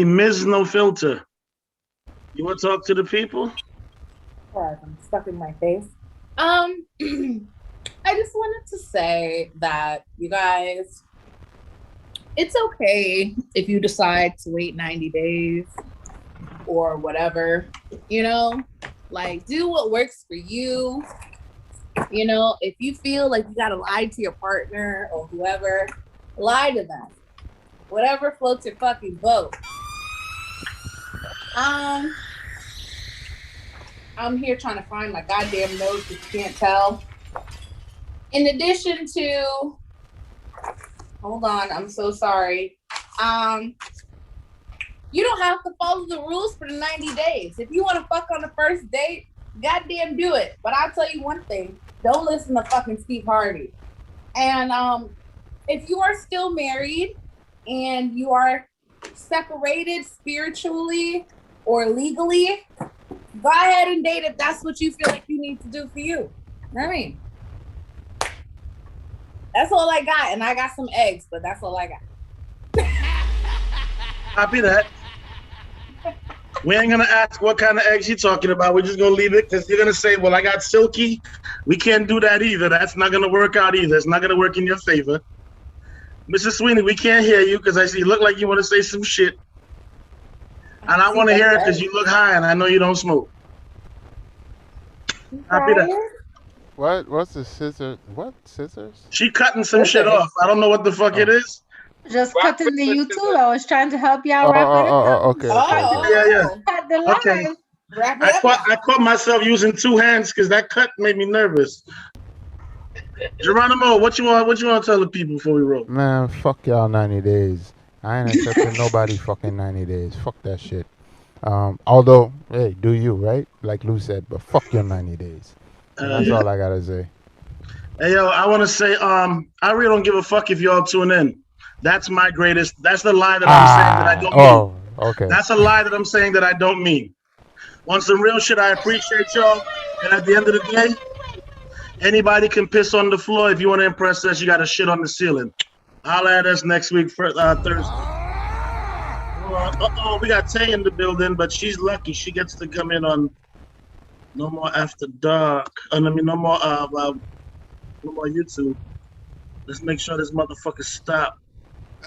Ms. No Filter. You want to talk to the people? Sorry, I'm stuck in my face. I just wanted to say that you guys, it's okay if you decide to wait 90 days or whatever, do what works for you. If you feel like you gotta lie to your partner or whoever, lie to them. Whatever floats your fucking boat. I'm here trying to find my goddamn notes if you can't tell. In addition to, hold on, I'm so sorry. You don't have to follow the rules for the 90 days. If you want to fuck on the first date, goddamn do it. But I'll tell you one thing, don't listen to fucking Steve Harvey. And if you are still married and you are separated spiritually or legally, go ahead and date if that's what you feel like you need to do for you. I mean, that's all I got. And I got some eggs, but that's all I got. Copy that. We ain't gonna ask what kind of eggs you're talking about. We're just gonna leave it because you're gonna say, well, I got silky. We can't do that either. That's not gonna work out either. It's not gonna work in your favor. Mrs. Sweeney, we can't hear you because I see you look like you want to say some shit. And I want to hear it because you look high and I know you don't smoke. Copy that. What? What's the scissors? What? Scissors? She cutting some shit off. I don't know what the fuck it is. Just cutting the YouTube. I was trying to help y'all wrap it up. Okay. Yeah. Cut the line. Okay. I caught myself using two hands because that cut made me nervous. Geronimo, what you want to tell the people before we roll? Man, fuck y'all 90 days. I ain't accepting nobody fucking 90 days. Fuck that shit. Although, hey, do you, right? Like Lou said, but fuck your 90 days. And that's all I gotta say. Hey, yo, I want to say, I really don't give a fuck if y'all tune in. That's the lie that I'm saying that I don't mean. Okay. That's a lie that I'm saying that I don't mean. On some real shit, I appreciate y'all. And at the end of the day, anybody can piss on the floor. If you want to impress us, you got to shit on the ceiling. Holla at us next week for Thursday. We got Tay in the building, but she's lucky. She gets to come in on No More After Dark. No more YouTube. Let's make sure this motherfucker stop.